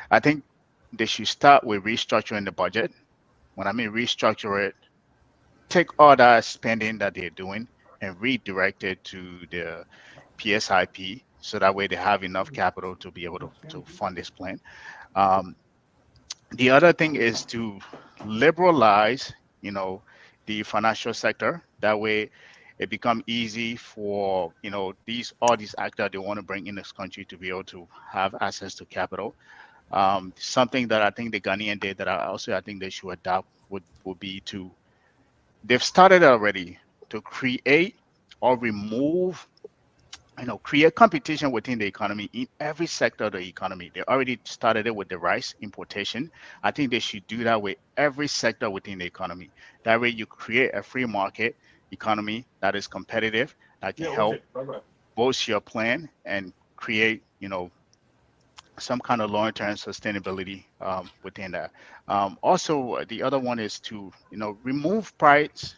I think they should start with restructuring the budget. When I mean restructure it, take all that spending that they're doing and redirect it to the PSIP, so that way they have enough capital to be able to fund this plan. The other thing is to liberalize, the financial sector. That way it become easy for, all these actors they want to bring in this country to be able to have access to capital. Something that I think the Ghanaian did that I think they should adopt would be to, they've started already to create or remove, create competition within the economy in every sector of the economy. They already started it with the rice importation. I think they should do that with every sector within the economy. That way you create a free market economy that is competitive, that can help boost your plan and create, some kind of long-term sustainability within that. Also, the other one is to, remove price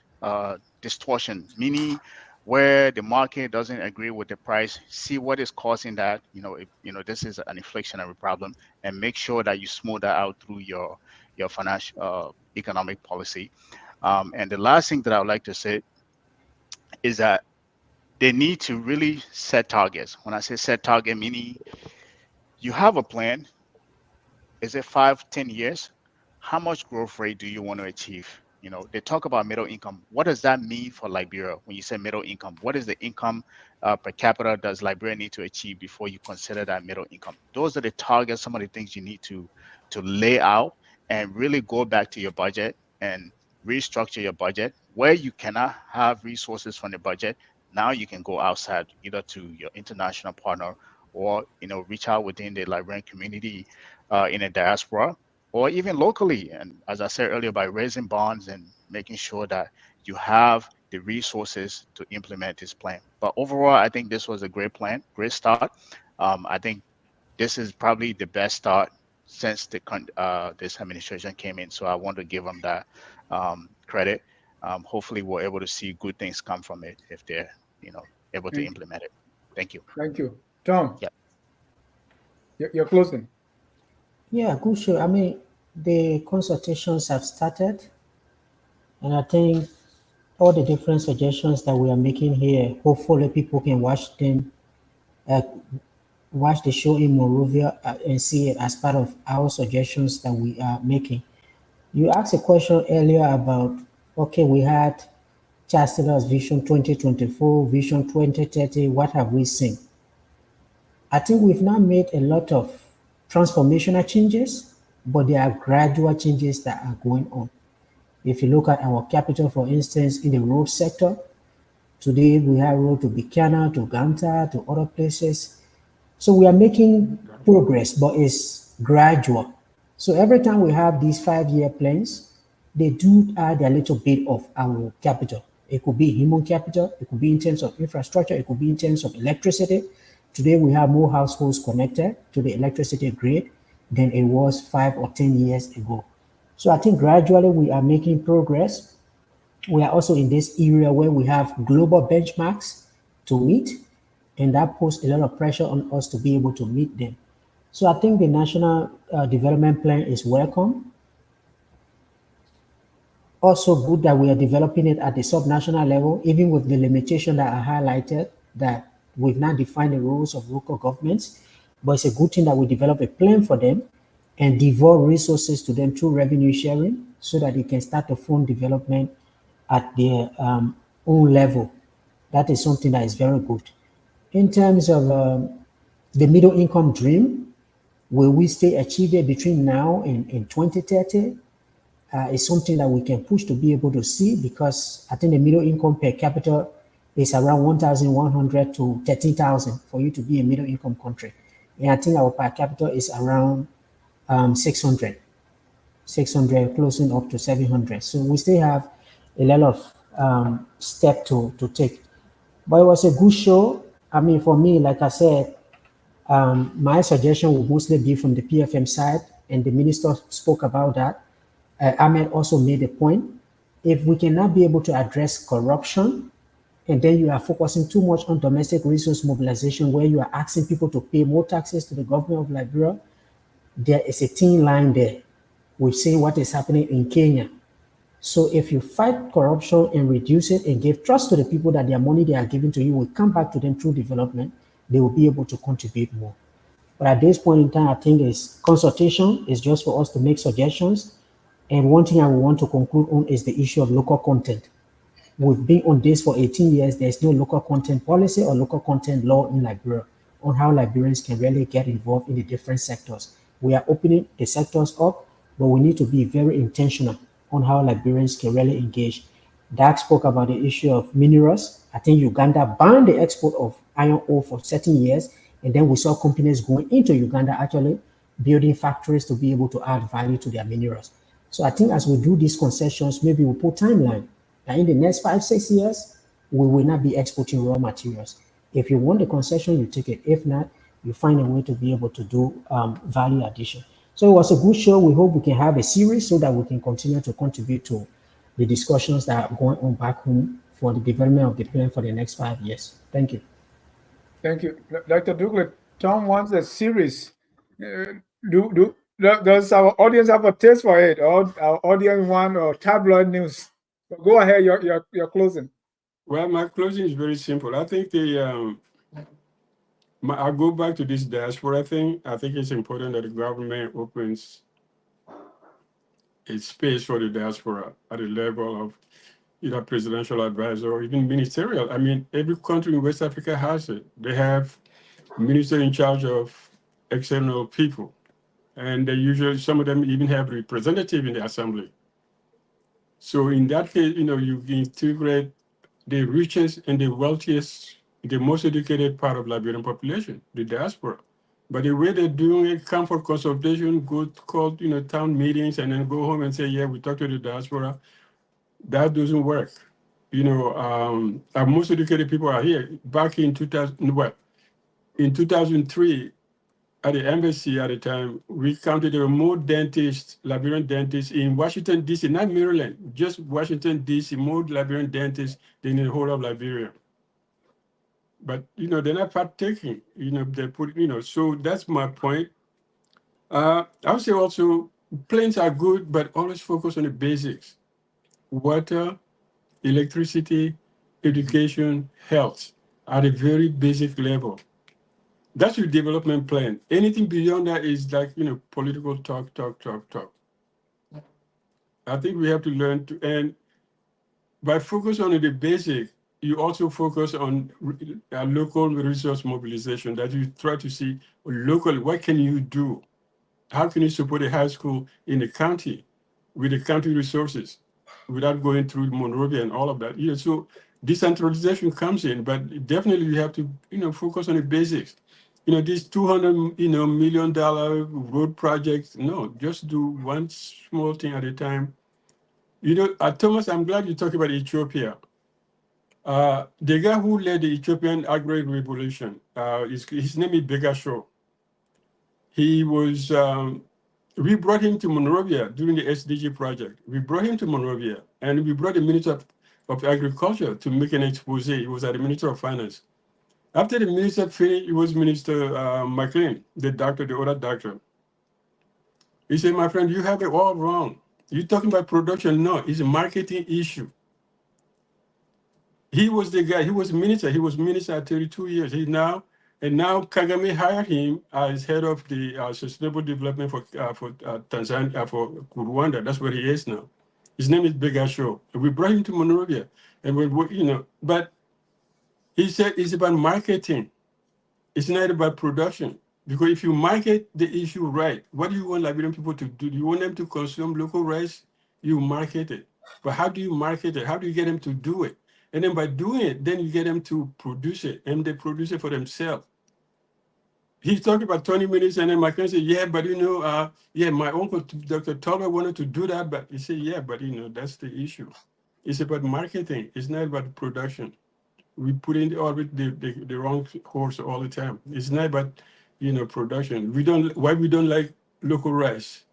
distortion, meaning where the market doesn't agree with the price, see what is causing that. If, this is an inflationary problem, and make sure that you smooth that out through your financial economic policy. And the last thing that I would like to say is that they need to really set targets. When I say set target, meaning you have a plan. Is it 5, 10 years? How much growth rate do you want to achieve? They talk about middle income. What does that mean for Liberia when you say middle income? What is the income per capita does Liberia need to achieve before you consider that middle income? Those are the targets, some of the things you need to lay out and really go back to your budget and restructure your budget. Where you cannot have resources from the budget, now you can go outside, either to your international partner or reach out within the Liberian community in a diaspora, or even locally. And as I said earlier, by raising bonds and making sure that you have the resources to implement this plan. But overall, I think this was a great plan, great start. I think this is probably the best start since this administration came in. So I want to give them that credit. Hopefully, we're able to see good things come from it if they're able to implement it. Thank you. Thank you. Tom, Yep. You're closing. Yeah, good show. I mean, the consultations have started, and I think all the different suggestions that we are making here, hopefully people can watch them, watch the show in Monrovia and see it as part of our suggestions that we are making. You asked a question earlier about, okay, we had Chancellor's Vision 2024, Vision 2030, what have we seen? I think we've now made a lot of transformational changes, but there are gradual changes that are going on. If you look at our capital, for instance, in the road sector, today we have road to Bikana, to Ganta, to other places. So we are making progress, but it's gradual. So every time we have these 5-year plans, they do add a little bit of our capital. It could be human capital, it could be in terms of infrastructure, it could be in terms of electricity. Today we have more households connected to the electricity grid than it was 5 or 10 years ago. So I think gradually we are making progress. We are also in this area where we have global benchmarks to meet, and that puts a lot of pressure on us to be able to meet them. So I think the National Development Plan is welcome. Also good that we are developing it at the subnational level, even with the limitation that I highlighted, that we've not defined the rules of local governments, but it's a good thing that we develop a plan for them and devote resources to them through revenue sharing so that they can start to fund development at their own level. That is something that is very good. In terms of the middle income dream, will we stay achieve it between now and 2030? Is something that we can push to be able to see, because I think the middle income per capita is around 1,100 to 13,000 for you to be a middle income country. And I think our per capita is around 600, closing up to 700. So we still have a lot of step to take. But it was a good show. I mean, for me, like I said, My suggestion would mostly be from the PFM side, and the minister spoke about that. Ahmed also made a point. If we cannot be able to address corruption, and then you are focusing too much on domestic resource mobilization, where you are asking people to pay more taxes to the government of Liberia, there is a thin line there. We've seen what is happening in Kenya. So if you fight corruption and reduce it and give trust to the people that their money they are giving to you will come back to them through development, they will be able to contribute more. But at this point in time, I think is consultation is just for us to make suggestions. And one thing I will want to conclude on is the issue of local content. We've been on this for 18 years. There's no local content policy or local content law in Liberia on how Liberians can really get involved in the different sectors. We are opening the sectors up, but we need to be very intentional on how Liberians can really engage. Dak spoke about the issue of minerals. I think Uganda banned the export of iron ore for certain years, and then we saw companies going into Uganda actually building factories to be able to add value to their minerals. So I think as we do these concessions, maybe we put timeline. That in the next 5, 6 years, we will not be exporting raw materials. If you want the concession, you take it. If not, you find a way to be able to do value addition. So it was a good show. We hope we can have a series so that we can continue to contribute to the discussions that are going on back home for the development of the plan for the next 5 years. Thank you. Thank you. Dr. Douglas, Tom wants a series. Does our audience have a taste for it, or our audience want or tabloid news? So go ahead, your closing. Well, my closing is very simple. I think I'll go back to this diaspora thing. I think it's important that the government opens a space for the diaspora at the level of either presidential advisor or even ministerial. I mean, every country in West Africa has it. They have minister in charge of external people. And they usually, some of them even have representative in the assembly. So in that case, you integrate the richest and the wealthiest, the most educated part of Liberian population, the diaspora. But the way they're doing it, come for consultation, go call, town meetings, and then go home and say, yeah, we talked to the diaspora. That doesn't work. Our most educated people are here. Back in 2003, at the embassy at the time, we counted there were more dentists, Liberian dentists in Washington, D.C., not Maryland, just Washington, D.C., more Liberian dentists than in the whole of Liberia. But, they're not partaking, they put, so that's my point. I would say also, planes are good, but always focus on the basics. Water, electricity, education, health, at a very basic level. That's your development plan. Anything beyond that is like, political talk. I think we have to learn to, and by focus on the basic, you also focus on local resource mobilization, that you try to see locally, what can you do? How can you support a high school in the county with the county resources without going through Monrovia and all of that? So decentralization comes in, but definitely you have to, focus on the basics. These $200 million road projects, no, just do one small thing at a time. Thomas, I'm glad you talked about Ethiopia. The guy who led the Ethiopian agri-revolution, his name is Begasho. He was, we brought him to Monrovia during the SDG project. We brought him to Monrovia, and we brought the Minister of Agriculture to make an expose. He was at the Minister of Finance. After the minister finished, it was Minister McLean, the other doctor. He said, my friend, you have it all wrong. You're talking about production. No, it's a marketing issue. He was the guy, he was minister. He was minister at 32 years. Now Kagame hired him as head of the sustainable development for Tanzania, for Rwanda. That's where he is now. His name is Begasho. We brought him to Monrovia, and but he said it's about marketing. It's not about production. Because if you market the issue right, what do you want Liberian people to do? Do you want them to consume local rice? You market it. But how do you market it? How do you get them to do it? And then by doing it, then you get them to produce it, and they produce it for themselves. He talked about 20 minutes, and then my friend said, yeah, but my uncle, Dr. Tolber, wanted to do that, but he said, yeah, but that's the issue. It's about marketing. It's not about production. We put in the orbit the wrong horse all the time. It's not about production. Why we don't like local rice?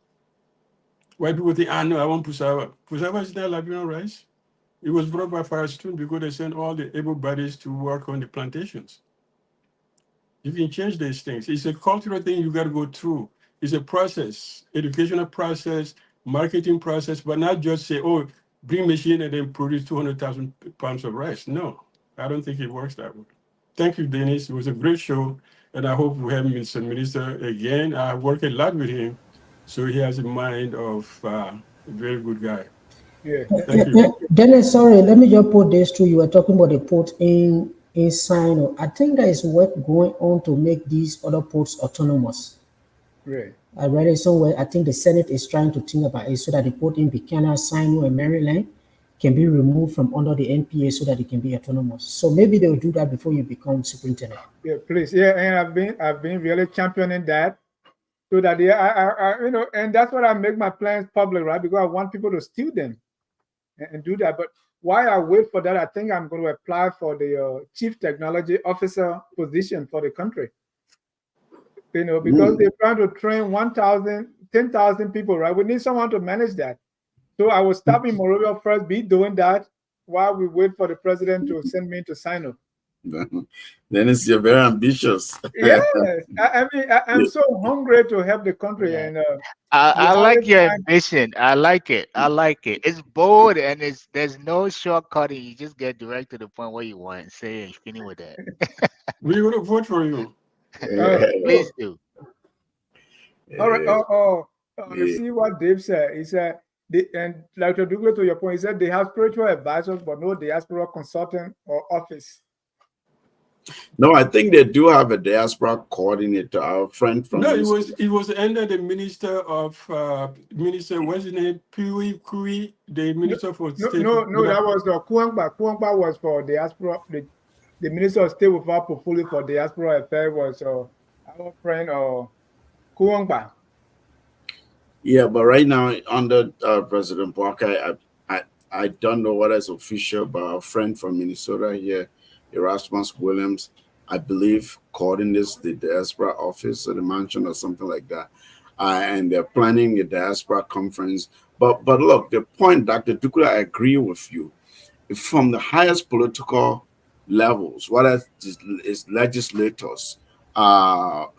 Why people think, no, I want Pusava. Pusava is not Liberian rice. It was brought by Firestone because they sent all the able bodies to work on the plantations. You can change these things. It's a cultural thing you got to go through. It's a process, educational process, marketing process, but not just say, oh, bring machine and then produce 200,000 pounds of rice. No, I don't think it works that way. Thank you, Dennis. It was a great show, and I hope we have Mr. Minister again. I work a lot with him, so he has a mind of a very good guy. Yeah. Thank you. Dennis, sorry, let me just put this through. You were talking about the port in Sino. I think there is work going on to make these other ports autonomous. Right. I read it somewhere. I think the Senate is trying to think about it so that the port in Buchanan, Sino, and Maryland can be removed from under the NPA so that it can be autonomous. So maybe they'll do that before you become superintendent. Yeah, please. Yeah, and I've been really championing that, so that and that's what I make my plans public, right? Because I want people to steal them and do that. But while I wait for that, I think I'm going to apply for the chief technology officer position for the country. Because they're trying to train 10,000 people, right? We need someone to manage that. So I will stop in Monrovia first, be doing that while we wait for the president to send me to sign up. Dennis, you're very ambitious. Yes, I'm so hungry to help the country, and I like your ambition. I like it. It's bold and there's no shortcutting. You just get direct to the point where you want and say and finish with that. We're going to vote for you. Please do. All right. You see what Dave said? He said, and Dr. Douglas, to your point, he said they have spiritual advisors, but no diaspora consultant or office. No, I think they do have a diaspora coordinator. Our friend from it was under the minister of what's his name? Kui, the minister for state. No, that was the Kuangba. Kuangba was for diaspora. The minister of state without portfolio for diaspora affairs was our friend Kuangba. Yeah, but right now under President Parker, I don't know what is official, but our friend from Minnesota here, Erasmus Williams, I believe, coordinates the diaspora office or the mansion or something like that. And they're planning a diaspora conference. But look, the point, Dr. Dukula, I agree with you. From the highest political levels, what is legislators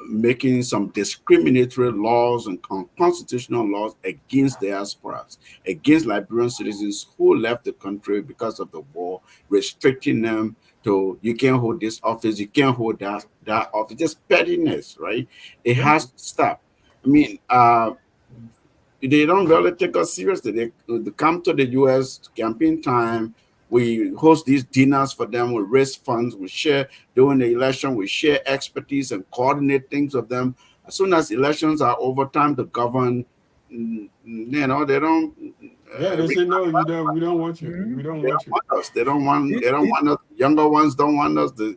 making some discriminatory laws and constitutional laws against diasporas, against Liberian citizens who left the country because of the war, restricting them to, you can't hold this office, you can't hold that office, just pettiness, right? It has to stop. I mean, they don't really take us seriously. They come to the US campaign time. We host these dinners for them. We raise funds. We share during the election. We share expertise and coordinate things with them. As soon as elections are over, time to govern, they don't. They say no. We don't want you. We don't want you. Us. They don't want us. Younger ones don't want us. The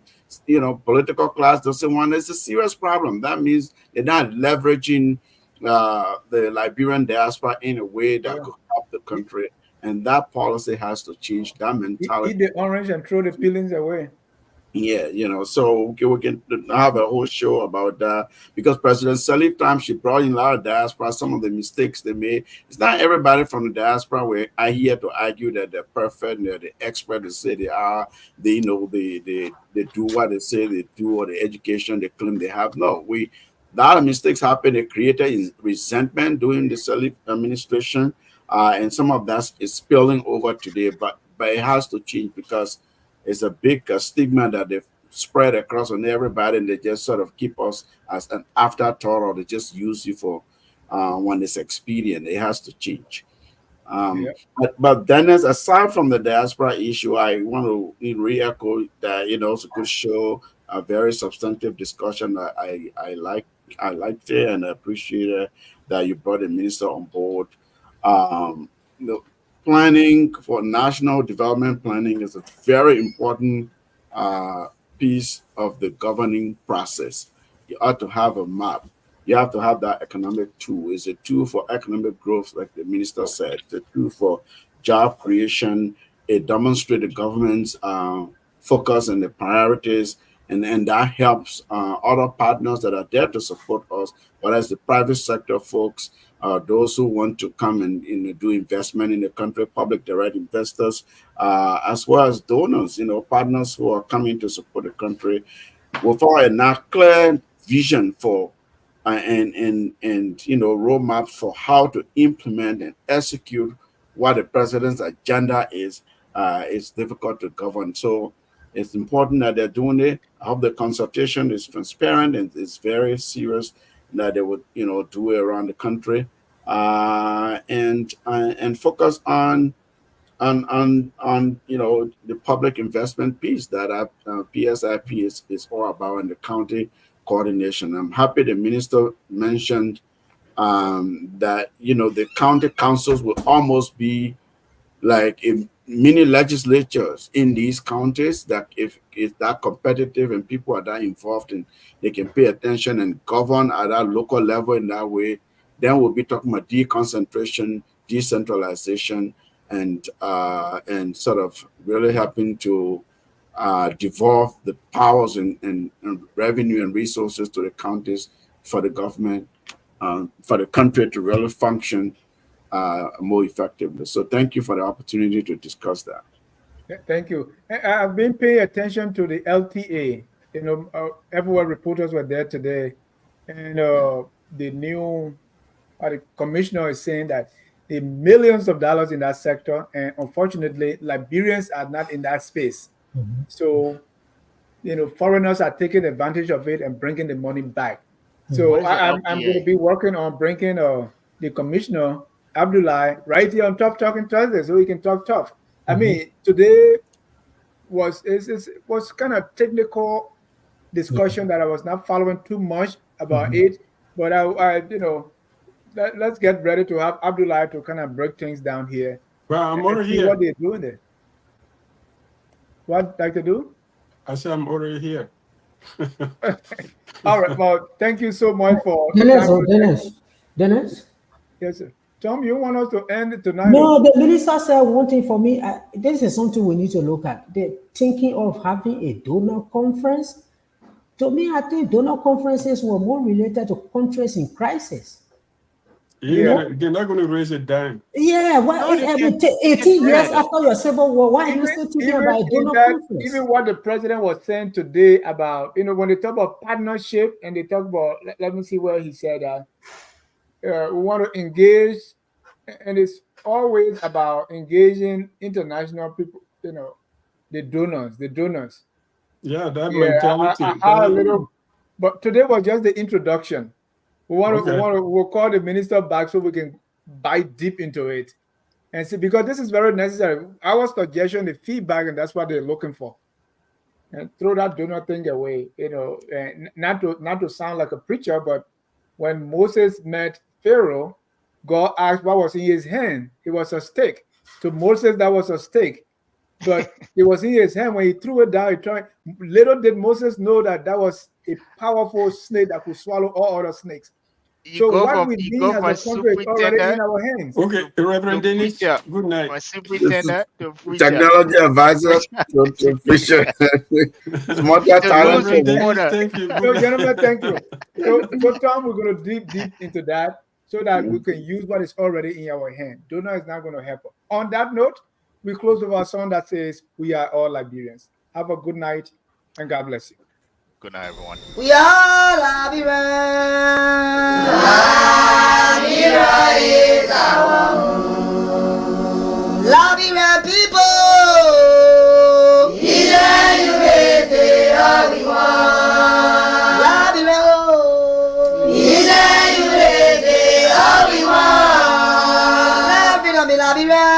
political class doesn't want us. It's a serious problem. That means they're not leveraging the Liberian diaspora in a way that could help the country. And that policy has to change, that mentality. Eat the orange and throw the peelings away. Yeah, so we can have a whole show about that, because President Salif time, she brought in a lot of diaspora, some of the mistakes they made. It's not everybody from the diaspora where I hear to argue that they're perfect, they're the expert, they say they are, they do what they say they do, or the education they claim they have. No, a lot of mistakes happen. They created resentment during the Salif administration. And some of that is spilling over today, but it has to change, because it's a big stigma that they've spread across on everybody, and they just sort of keep us as an afterthought, or they just use you for when it's expedient. It has to change. But then, aside from the diaspora issue, I want to re-echo that it's a good show, a very substantive discussion. I liked it, and I appreciate that you brought the minister on board. Planning for national development planning is a very important piece of the governing process. You ought to have a map. You have to have that economic tool. It's a tool for economic growth, like the minister said. It's a tool for job creation. It demonstrates the government's focus and the priorities. and that helps other partners that are there to support us, whether it's the private sector folks, those who want to come and do investment in the country, public direct investors, as well as donors, partners who are coming to support the country without a clear vision for and roadmap for how to implement and execute what the president's agenda is. It's difficult to govern. So it's important that they're doing it. I hope the consultation is transparent and it's very serious, that they would do it around the country, and focus on the public investment piece that PSIP is all about, in the county coordination. I'm happy the minister mentioned that the county councils will almost be like mini legislatures in these counties, that if it's that competitive and people are that involved and they can pay attention and govern at that local level in that way, then we'll be talking about deconcentration, decentralization, and sort of really helping to devolve the powers and revenue and resources to the counties for the government, for the country to really function more effectively. So thank you for the opportunity to discuss that. Thank you. I've been paying attention to the LTA. Everywhere reporters were there today, and the new the commissioner is saying that the millions of dollars in that sector, and unfortunately, Liberians are not in that space. Mm-hmm. So, foreigners are taking advantage of it and bringing the money back. So I'm going to be working on bringing the commissioner, Abdullah, right here on Tough Talking Thursday, so we can talk tough. I mean, today was kind of technical discussion that I was not following too much about it, but let's get ready to have Abdullah to kind of break things down here. Well, I'm already here. What they're doing there. What like to do? I said I'm already here. All right. Well, thank you so much for Dennis. Yes, sir. Tom, you want us to end it tonight? No, the minister said one thing for me. This is something we need to look at. They're thinking of having a donor conference. To me, I think donor conferences were more related to countries in crisis. Yeah, they're not going to raise a dime. Yeah, 18 years after your civil war, why are you still thinking about a donor conference? Even what the president was saying today about, when they talk about partnership and they talk about, let me see where he said that. We want to engage, and it's always about engaging international people, the donors. Yeah, that mentality. But today was just the introduction. We'll call the minister back so we can bite deep into it and see, because this is very necessary. Our suggestion, the feedback, and that's what they're looking for. And throw that donor thing away, and not to sound like a preacher, but when Moses met Pharaoh, God asked what was in his hand. It was a stick. To Moses, that was a stick. But it was in his hand. When he threw it down, little did Moses know that was a powerful snake that could swallow all other snakes. So what we need as a country is already in our hands. Okay, Reverend Dennis, good night. Technology advisor to Fisher. Thank you. So, gentlemen, thank you. So Tom, we're going to deep into that so that we can use what is already in our hand. Donor is not going to help us. On that note, we close with our song that says, "We are all Liberians." Have a good night, and God bless you. Good night, everyone. We are Liberians. Liberia is our home. Liberian people. Liberia.